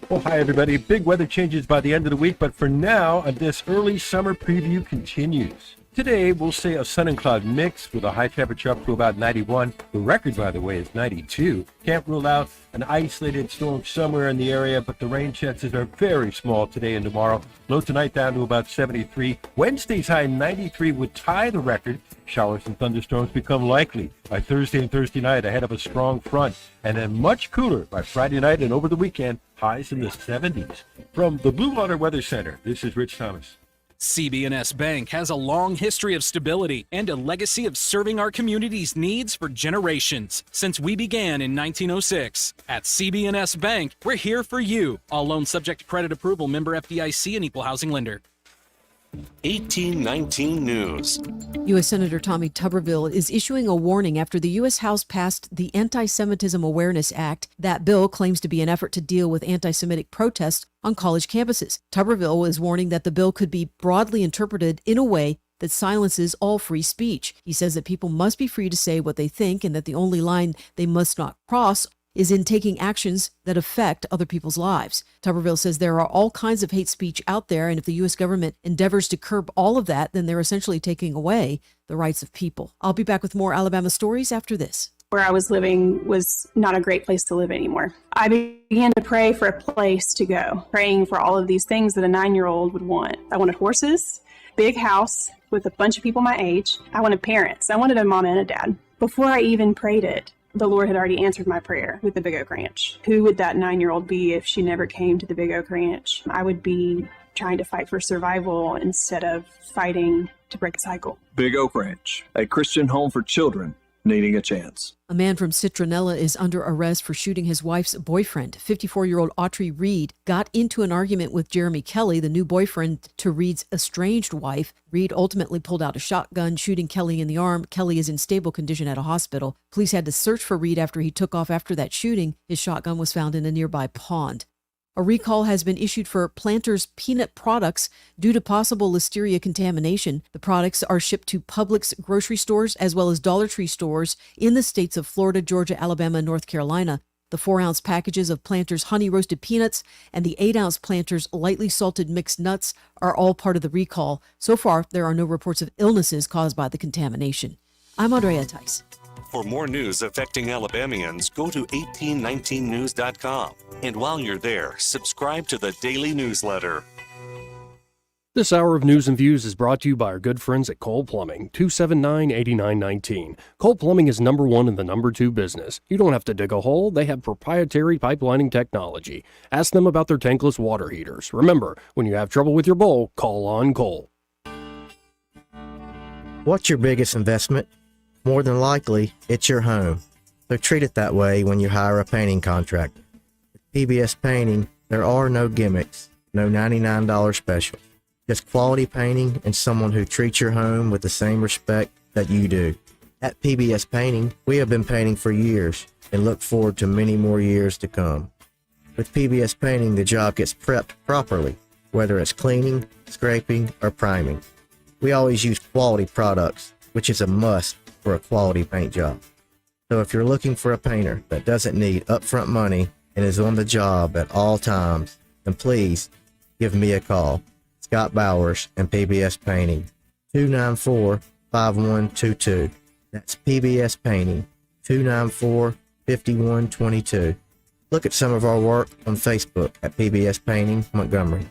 Well, hi, everybody. Big weather changes by the end of the week, but for now, this early summer preview continues. Today, we'll say a sun and cloud mix with a high temperature up to about 91. The record, by the way, is 92. Can't rule out an isolated storm somewhere in the area, but the rain chances are very small today and tomorrow. Low tonight down to about 73. Wednesday's high 93 would tie the record. Showers and thunderstorms become likely by Thursday and Thursday night ahead of a strong front, and then much cooler by Friday night and over the weekend, highs in the 70s. From the Blue Water Weather Center, this is Rich Thomas. CB&S Bank has a long history of stability and a legacy of serving our community's needs for generations since we began in 1906. At CB&S Bank, we're here for you. All loans subject to credit approval, member FDIC, and equal housing lender. 1819 News. U.S. Senator Tommy Tuberville is issuing a warning after the U.S. House passed the Anti-Semitism Awareness Act. That bill claims to be an effort to deal with anti-Semitic protests on college campuses. Tuberville is warning that the bill could be broadly interpreted in a way that silences all free speech. He says that people must be free to say what they think and that the only line they must not cross is in taking actions that affect other people's lives. Tuberville says there are all kinds of hate speech out there, and if the U.S. government endeavors to curb all of that, then they're essentially taking away the rights of people. I'll be back with more Alabama stories after this. Where I was living was not a great place to live anymore. I began to pray for a place to go, praying for all of these things that a 9-year-old would want. I wanted horses, big house with a bunch of people my age. I wanted parents. I wanted a mom and a dad. Before I even prayed it, the Lord had already answered my prayer with the Big Oak Ranch. Who would that 9-year-old be if she never came to the Big Oak Ranch? I would be trying to fight for survival instead of fighting to break a cycle. Big Oak Ranch, a Christian home for children needing a chance. A man from Citronella is under arrest for shooting his wife's boyfriend. 54-year-old Autry Reed got into an argument with Jeremy Kelly, the new boyfriend to Reed's estranged wife. Reed ultimately pulled out a shotgun, shooting Kelly in the arm. Kelly is in stable condition at a hospital. Police had to search for Reed after he took off after that shooting. His shotgun was found in a nearby pond. A recall has been issued for Planters peanut products due to possible listeria contamination. The products are shipped to Publix grocery stores as well as Dollar Tree stores in the states of Florida, Georgia, Alabama, and North Carolina. The 4-ounce packages of Planters honey roasted peanuts and the 8-ounce Planters lightly salted mixed nuts are all part of the recall. So far, there are no reports of illnesses caused by the contamination. I'm Andrea Tice. For more news affecting Alabamians, go to 1819news.com. And while you're there, subscribe to the daily newsletter. This hour of News and Views is brought to you by our good friends at Cole Plumbing, 279-8919. Cole Plumbing is number 1 in the number 2 business. You don't have to dig a hole. They have proprietary pipelining technology. Ask them about their tankless water heaters. Remember, when you have trouble with your bowl, call on Cole. What's your biggest investment? More than likely, it's your home. So treat it that way when you hire a painting contractor. With PBS Painting, there are no gimmicks, no $99 specials. Just quality painting and someone who treats your home with the same respect that you do. At PBS Painting, we have been painting for years and look forward to many more years to come. With PBS Painting, the job gets prepped properly, whether it's cleaning, scraping, or priming. We always use quality products, which is a must for a quality paint job. So if you're looking for a painter that doesn't need upfront money and is on the job at all times, then please give me a call. Scott Bowers and PBS Painting, 294-5122. That's PBS Painting, 294-5122. Look at some of our work on Facebook at PBS Painting Montgomery.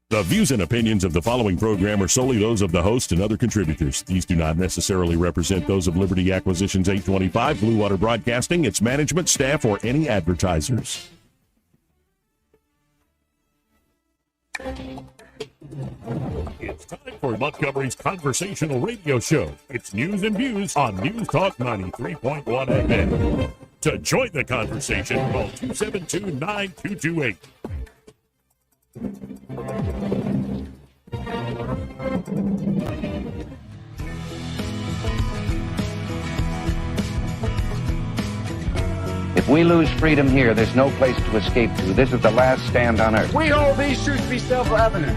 The views and opinions of the following program are solely those of the host and other contributors. These do not necessarily represent those of Liberty Acquisitions 825, Blue Water Broadcasting, its management, staff, or any advertisers. It's time for Montgomery's conversational radio show. It's News and Views on News Talk 93.1 FM. To join the conversation, call 272-9228. If we lose freedom here, there's no place to escape to. This is the last stand on earth. We hold these truths to be self-evident.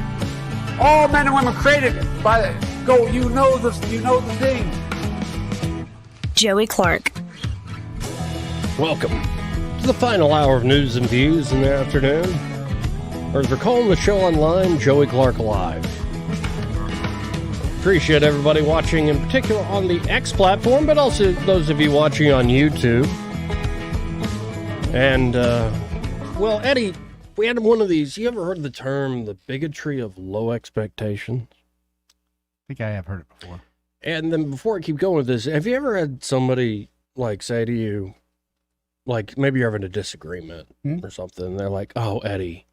All men and women created by go. You know the thing. Joey Clark. Welcome to the final hour of News and Views in the afternoon. Or as we're calling the show online, Joey Clark Live. Appreciate everybody watching, in particular on the X platform, but also those of you watching on YouTube. And, well, Eddie, we had one of these. You ever heard the term, the bigotry of low expectations? I think I have heard it before. And then before I keep going with this, have you ever had somebody, like, say to you, like, maybe you're having a disagreement or something, and they're like, oh, Eddie,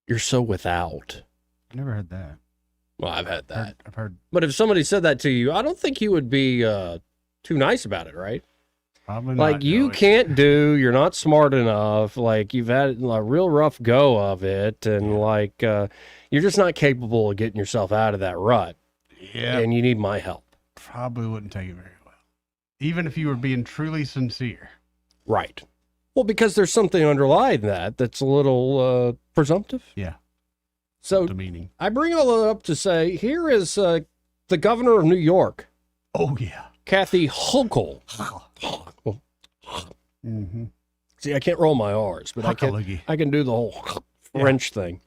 you're so without. I never heard that. Well, I've had that. I've heard. But if somebody said that to you, I don't think you would be too nice about it, right? Probably not. Like, you can't do, you're not smart enough, like, you've had a real rough go of it, and, like, You're just not capable of getting yourself out of that rut. Yeah. And you need my help. Probably wouldn't take it very well. Even if you were being truly sincere. Right. Well, because there's something underlying that's a little presumptive. Yeah. So demeaning. I bring all that up to say, here is the governor of New York. Oh, yeah. Kathy Hochul. Mm-hmm. See, I can't roll my R's, but I can do the whole French thing.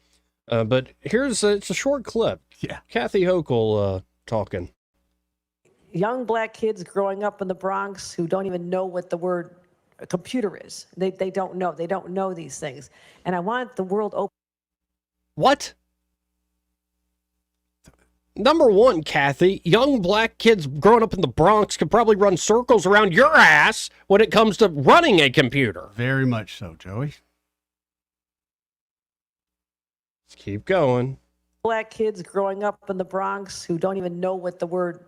But here's it's a short clip. Yeah. Kathy Hochul talking. Young black kids growing up in the Bronx who don't even know what the word computer is. They don't know. They don't know these things. And I want the world open. What? Number one, Kathy, young black kids growing up in the Bronx could probably run circles around your ass when it comes to running a computer. Very much so, Joey. Let's keep going. Black kids growing up in the Bronx who don't even know what the word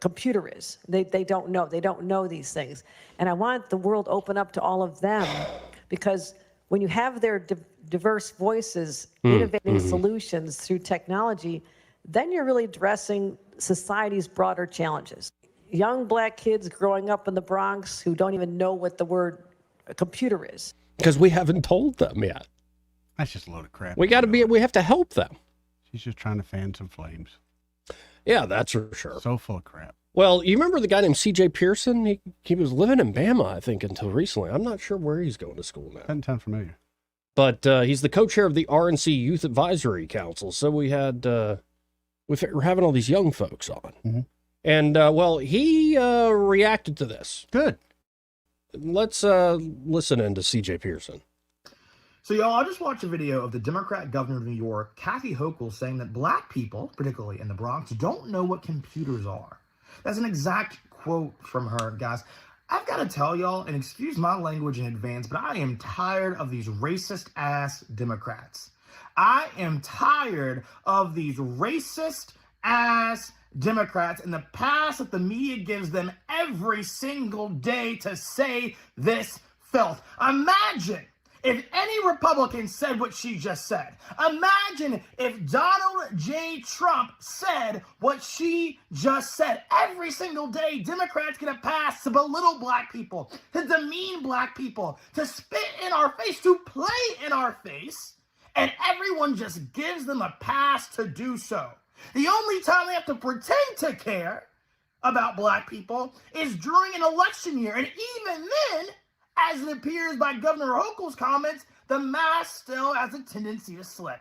computer is. They don't know. They don't know these things. And I want the world open up to all of them, because when you have their diverse voices innovating solutions through technology, then you're really addressing society's broader challenges. Young black kids growing up in the Bronx who don't even know what the word computer is. Because we haven't told them yet. That's just a load of crap. We have to help them. She's just trying to fan some flames. Yeah, that's for sure. So full of crap. Well, you remember the guy named C.J. Pearson? He was living in Bama, I think, until recently. I'm not sure where he's going to school now. Doesn't sound familiar. But he's the co-chair of the RNC Youth Advisory Council. So we had... we're having all these young folks on. Mm-hmm. And, well, he reacted to this. Good. Let's listen in to C.J. Pearson. So, y'all, I just watched a video of the Democrat governor of New York, Kathy Hochul, saying that black people, particularly in the Bronx, don't know what computers are. That's an exact quote from her, guys. I've got to tell y'all, and excuse my language in advance, but I am tired of these racist-ass Democrats. I am tired of these racist-ass Democrats and the pass that the media gives them every single day to say this filth. Imagine if any Republican said what she just said. Imagine if Donald J. Trump said what she just said. Every single day, Democrats get a pass to belittle black people, to demean black people, to spit in our face, to play in our face, and everyone just gives them a pass to do so. The only time they have to pretend to care about black people is during an election year, and even then, as it appears by Governor Hochul's comments, the mask still has a tendency to slip.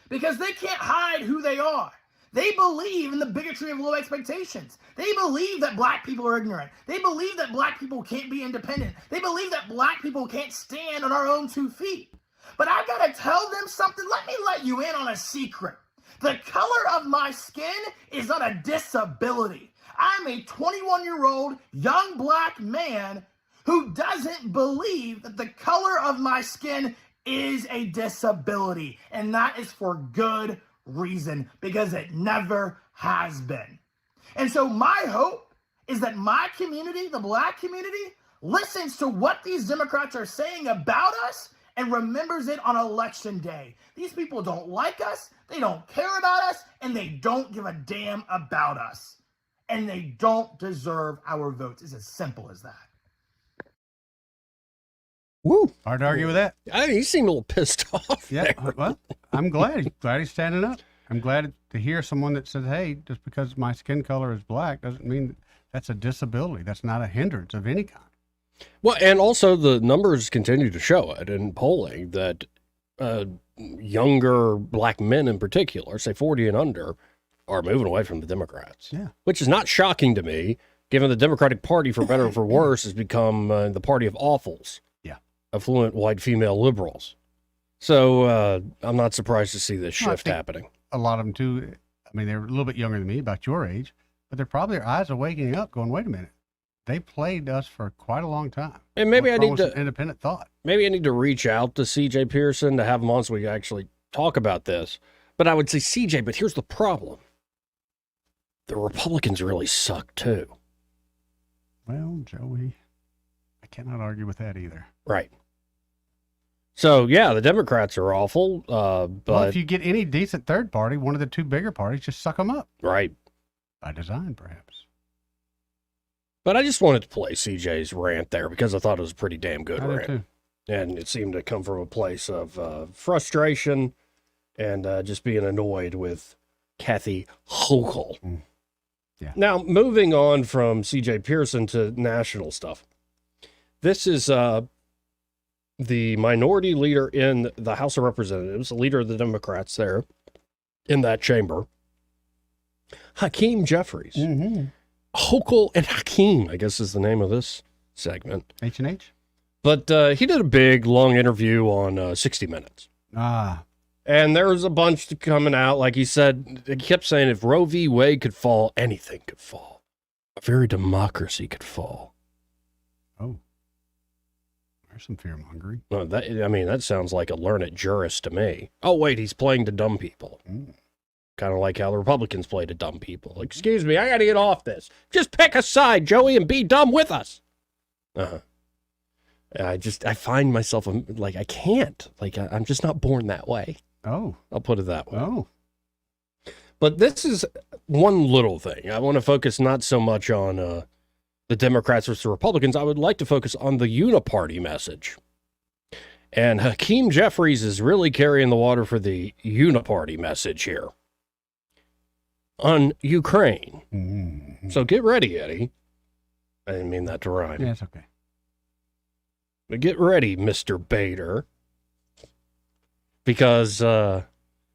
Because they can't hide who they are. They believe in the bigotry of low expectations. They believe that black people are ignorant. They believe that black people can't be independent. They believe that black people can't stand on our own 2 feet. But I've got to tell them something. Let me let you in on a secret. The color of my skin is not a disability. I'm a 21-year-old young black man who doesn't believe that the color of my skin is a disability. And that is for good reason, because it never has been. And so my hope is that my community, the black community, listens to what these Democrats are saying about us and remembers it on election day. These people don't like us, they don't care about us, and they don't give a damn about us. And they don't deserve our votes. It's as simple as that. Woo. Hard to argue with that. He seemed a little pissed off. Yeah, well, I'm glad. Glad he's standing up. I'm glad to hear someone that says, hey, just because my skin color is black doesn't mean that's a disability. That's not a hindrance of any kind. Well, and also the numbers continue to show it in polling that younger black men in particular, say 40 and under, are moving away from the Democrats. Yeah. Which is not shocking to me, given the Democratic Party, for better or for worse, has become the party of awfuls. Yeah. Affluent white female liberals. So I'm not surprised to see this shift happening. A lot of them, too, I mean, they're a little bit younger than me, about your age, but they're probably, their eyes are waking up going, wait a minute. They played us for quite a long time. And maybe What's I wrong need with to independent thought. Maybe I need to reach out to C.J. Pearson to have him on so we can actually talk about this. But I would say C.J., but here's the problem. The Republicans really suck, too. Well, Joey, I cannot argue with that either. Right. So yeah, the Democrats are awful. But Well, if you get any decent third party, one of the two bigger parties, just suck them up. Right. By design, perhaps. But I just wanted to play CJ's rant there because I thought it was a pretty damn good I did rant. too. And it seemed to come from a place of frustration and just being annoyed with Kathy Hochul. Yeah. Now, moving on from CJ Pearson to national stuff. This is the minority leader in the House of Representatives, the leader of the Democrats there in that chamber, Hakeem Jeffries. Mm-hmm. Hochul and Hakeem, I guess is the name of this segment. H&H? But he did a big, long interview on 60 Minutes. Ah. And there was a bunch coming out. Like he said, he kept saying if Roe v. Wade could fall, anything could fall. A very democracy could fall. Oh. There's some fear-mongering. No, that sounds like a learned jurist to me. Oh, wait, he's playing to dumb people. Kind of like how the Republicans play to dumb people. Excuse me, I got to get off this. Just pick a side, Joey, and be dumb with us. Uh-huh. I find myself, like, I can't. Like, I'm just not born that way. Oh. I'll put it that way. Oh. But this is one little thing. I want to focus not so much on the Democrats versus the Republicans. I would like to focus on the uniparty message. And Hakeem Jeffries is really carrying the water for the uniparty message here on Ukraine. Mm-hmm. So get ready, Eddie. I didn't mean that to rhyme. Yeah, it's okay. But get ready, Mr. Bader. Because,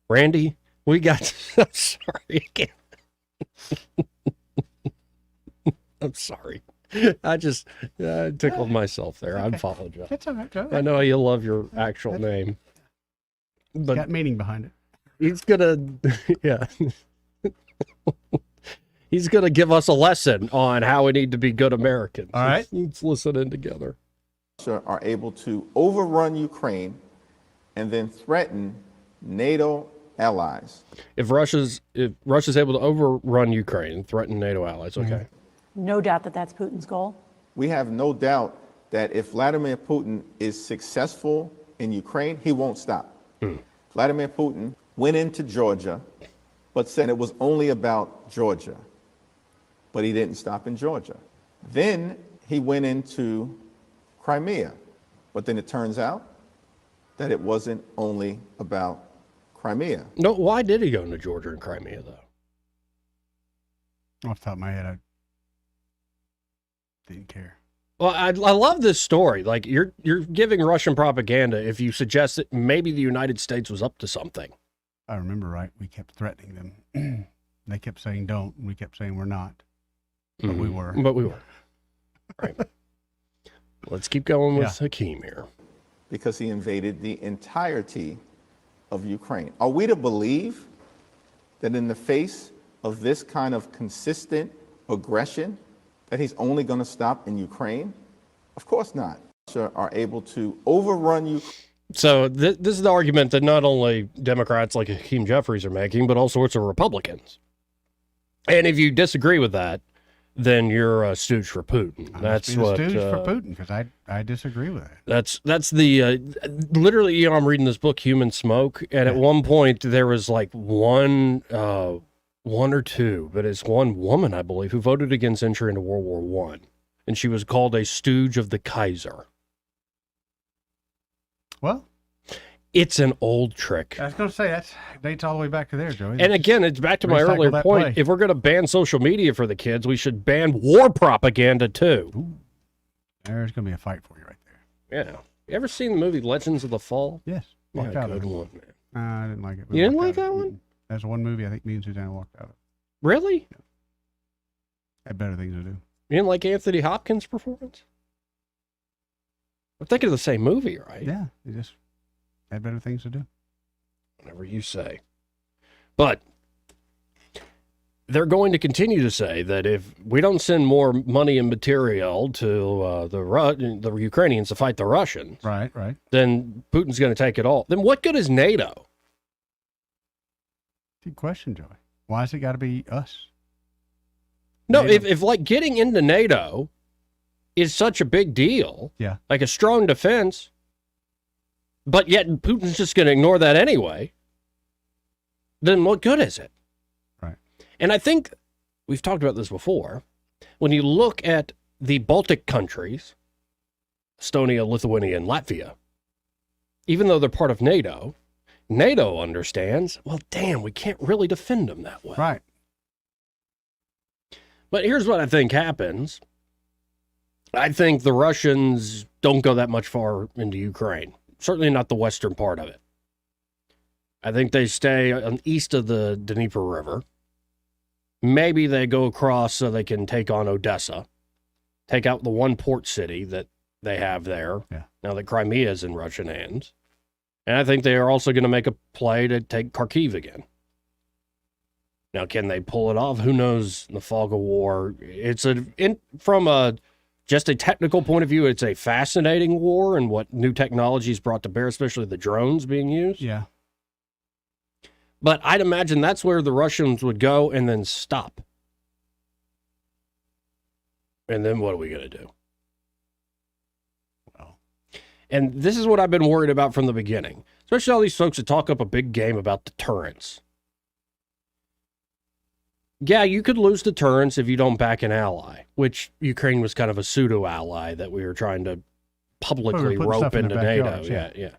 Randy, we got... I'm sorry again. I'm sorry. I just tickled myself there. I apologize. That's all right, Joe. I know you love your actual name. But got meaning behind it. He's gonna... Yeah. He's gonna give us a lesson on how we need to be good Americans. All right. Let's listen in together. Are able to overrun Ukraine and then threaten NATO allies. If Russia's able to overrun Ukraine and threaten NATO allies, okay. No doubt that that's Putin's goal. We have no doubt that if Vladimir Putin is successful in Ukraine, he won't stop. Vladimir Putin went into Georgia, but said it was only about Georgia. But he didn't stop in Georgia. Then he went into Crimea. But then it turns out that it wasn't only about Crimea. No, why did he go into Georgia and Crimea, though? Off the top of my head, I didn't care. Well, I love this story. Like, you're giving Russian propaganda if you suggest that maybe the United States was up to something. I remember right. We kept threatening them. They kept saying don't, and we kept saying we're not. But we were. But we were. Right. Let's keep going with Hakeem here. Because he invaded the entirety of Ukraine. Are we to believe that in the face of this kind of consistent aggression, that he's only going to stop in Ukraine? Of course not. Are able to overrun Ukraine. So this is the argument that not only Democrats like Hakeem Jeffries are making, but all sorts of Republicans. And if you disagree with that, then you're a stooge for Putin. That's what stooge for Putin, because I disagree with it. That's the literally. You know, I'm reading this book, Human Smoke, and at one point there was like one or two, but it's one woman, I believe, who voted against entry into World War I, and she was called a stooge of the Kaiser. Well, it's an old trick. I was going to say that dates all the way back to there, Joey. And again, it's back to my earlier point. Play. If we're going to ban social media for the kids, we should ban war propaganda too. Ooh. There's going to be a fight for you right there. Yeah. You ever seen the movie Legends of the Fall? Yes. Yeah, good one, man. I didn't like it. You didn't like that one? That's one movie I think me and Susanna walked out of. Really? Yeah. Had better things to do. You didn't like Anthony Hopkins' performance? I'm thinking of the same movie, right? Yeah. They just had better things to do. Whatever you say. But they're going to continue to say that if we don't send more money and material to the Ukrainians to fight the Russians, right, then Putin's going to take it all. Then what good is NATO? Good question, Joey. Why has it got to be us? No, if like getting into NATO is such a big deal, yeah, like a strong defense, but yet Putin's just going to ignore that anyway, then what good is it? Right. And I think we've talked about this before. When you look at the Baltic countries, Estonia, Lithuania, and Latvia, even though they're part of NATO, NATO understands, well, damn, we can't really defend them that way. Right. But here's what I think happens. I think the Russians don't go that much far into Ukraine. Certainly not the western part of it. I think they stay on east of the Dnieper River. Maybe they go across so they can take on Odessa, take out the one port city that they have there, now that Crimea is in Russian hands. And I think they are also going to make a play to take Kharkiv again. Now, can they pull it off? Who knows? In the fog of war, from just a technical point of view, it's a fascinating war and what new technologies brought to bear, especially the drones being used. Yeah. But I'd imagine that's where the Russians would go and then stop. And then what are we going to do? Well, and this is what I've been worried about from the beginning, especially all these folks that talk up a big game about deterrence. Yeah, you could lose deterrence if you don't back an ally, which Ukraine was kind of a pseudo-ally that we were trying to publicly rope into NATO. Yeah.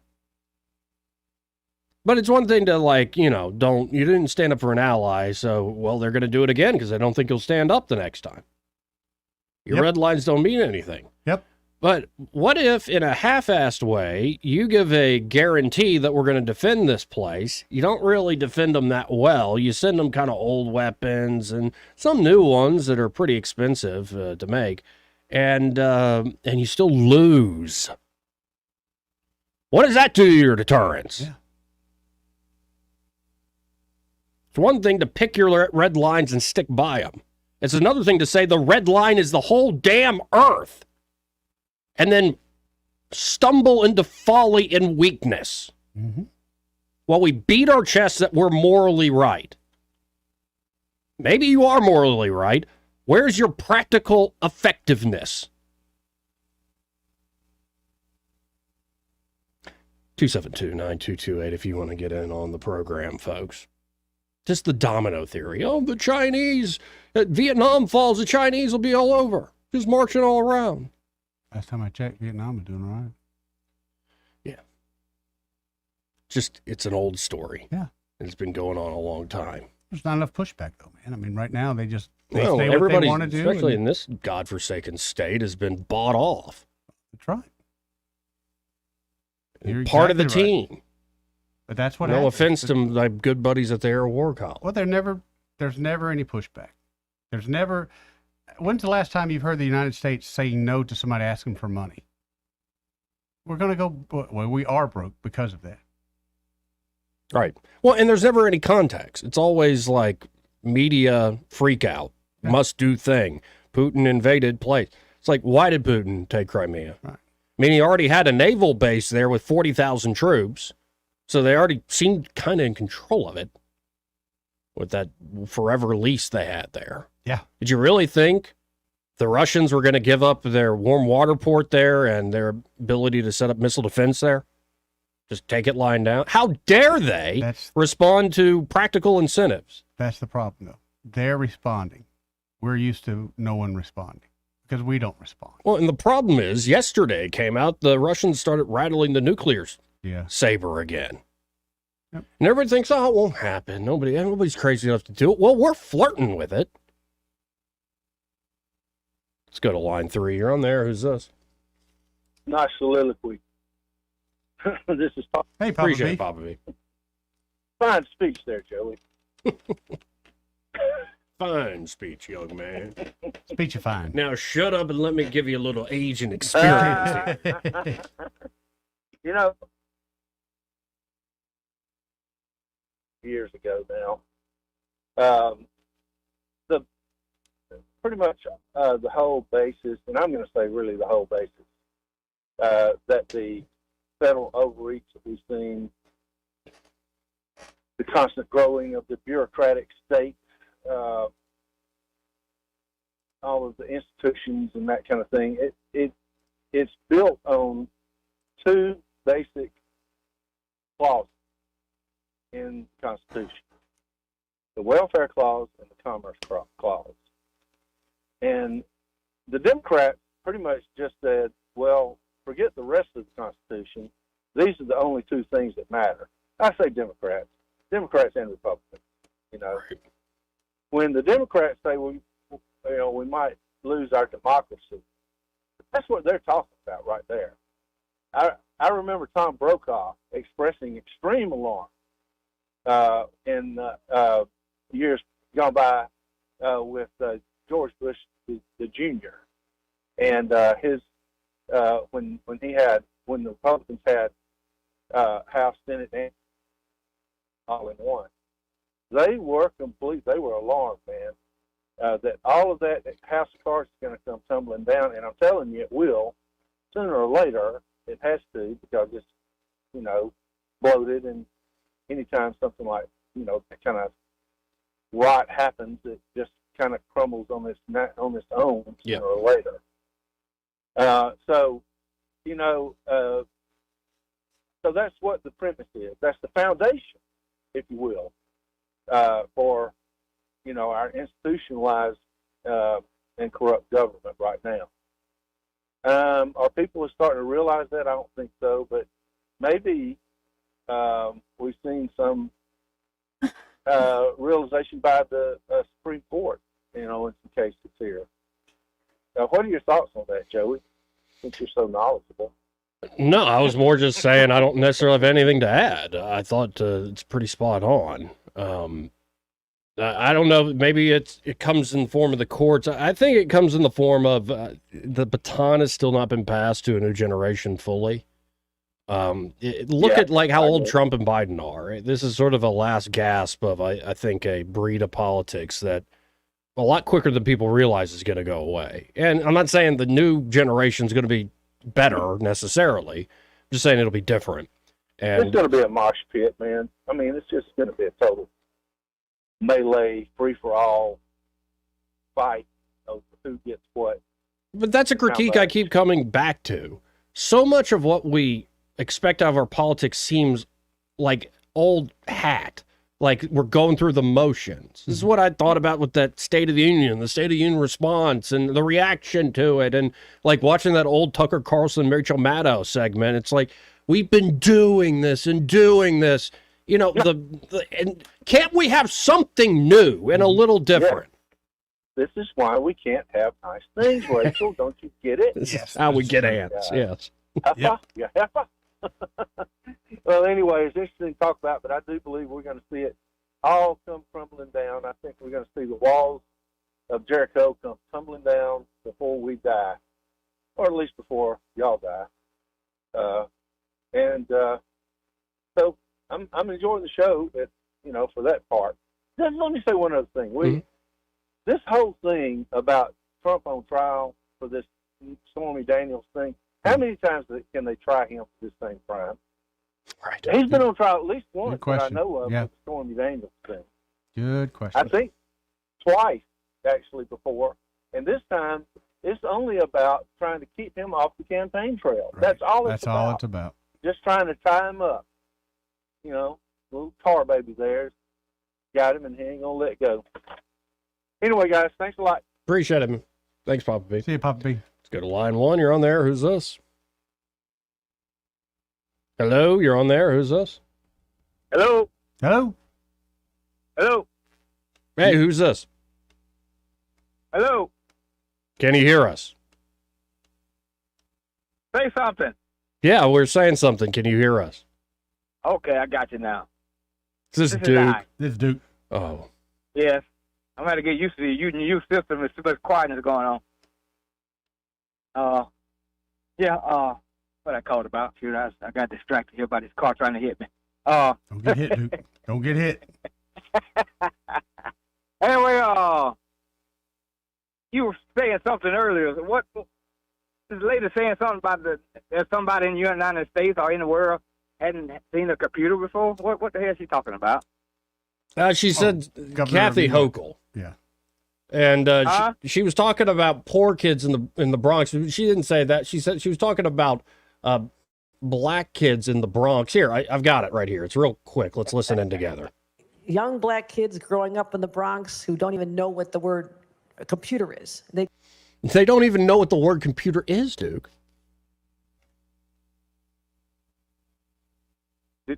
But it's one thing to, like, you didn't stand up for an ally, so, well, they're going to do it again because I don't think you'll stand up the next time. Your red lines don't mean anything. Yep. But what if, in a half-assed way, you give a guarantee that we're going to defend this place? You don't really defend them that well. You send them kind of old weapons and some new ones that are pretty expensive to make, and you still lose. What does that do to your deterrence? Yeah. It's one thing to pick your red lines and stick by them. It's another thing to say the red line is the whole damn earth and then stumble into folly and weakness while we beat our chests that we're morally right. Maybe you are morally right. Where's your practical effectiveness? 272-9228 if you want to get in on the program, folks. Just the domino theory. Oh, the Chinese, Vietnam falls, the Chinese will be all over. Just marching all around. Last time I checked, Vietnam was doing all right. Yeah. It's an old story. Yeah. It's been going on a long time. There's not enough pushback, though, man. I mean, right now, they say what they want to do. Especially in this godforsaken state, has been bought off. That's right. You're Part of the exactly team. right. But that's what No happens. offense to my good buddies at the Air War College. Well, there's never any pushback. There's never. When's the last time you've heard the United States saying no to somebody asking for money? We're going to go, well, we are broke because of that. Right. Well, and there's never any context. It's always like media freak out, must do thing. Putin invaded place. It's like, why did Putin take Crimea? Right. I mean, he already had a naval base there with 40,000 troops. So they already seemed kind of in control of it with that forever lease they had there. Yeah. Did you really think the Russians were going to give up their warm water port there and their ability to set up missile defense there? Just take it lying down? How dare they respond to practical incentives? That's the problem, though. They're responding. We're used to no one responding because we don't respond. Well, and the problem is, yesterday came out, the Russians started rattling the nuclear saber again. Yep. And everybody thinks, oh, it won't happen. Nobody's crazy enough to do it. Well, we're flirting with it. Let's go to line 3. You're on there. Who's this? Nice soliloquy. This is Papa. Hey, Papa Appreciate B. it, Papa B. Fine speech there, Joey. Fine speech, young man. Speech of fine. Now shut up and let me give you a little age and experience. You know, years ago now, the pretty much the whole basis, and I'm going to say really the whole basis, that the federal overreach that we've seen, the constant growing of the bureaucratic state, all of the institutions and that kind of thing, it's built on two basic clauses in the Constitution: the welfare clause and the commerce clause. And the Democrats pretty much just said, well, forget the rest of the Constitution. These are the only two things that matter. I say Democrats and Republicans. You know, when the Democrats say, well, you know, we might lose our democracy, that's what they're talking about right there. I remember Tom Brokaw expressing extreme alarm in years gone by with George Bush the Jr. and his when the Republicans had House, Senate, and all in one. They were alarmed, man, that all of that House of Cards is going to come tumbling down, and I'm telling you, it will. Sooner or later, it has to, because it's, you know, bloated, and anytime something like, you know, that kind of rot happens, it just kind of crumbles on its own sooner or later. So, you know, so that's what the premise is. That's the foundation, if you will, for, you know, our institutionalized and corrupt government right now. Are people starting to realize that? I don't think so, but maybe we've seen some realization by the Supreme Court, you know, in some cases here. What are your thoughts on that, Joey, since you're so knowledgeable? No, I was more just saying I don't necessarily have anything to add. I thought it's pretty spot on. I don't know. Maybe it comes in the form of the courts. I think it comes in the form of the baton has still not been passed to a new generation fully. Look at like how old Trump and Biden are. This is sort of a last gasp of, I think, a breed of politics that a lot quicker than people realize is going to go away. And I'm not saying the new generation is going to be better necessarily. I'm just saying it'll be different. And it's going to be a mosh pit, man. I mean, it's just going to be a total melee, free-for-all fight of who gets what. But that's a critique I keep coming back to. So much of what we expect out of our politics seems like old hat. Like we're going through the motions. This is what I thought about with that State of the Union, the State of the Union response and the reaction to it. And like watching that old Tucker Carlson, Rachel Maddow segment, it's like, we've been doing this and doing this. You know, and can't we have something new and a little different? This is why we can't have nice things, Rachel. Don't you get it? This is how we get ants, yes. Heffa? Yeah, heffa. Well, anyway, it's interesting to talk about, but I do believe we're going to see it all come crumbling down. I think we're going to see the walls of Jericho come tumbling down before we die, or at least before y'all die. So I'm enjoying the show, you know, for that part. Just let me say one other thing. This whole thing about Trump on trial for this Stormy Daniels thing, how many times can they try him for this same crime? Right. He's been on trial at least once that I know of for the Stormy Daniels thing. Good question. I think twice, actually, before. And this time, it's only about trying to keep him off the campaign trail. Right. That's all it's about. That's all it's about. Just trying to tie him up. You know, little tar baby there. Got him, and he ain't going to let go. Anyway, guys, thanks a lot. Appreciate it, man. Thanks, Papa B. See you, Papa B. Let's go to line one. You're on there. Who's this? Hello, you're on there. Who's this? Hello. Hello. Hello. Hey, who's this? Hello. Can you hear us? Say something. Yeah, we're saying something. Can you hear us? Okay, I got you now. This is Duke. This is Duke. Oh. Yes. I'm going to get used to the new system. There's too much quietness going on. What I called about. Shoot, I got distracted here by this car trying to hit me. Don't get hit, Duke. Don't get hit. Anyway, you were saying something earlier. What this lady saying something about there's somebody in the United States or in the world hadn't seen a computer before? What the hell is she talking about? She said Kathy Hochul. Yeah. And she was talking about poor kids in the Bronx. She didn't say that. She said she was talking about black kids in the Bronx. Here, I've got it right here. It's real quick. Let's listen in together. Young black kids growing up in the Bronx who don't even know what the word computer is. They don't even know what the word computer is, Duke.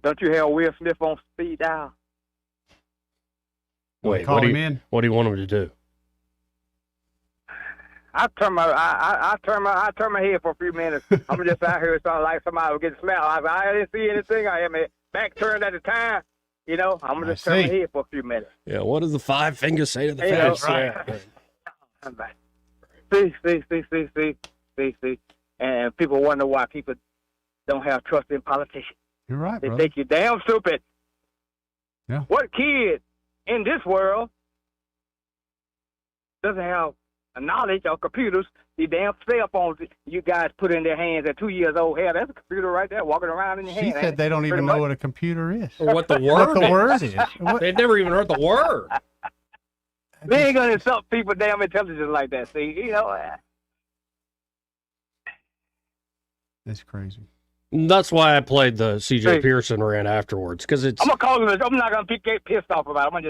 Don't you have Will Smith on speed dial? Wait, call what do him you, in? what do you want him to do? I turn my head for a few minutes. I'm just out here. It sounds like somebody was getting smelled. I didn't see anything. I had my back turned at the time. You know, I'm gonna just turn my head for a few minutes. Yeah, what does the five fingers say to the You know, face? right. See. And people wonder why people don't have trust in politicians. You're right, They brother. think you're damn stupid. Yeah. What kid in this world doesn't have a knowledge of computers? The damn cell phones you guys put in their hands at 2 years old. Hell, that's a computer right there walking around in your She hand. said they don't even know what a computer is. Or what the What word the is. word is. What- They've never even heard the word. They ain't gonna insult people damn intelligence like that. See, you know. That's crazy. That's why I played the C.J. Hey. Pearson rant afterwards, because it's I'm gonna call him. I'm not gonna get pissed off about it. I'm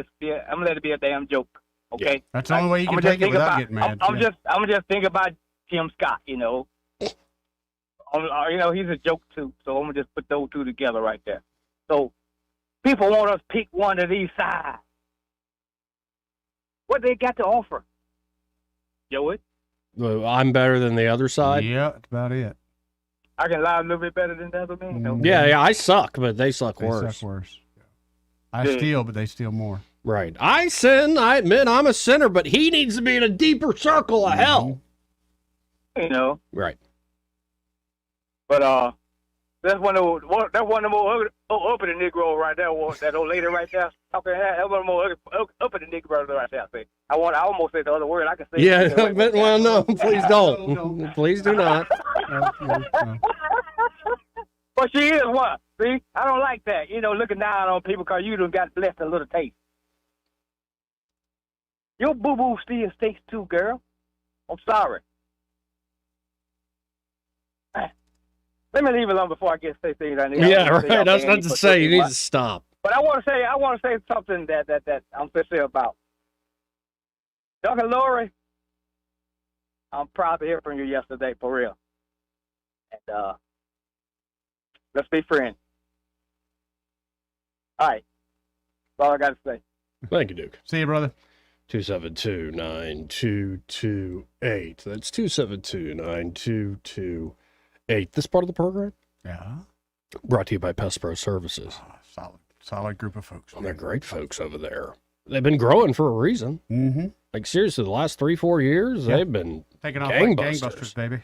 gonna let it be a damn joke. Okay. That's the only way you I'ma can just take it think without about- getting mad. I'm gonna just think about Tim Scott. You know. You know, he's a joke too. So I'm gonna just put those two together right there. So people want us to pick one of these sides. What they got to offer, Joey? I'm better than the other side. Yeah, that's about it. I can lie a little bit better than the other man. No. Yeah, I suck, but they suck They worse. suck worse. I Yeah. steal, but they steal more. Right. I sin. I admit I'm a sinner, but he needs to be in a deeper circle of hell. You know. Right. But that's one of the more uppity Negro right there. That old lady right there. Okay, that one of the more uppity Negro right there. See, I almost say the other word. I can say. Yeah, it either way. but, well, no, please don't. Please do not. But she is one. See, I don't like that. You know, looking down on people because you done got left a little taste. Your boo boo still stinks too, girl. I'm sorry. Let me leave it alone before I get say things I need. Yeah, right. I was about to say, you need to stop. But I want to say something that I'm sincere about. Dr. Lori, I'm proud to hear from you yesterday, for real. And let's be friends. All right. That's all I got to say. Thank you, Duke. See you, brother. 272-9228. That's 272-9228. This part of the program Yeah. brought to you by Pest Pro Services. Solid group of folks. They're great folks over there. They've been growing for a reason. Mm-hmm. Like, seriously, the last 3-4 years, Yeah. they've been Taking off like gangbusters, baby.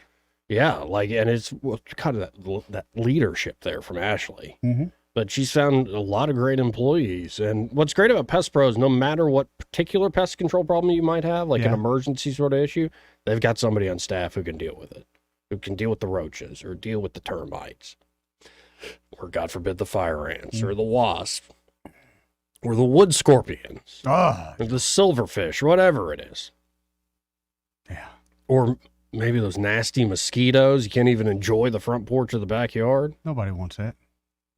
Yeah, like, and it's kind of that leadership there from Ashley. Mm-hmm. But she's found a lot of great employees. And what's great about Pest Pro is no matter what particular pest control problem you might have, like an Yeah. emergency sort of issue, they've got somebody on staff who can deal with it, who can deal with the roaches or deal with the termites, or God forbid the fire ants or the wasp, or the wood scorpions, Oh. or the silverfish, whatever it is. Yeah. Or maybe those nasty mosquitoes. You can't even enjoy the front porch of the backyard. Nobody wants that.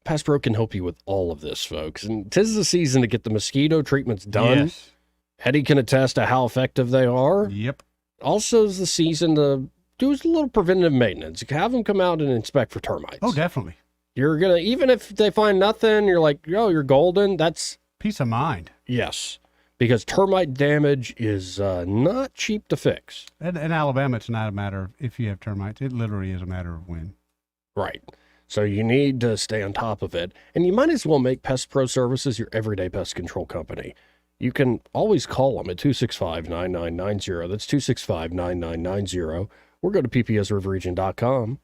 Pest Pro can help you with all of this, folks. And 'tis the season to get the mosquito treatments done. Yes. Hetty can attest to how effective they are. Yep. Also is the season to do a little preventative maintenance. Have them come out and inspect for termites. Oh, definitely. You're going to, even if they find nothing, you're like, oh, you're golden. That's peace of mind. Yes. Because termite damage is not cheap to fix. In Alabama, it's not a matter of if you have termites. It literally is a matter of when. Right. So you need to stay on top of it. And you might as well make Pest Pro Services your everyday pest control company. You can always call them at 265-9990. That's 265-9990. Or go to ppsriverregion.com.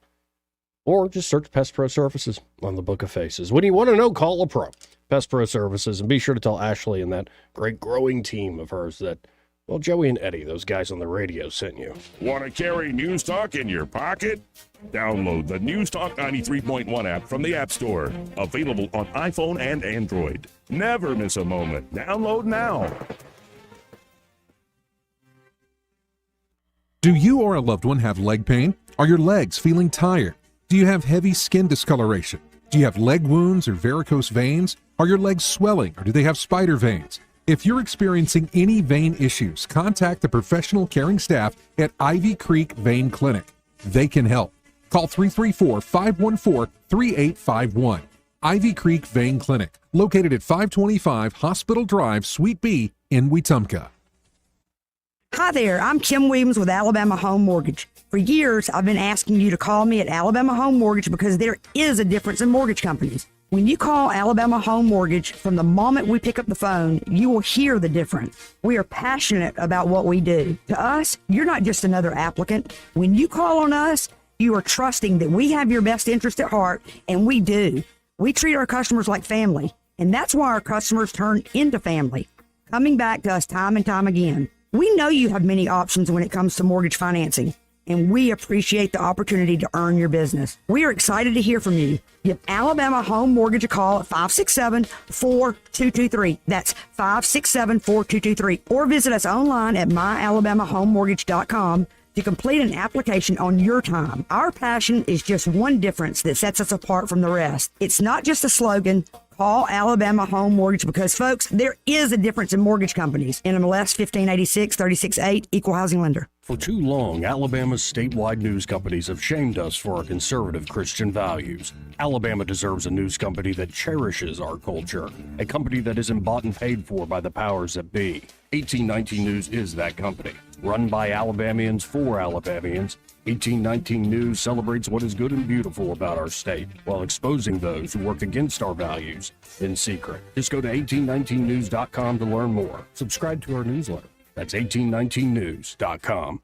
Or just search Pest Pro Services on the Book of Faces. When you want to know, call a pro. Pest Pro Services. And be sure to tell Ashley and that great growing team of hers that, well, Joey and Eddie, those guys on the radio, sent you. Want to carry News Talk in your pocket? Download the News Talk 93.1 app from the App Store. Available on iPhone and Android. Never miss a moment. Download now. Do you or a loved one have leg pain? Are your legs feeling tired? Do you have heavy skin discoloration? Do you have leg wounds or varicose veins? Are your legs swelling or do they have spider veins? If you're experiencing any vein issues, contact the professional caring staff at Ivy Creek Vein Clinic. They can help. Call 334-514-3851. Ivy Creek Vein Clinic, located at 525 Hospital Drive, Suite B in Wetumpka. Hi there, I'm Kim Williams with Alabama Home Mortgage. For years, I've been asking you to call me at Alabama Home Mortgage because there is a difference in mortgage companies. When you call Alabama Home Mortgage, from the moment we pick up the phone, you will hear the difference. We are passionate about what we do. To us, you're not just another applicant. When you call on us, you are trusting that we have your best interest at heart, and we do. We treat our customers like family, and that's why our customers turn into family, coming back to us time and time again. We know you have many options when it comes to mortgage financing, and we appreciate the opportunity to earn your business. We are excited to hear from you. Give Alabama Home Mortgage a call at 567-4223. That's 567-4223. Or visit us online at myalabamahomemortgage.com to complete an application on your time. Our passion is just one difference that sets us apart from the rest. It's not just a slogan. Call Alabama Home Mortgage because, folks, there is a difference in mortgage companies. NMLS 1586 368, Equal Housing Lender. For too long, Alabama's statewide news companies have shamed us for our conservative Christian values. Alabama deserves a news company that cherishes our culture, a company that isn't bought and paid for by the powers that be. 1819 News is that company. Run by Alabamians for Alabamians, 1819 News celebrates what is good and beautiful about our state while exposing those who work against our values in secret. Just go to 1819news.com to learn more. Subscribe to our newsletter. That's 1819news.com.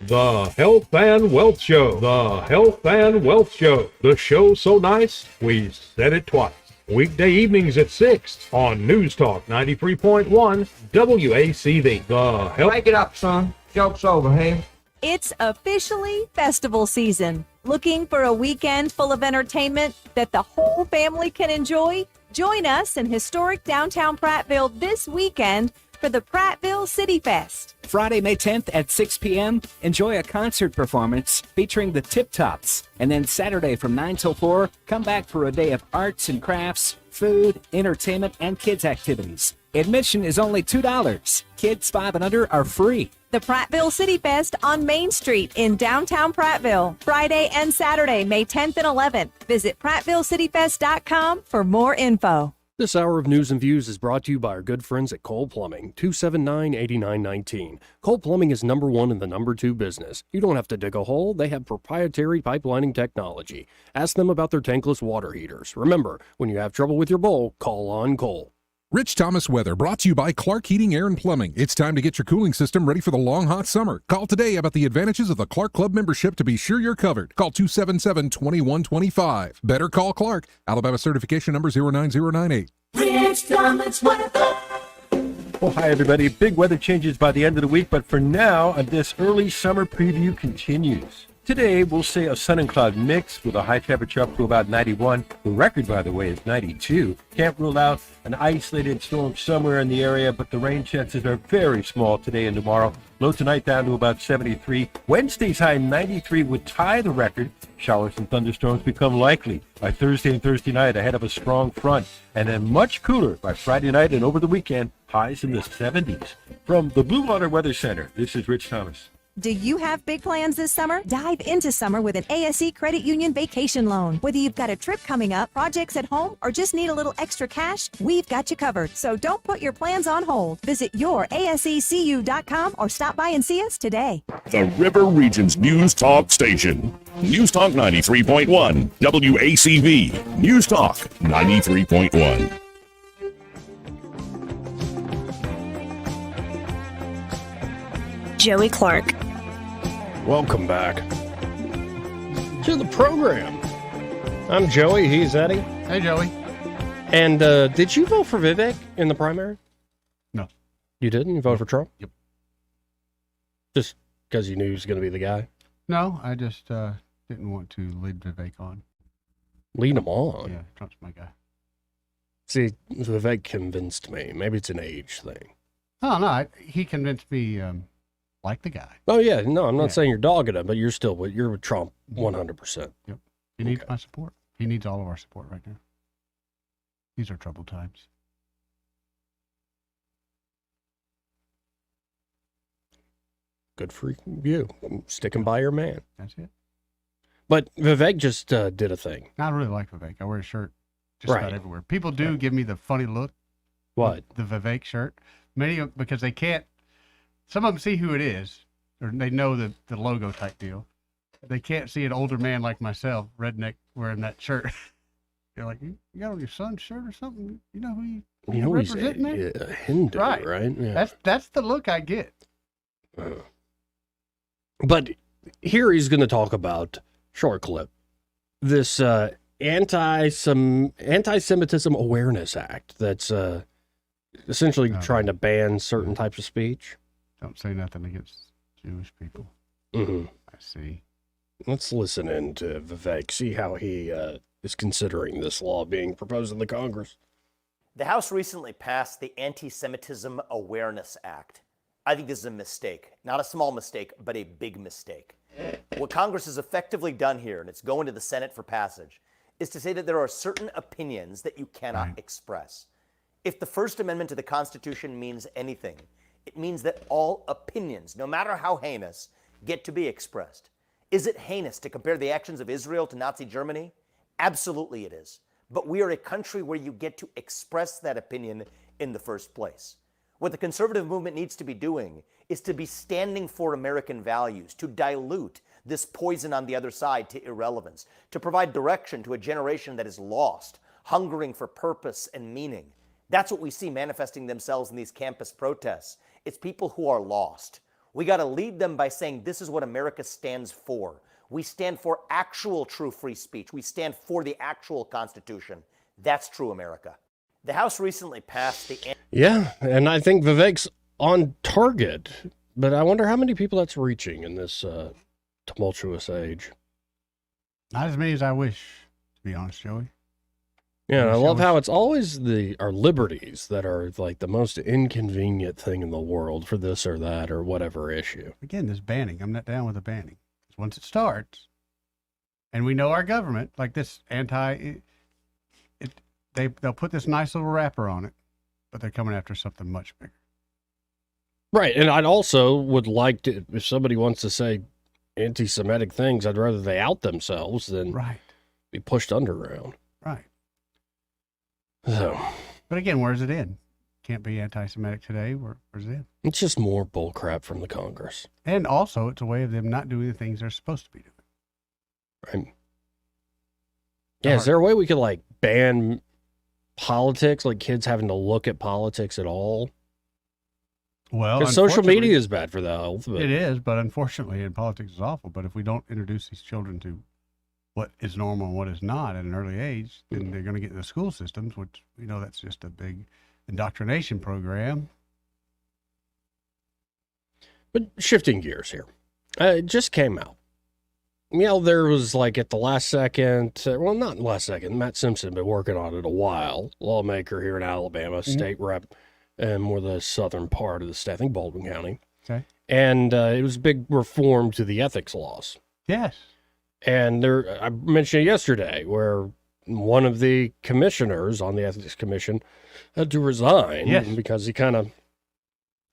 The Health and Wealth Show. The Health and Wealth Show. The show so nice, we said it twice. Weekday evenings at 6 on News Talk 93.1 WACV. The Health. Break it up, son. Joke's over, hey? It's officially festival season. Looking for a weekend full of entertainment that the whole family can enjoy? Join us in historic downtown Prattville this weekend for the Prattville City Fest. Friday, May 10th at 6 p.m., enjoy a concert performance featuring the Tip Tops. And then Saturday from 9 till 4, come back for a day of arts and crafts, food, entertainment, and kids' activities. Admission is only $2. Kids 5 and under are free. The Prattville City Fest on Main Street in downtown Prattville, Friday and Saturday, May 10th and 11th. Visit PrattvilleCityFest.com for more info. This hour of News and Views is brought to you by our good friends at Cole Plumbing, 279-8919. Cole Plumbing is number one in the number two business. You don't have to dig a hole. They have proprietary pipelining technology. Ask them about their tankless water heaters. Remember, when you have trouble with your bowl, call on Cole. Rich Thomas weather brought to you by Clark Heating, Air and Plumbing. It's time to get your cooling system ready for the long, hot summer. Call today about the advantages of the Clark Club membership to be sure you're covered. Call 277-2125. Better call Clark. Alabama certification number 09098. Rich Thomas weather. Well, hi, everybody. Big weather changes by the end of the week, but for now, this early summer preview continues. Today, we'll say a sun and cloud mix with a high temperature up to about 91. The record, by the way, is 92. Can't rule out an isolated storm somewhere in the area, but the rain chances are very small today and tomorrow. Low tonight down to about 73. Wednesday's high 93 would tie the record. Showers and thunderstorms become likely by Thursday and Thursday night ahead of a strong front. And then much cooler by Friday night and over the weekend, highs in the 70s. From the Blue Water Weather Center, this is Rich Thomas. Do you have big plans this summer? Dive into summer with an ASE Credit Union vacation loan. Whether you've got a trip coming up, projects at home, or just need a little extra cash, we've got you covered. So don't put your plans on hold. Visit yourasecu.com or stop by and see us today. The River Region's News Talk Station. News Talk 93.1 WACV. News Talk 93.1. Joey Clark. Welcome back to the program. I'm Joey. He's Eddie. Hey, Joey. And did you vote for Vivek in the primary? No. You didn't? You voted for Trump? Yep. Just because you knew he was going to be the guy? No, I just didn't want to lead Vivek on. Lead him on? Yeah, Trump's my guy. See, Vivek convinced me. Maybe it's an age thing. Oh, no, he convinced me like the guy. Oh, yeah. No, I'm not saying you're dogging him, but you're with Trump 100%. Yep. He needs my support. He needs all of our support right now. These are troubled times. Good for you. Sticking by your man. That's it. But Vivek just did a thing. I really like Vivek. I wear a shirt just about everywhere. People do give me the funny look. What? The Vivek shirt. Many of, because they can't, some of them see who it is, or they know the logo type deal. They can't see an older man like myself, redneck, wearing that shirt. They're like, you got on your son's shirt or something? You know who you He's representing there? a Hindu, right? Yeah. That's the look I get. But here he's going to talk about, short clip, this Anti-Semitism Awareness Act that's essentially trying to ban certain types of speech. Don't say nothing against Jewish people. Mm-hmm. I see. Let's listen in to Vivek, see how he is considering this law being proposed in the Congress. The House recently passed the Anti-Semitism Awareness Act. I think this is a mistake. Not a small mistake, but a big mistake. What Congress has effectively done here, and it's going to the Senate for passage, is to say that there are certain opinions that you cannot express. If the First Amendment to the Constitution means anything, it means that all opinions, no matter how heinous, get to be expressed. Is it heinous to compare the actions of Israel to Nazi Germany? Absolutely it is. But we are a country where you get to express that opinion in the first place. What the conservative movement needs to be doing is to be standing for American values, to dilute this poison on the other side to irrelevance, to provide direction to a generation that is lost, hungering for purpose and meaning. That's what we see manifesting themselves in these campus protests. It's people who are lost. We got to lead them by saying this is what America stands for. We stand for actual true free speech. We stand for the actual Constitution. That's true America. The House recently passed the... Yeah, and I think Vivek's on target, but I wonder how many people that's reaching in this tumultuous age. Not as many as I wish, to be honest, Joey. Yeah, and I love how it's always our liberties that are like the most inconvenient thing in the world for this or that or whatever issue. Again, this banning, I'm not down with the banning. Once it starts, and we know our government, like this they'll put this nice little wrapper on it, but they're coming after something much bigger. Right, and I'd also would like to, if somebody wants to say anti-Semitic things, I'd rather they out themselves than be pushed underground. Right. So, but again, where's it in? Can't be anti-Semitic today. Where's it in? It's just more bullcrap from the Congress. And also, it's a way of them not doing the things they're supposed to be doing. Right. Yeah, is there a way we could like ban politics, like kids having to look at politics at all? Well, because social media is bad for the health. But... It is, but unfortunately, and politics is awful. But if we don't introduce these children to what is normal and what is not at an early age, then they're going to get in the school systems, which we know that's just a big indoctrination program. But shifting gears here, it just came out. You know, there was like at the last second, well, not last second, Matt Simpson been working on it a while, lawmaker here in Alabama, state rep, and more the southern part of the state, I think Baldwin County. Okay. And it was a big reform to the ethics laws. Yes. And I mentioned it yesterday where one of the commissioners on the ethics commission had to resign because he kind of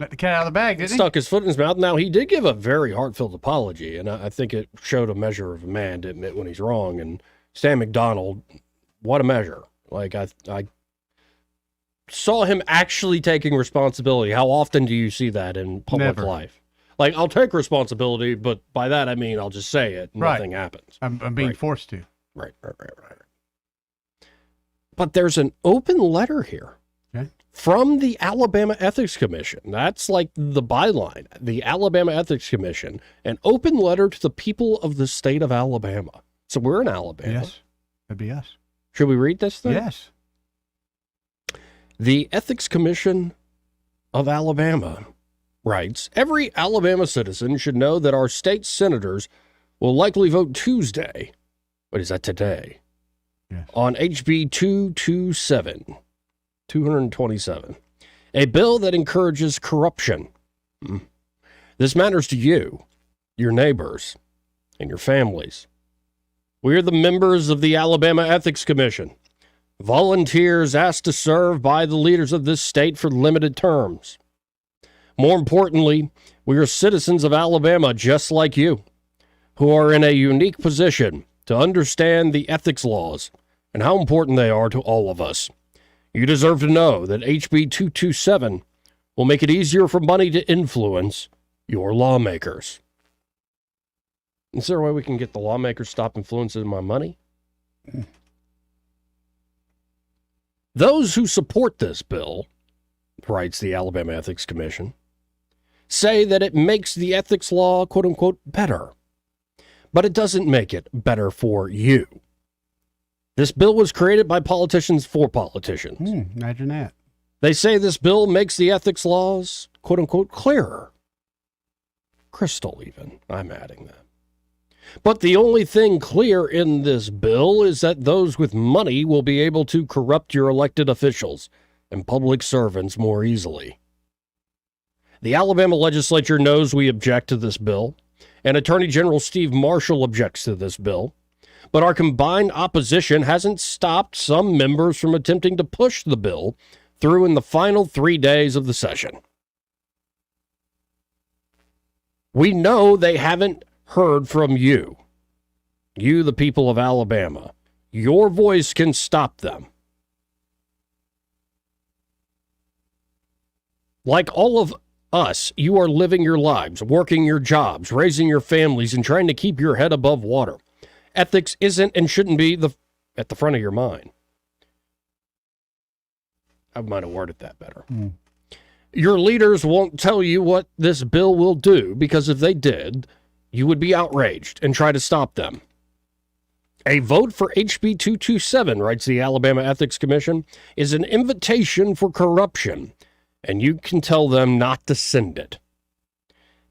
let the cat out of the bag, didn't he? Stuck his foot in his mouth. Now, he did give a very heartfelt apology, and I think it showed a measure of a man to admit when he's wrong. And Stan McDonald, what a measure. Like, I saw him actually taking responsibility. How often do you see that in public life? Like, I'll take responsibility, but by that I mean I'll just say it and nothing happens. I'm being forced to. Right. But there's an open letter here from the Alabama Ethics Commission. That's like the byline. The Alabama Ethics Commission, an open letter to the people of the state of Alabama. So we're in Alabama. Yes, that'd be us. Should we read this thing? Yes. The Ethics Commission of Alabama writes, every Alabama citizen should know that our state senators will likely vote Tuesday. What is that, today? Yes. On HB 227, a bill that encourages corruption. This matters to you, your neighbors, and your families. We're the members of the Alabama Ethics Commission, volunteers asked to serve by the leaders of this state for limited terms. More importantly, we are citizens of Alabama just like you, who are in a unique position to understand the ethics laws and how important they are to all of us. You deserve to know that HB 227 will make it easier for money to influence your lawmakers. Is there a way we can get the lawmakers to stop influencing my money? Those who support this bill, writes the Alabama Ethics Commission, say that it makes the ethics law, quote unquote, better. But it doesn't make it better for you. This bill was created by politicians for politicians. Imagine that. They say this bill makes the ethics laws, quote unquote, clearer. Crystal, even. I'm adding that. But the only thing clear in this bill is that those with money will be able to corrupt your elected officials and public servants more easily. The Alabama legislature knows we object to this bill, and Attorney General Steve Marshall objects to this bill, but our combined opposition hasn't stopped some members from attempting to push the bill through in the final 3 days of the session. We know they haven't heard from you, the people of Alabama. Your voice can stop them. Like all of us, you are living your lives, working your jobs, raising your families, and trying to keep your head above water. Ethics isn't and shouldn't be at the front of your mind. I might have worded that better. Your leaders won't tell you what this bill will do, because if they did, you would be outraged and try to stop them. A vote for HB 227, writes the Alabama Ethics Commission, is an invitation for corruption, and you can tell them not to send it.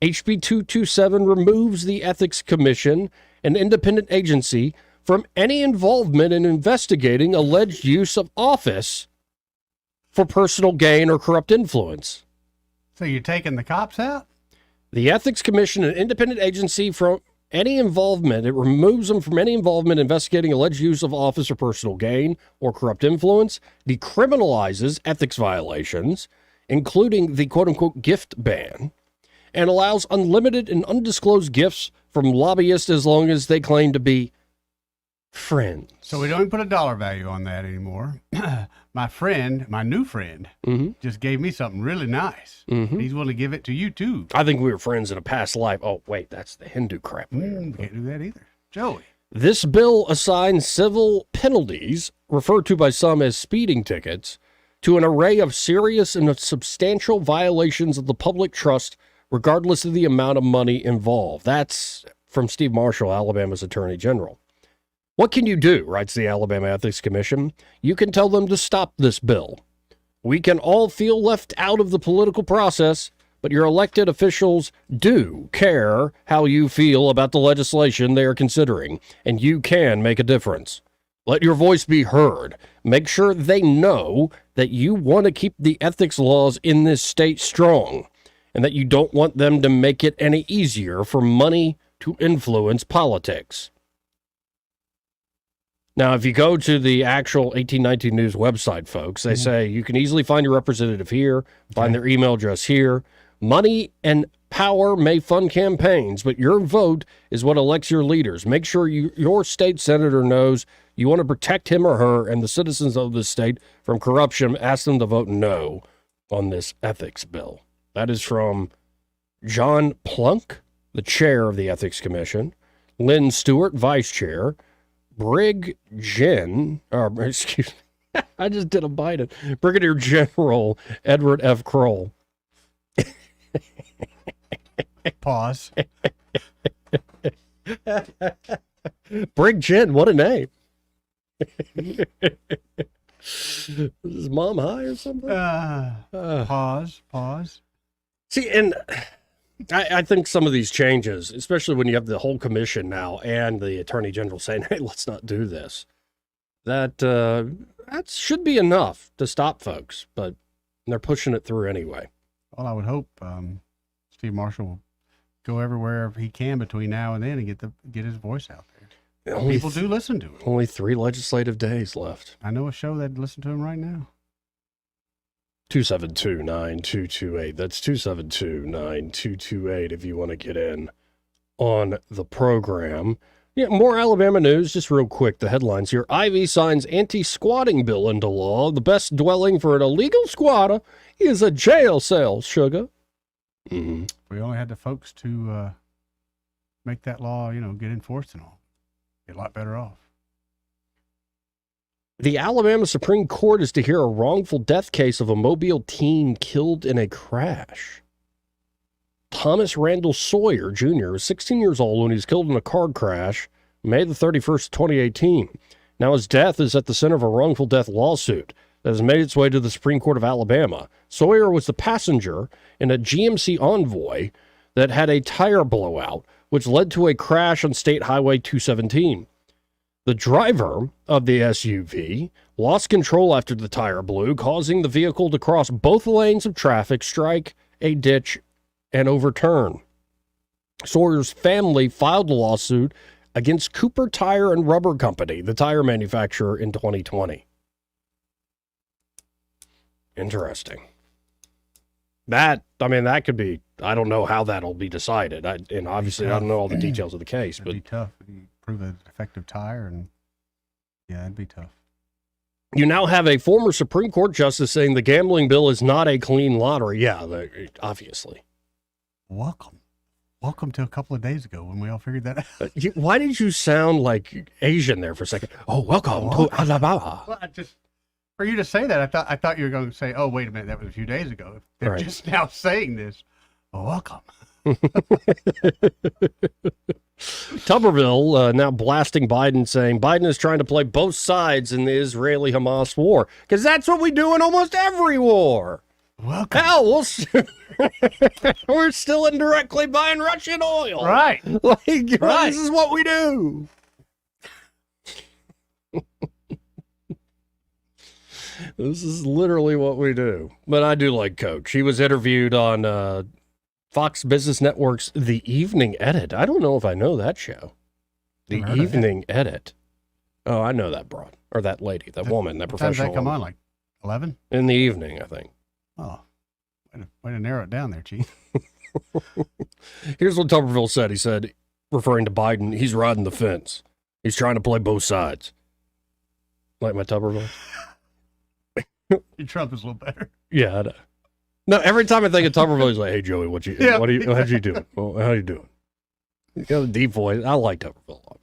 HB 227 removes the Ethics Commission, an independent agency, from any involvement in investigating alleged use of office for personal gain or corrupt influence. So you're taking the cops out? The Ethics Commission, an independent agency, from any involvement, it removes them from any involvement investigating alleged use of office or personal gain or corrupt influence, decriminalizes ethics violations, including the quote-unquote gift ban, and allows unlimited and undisclosed gifts from lobbyists as long as they claim to be friends. So we don't even put a dollar value on that anymore. My new friend, just gave me something really nice. He's willing to give it to you, too. I think we were friends in a past life. Oh, wait, that's the Hindu crap. Can't do that either. Joey. This bill assigns civil penalties, referred to by some as speeding tickets, to an array of serious and substantial violations of the public trust, regardless of the amount of money involved. That's from Steve Marshall, Alabama's Attorney General. What can you do, writes the Alabama Ethics Commission? You can tell them to stop this bill. We can all feel left out of the political process, but your elected officials do care how you feel about the legislation they are considering, and you can make a difference. Let your voice be heard. Make sure they know that you want to keep the ethics laws in this state strong, and that you don't want them to make it any easier for money to influence politics. Now, if you go to the actual 1819 News website, folks, they say you can easily find your representative here, find their email address here. Money and power may fund campaigns, but your vote is what elects your leaders. Make sure your state senator knows you want to protect him or her and the citizens of the state from corruption. Ask them to vote no on this ethics bill. That is from John Plunk, the chair of the Ethics Commission, Lynn Stewart, vice chair, Brigadier General Edward F. Kroll. Pause. Brig Gen, what a name. Is his mom high or something? Pause. See, and I think some of these changes, especially when you have the whole commission now and the Attorney General saying, hey, let's not do this, that should be enough to stop folks, but they're pushing it through anyway. Well, I would hope Steve Marshall will go everywhere he can between now and then and get his voice out there. People do listen to him. Only 3 legislative days left. I know a show that'd listen to him right now. 272-9228. That's 272-9228 if you want to get in on the program. Yeah, more Alabama news, just real quick. The headlines here. Ivy signs anti-squatting bill into law. The best dwelling for an illegal squatter is a jail cell, sugar. Mm-hmm. We only had the folks to make that law, get enforced and all. Be a lot better off. The Alabama Supreme Court is to hear a wrongful death case of a Mobile teen killed in a crash. Thomas Randall Sawyer Jr. was 16 years old when he was killed in a car crash May the 31st, 2018. Now his death is at the center of a wrongful death lawsuit that has made its way to the Supreme Court of Alabama. Sawyer was the passenger in a GMC Envoy that had a tire blowout, which led to a crash on State Highway 217. The driver of the SUV lost control after the tire blew, causing the vehicle to cross both lanes of traffic, strike a ditch, and overturn. Sawyer's family filed a lawsuit against Cooper Tire and Rubber Company, the tire manufacturer, in 2020. Interesting. That could be, I don't know how that'll be decided. And obviously I don't know all the details of the case. It'd be tough. You prove an defective tire, and yeah, it'd be tough. You now have a former Supreme Court justice saying the gambling bill is not a clean lottery. Yeah, obviously. Welcome to a couple of days ago when we all figured that out. Why did you sound like Asian there for a second? Oh, welcome to Alabama. Well, for you to say that, I thought you were going to say, "Oh, wait a minute, that was a few days ago." They're Right. just now saying this. Oh, welcome. Tuberville now blasting Biden, saying Biden is trying to play both sides in the Israeli-Hamas war, because that's what we do in almost every war. Welcome. Hell, we're still indirectly buying Russian oil. Right. Right. This is what we do. This is literally what we do. But I do like Coach. He was interviewed on Fox Business Network's The Evening Edit. I don't know if I know that show. The Evening Edit. Oh, I know that broad. Or that lady, that woman, that professional. Times that come woman. on, like 11? In the evening, I think. Oh, way to narrow it down there, Chief. Here's what Tuberville said. He said, referring to Biden, he's riding the fence. He's trying to play both sides. Like my Tuberville? Your Trump is a little better. Yeah, I know. No, every time I think of Tuberville, he's like, "Hey, Joey, how'd you doing? Well, how you doing?" You got a deep voice. I like Tuberville a lot.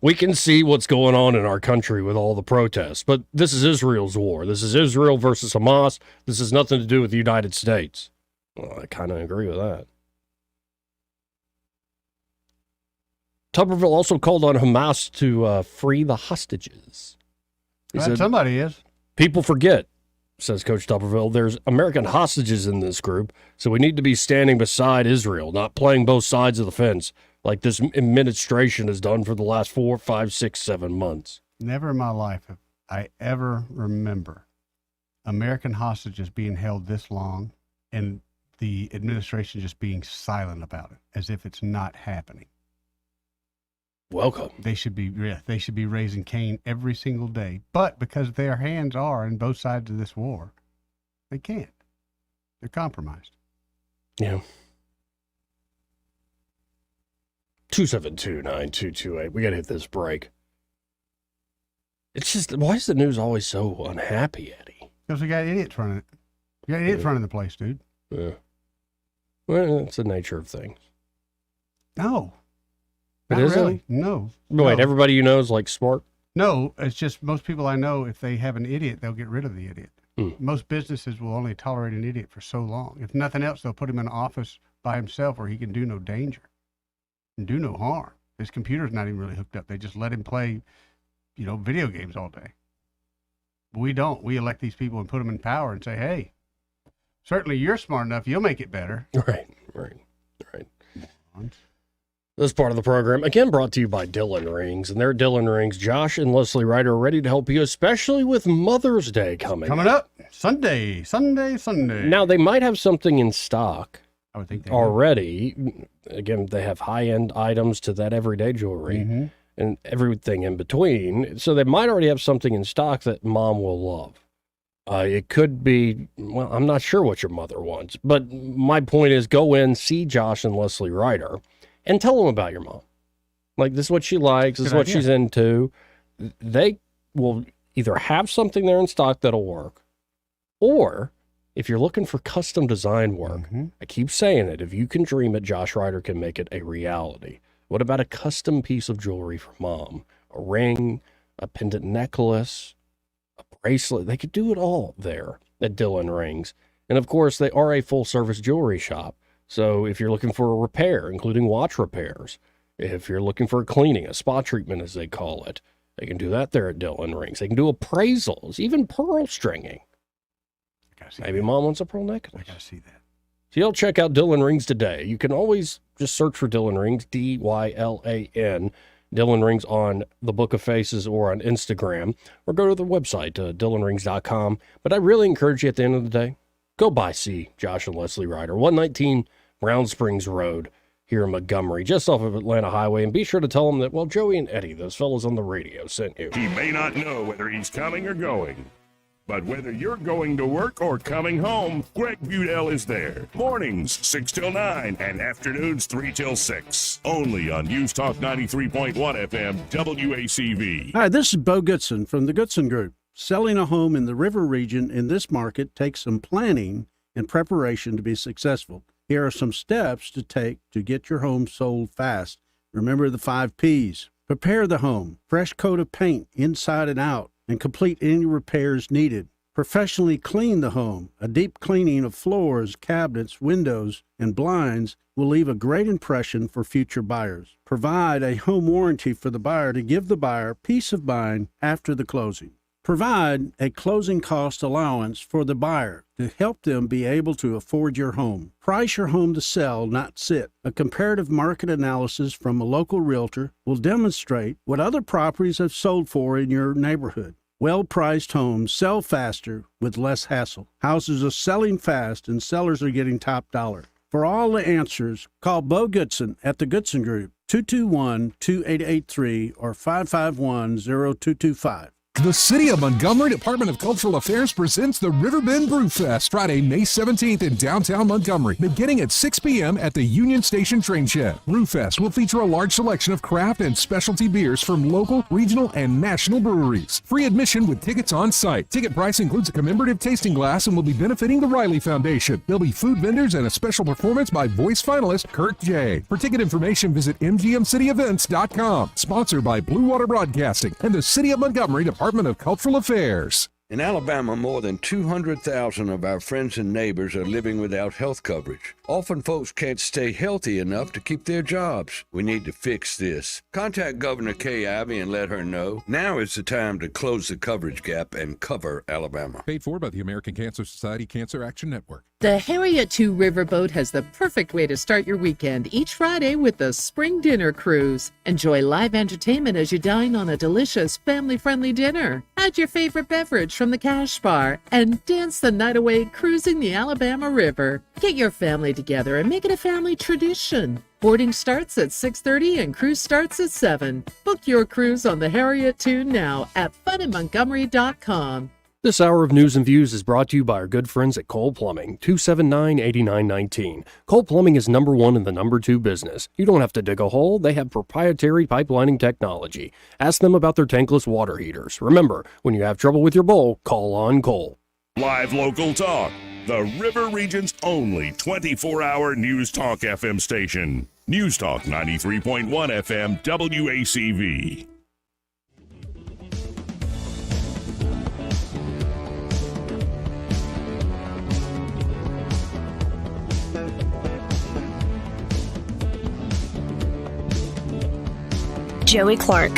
We can see what's going on in our country with all the protests, but this is Israel's war. This is Israel versus Hamas. This has nothing to do with the United States. Well, I kind of agree with that. Tuberville also called on Hamas to free the hostages. He said, somebody is. People forget, says Coach Tuberville, there's American hostages in this group, so we need to be standing beside Israel, not playing both sides of the fence like this administration has done for the last 4, 5, 6, 7 months. Never in my life have I ever remember American hostages being held this long and the administration just being silent about it, as if it's not happening. Welcome. They should be raising Cain every single day, but because their hands are in both sides of this war, they can't. They're compromised. Yeah. 272-9228. We got to hit this break. It's just, why is the news always so unhappy, Eddie? Because we got idiots running it. We got idiots running the place, dude. Yeah. Well, it's the nature of things. No. It Not isn't? really. No. Wait, No. everybody you know is like smart? No, it's just most people I know, if they have an idiot, they'll get rid of the idiot. Hmm. Most businesses will only tolerate an idiot for so long. If nothing else, they'll put him in an office by himself where he can do no danger and do no harm. His computer's not even really hooked up. They just let him play, video games all day. But we don't. We elect these people and put them in power and say, hey, certainly you're smart enough. You'll make it better. Right. This part of the program, again, brought to you by Dylan Rings. And they're Dylan Rings. Josh and Leslie Ryder are ready to help you, especially with Mother's Day coming up. Sunday. Now, they might have something in stock I would think they already. Again, they have high-end items to that everyday jewelry. Mm-hmm. and everything in between. So they might already have something in stock that mom will love. It could be, well, I'm not sure what your mother wants, but my point is go in, see Josh and Leslie Ryder, and tell them about your mom. Like, this is what she likes, this is what she's into. They will either have something there in stock that'll work, or if you're looking for custom design work, I keep saying it, if you can dream it, Josh Ryder can make it a reality. What about a custom piece of jewelry for mom? A ring, a pendant necklace, a bracelet? They could do it all there at Dillon Rings. And of course, they are a full-service jewelry shop. So if you're looking for a repair, including watch repairs, if you're looking for a cleaning, a spa treatment as they call it, they can do that there at Dillon Rings. They can do appraisals, even pearl stringing. Maybe mom wants a pearl necklace. I gotta see that. So you'll check out Dillon Rings today. You can always just search for Dillon Rings, Dylan, Dillon Rings on the Book of Faces or on Instagram, or go to the website, DillonRings.com. But I really encourage you at the end of the day, go by see Josh and Leslie Ryder, 119 Brown Springs Road here in Montgomery, just off of Atlanta Highway. And be sure to tell them that, well, Joey and Eddie, those fellas on the radio, sent you. He may not know whether he's coming or going, but whether you're going to work or coming home, Greg Budell is there. Mornings, 6 till 9, and afternoons, 3 till 6. Only on News Talk 93.1 FM, WACV. Hi, this is Bo Goodson from the Goodson Group. Selling a home in the River region in this market takes some planning and preparation to be successful. Here are some steps to take to get your home sold fast. Remember the 5 Ps. Prepare the home, fresh coat of paint inside and out, and complete any repairs needed. Professionally clean the home. A deep cleaning of floors, cabinets, windows, and blinds will leave a great impression for future buyers. Provide a home warranty for the buyer to give the buyer peace of mind after the closing. Provide a closing cost allowance for the buyer to help them be able to afford your home. Price your home to sell, not sit. A comparative market analysis from a local realtor will demonstrate what other properties have sold for in your neighborhood. Well-priced homes sell faster with less hassle. Houses are selling fast and sellers are getting top dollar. For all the answers, call Bo Goodson at the Goodson Group, 221-2883 or 551-0225. The City of Montgomery Department of Cultural Affairs presents the Riverbend Brew Fest Friday, May 17th in downtown Montgomery, beginning at 6 p.m. at the Union Station Train Shed. Brew Fest will feature a large selection of craft and specialty beers from local, regional, and national breweries. Free admission with tickets on site. Ticket price includes a commemorative tasting glass and will be benefiting the Riley Foundation. There'll be food vendors and a special performance by voice finalist Kurt J. For ticket information, visit mgmcityevents.com. Sponsored by Blue Water Broadcasting and the City of Montgomery Department of Cultural Affairs. In Alabama, more than 200,000 of our friends and neighbors are living without health coverage. Often folks can't stay healthy enough to keep their jobs. We need to fix this. Contact Governor Kay Ivey and let her know. Now is the time to close the coverage gap and cover Alabama. Paid for by the American Cancer Society Cancer Action Network. The Harriet 2 Riverboat has the perfect way to start your weekend each Friday with the Spring Dinner Cruise. Enjoy live entertainment as you dine on a delicious family-friendly dinner. Add your favorite beverage from the Cash Bar and dance the night away cruising the Alabama River. Get your family together and make it a family tradition. Boarding starts at 6:30 and cruise starts at 7. Book your cruise on the Harriet 2 now at funinmontgomery.com. This hour of News and Views is brought to you by our good friends at Cole Plumbing, 279-8919. Cole Plumbing is number 1 in the number 2 business. You don't have to dig a hole. They have proprietary pipelining technology. Ask them about their tankless water heaters. Remember, when you have trouble with your bowl, call on Cole. Live local talk. The River Region's only 24-hour News Talk FM station. News Talk 93.1 FM WACV. Joey Clark.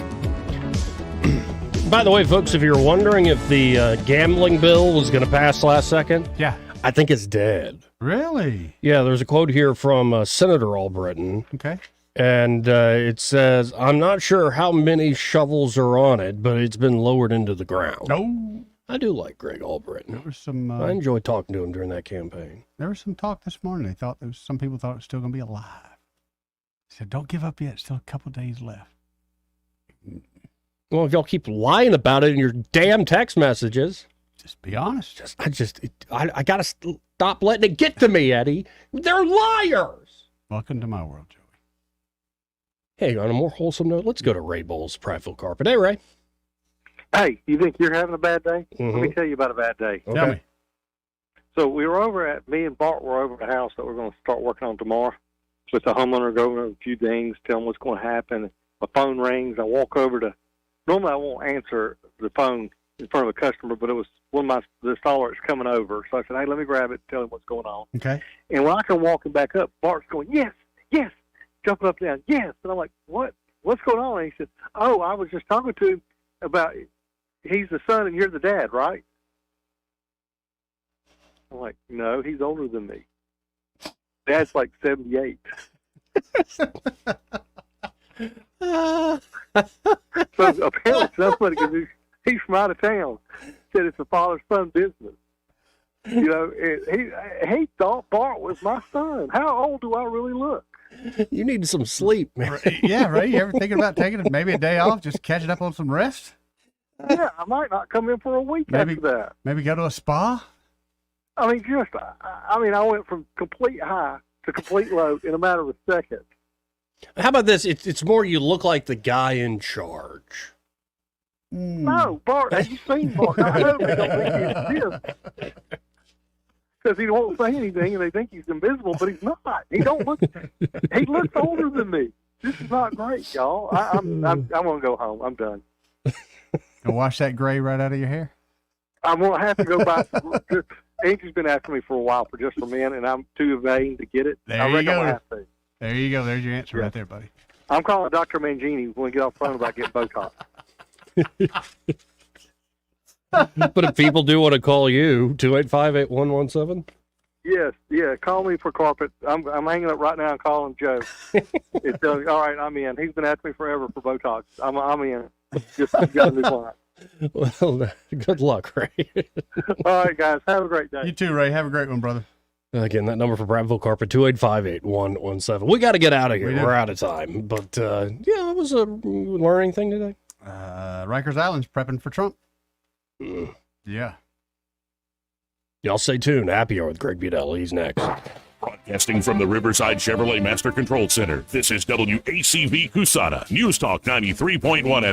By the way, folks, if you're wondering if the gambling bill was going to pass last second, yeah, I think it's dead. Really? Yeah, there's a quote here from Senator Albritton. Okay. And it says, I'm not sure how many shovels are on it, but it's been lowered into the ground. No. I do like Greg Albritton. There was some. I enjoyed talking to him during that campaign. There was some talk this morning. Some people thought it was still going to be alive. He said, don't give up yet. Still a couple days left. Well, if y'all keep lying about it in your damn text messages. Just be honest. I got to stop letting it get to me, Eddie. They're liars. Welcome to my world, Joey. Hey, on a more wholesome note, let's go to Ray Bowles, Prattville Carpet. Hey, Ray. Hey, you think you're having a bad day? Let me tell you about a bad day. Okay. Tell me. So me and Bart were over at the house that we're going to start working on tomorrow. So it's a homeowner, go over a few things, tell them what's going to happen. My phone rings. I walk over to, normally I won't answer the phone in front of a customer, but it was one of the installers coming over. So I said, hey, let me grab it and tell him what's going on. Okay. And when I come walking back up, Bart's going, yes, yes, jumping up and down, yes. And I'm like, what's going on? And he said, oh, I was just talking to him about he's the son and you're the dad, right? I'm like, no, he's older than me. Dad's like 78. So apparently somebody, because he's from out of town, said it's a father-son business. You know, he thought Bart was my son. How old do I really look? You need some sleep, man. Yeah, Ray, you ever thinking about taking maybe a day off, just catching up on some rest? Yeah, I might not come in for a week after that. Maybe go to a spa? I mean, I went from complete high to complete low in a matter of a second. How about this? It's more you look like the guy in charge. No, Bart, have you seen Bart? I know they don't think he exists because he won't say anything and they think he's invisible, but he's not. He looks older than me. This is not great, y'all. I'm gonna go home. I'm done. And wash that gray right out of your hair? I'm gonna have to go buy. Angie's been after me for a while for Just for Men, and I'm too vain to get it. There I you reckon go. I'll have to. There you go. There's your answer right there, buddy. I'm calling Dr. Mangini when we get off the phone about getting Botox. But if people do want to call you, 285-8117? Yes, yeah. Call me for carpet. I'm hanging up right now and calling Joe. It's all right. I'm in. He's been asking me forever for Botox. I'm in. Just got to be quiet. Well, good luck, Ray. All right, guys. Have a great day. You too, Ray. Have a great one, brother. Again, that number for Prattville Carpet, 285-8117. We got to get out of here. We do. We're out of time. But, yeah, it was a learning thing today. Rikers Island's prepping for Trump. Yeah. Y'all stay tuned. Happy Hour with Greg Budell. He's next. Broadcasting from the Riverside Chevrolet Master Control Center, this is WACV Cusana, News Talk 93.1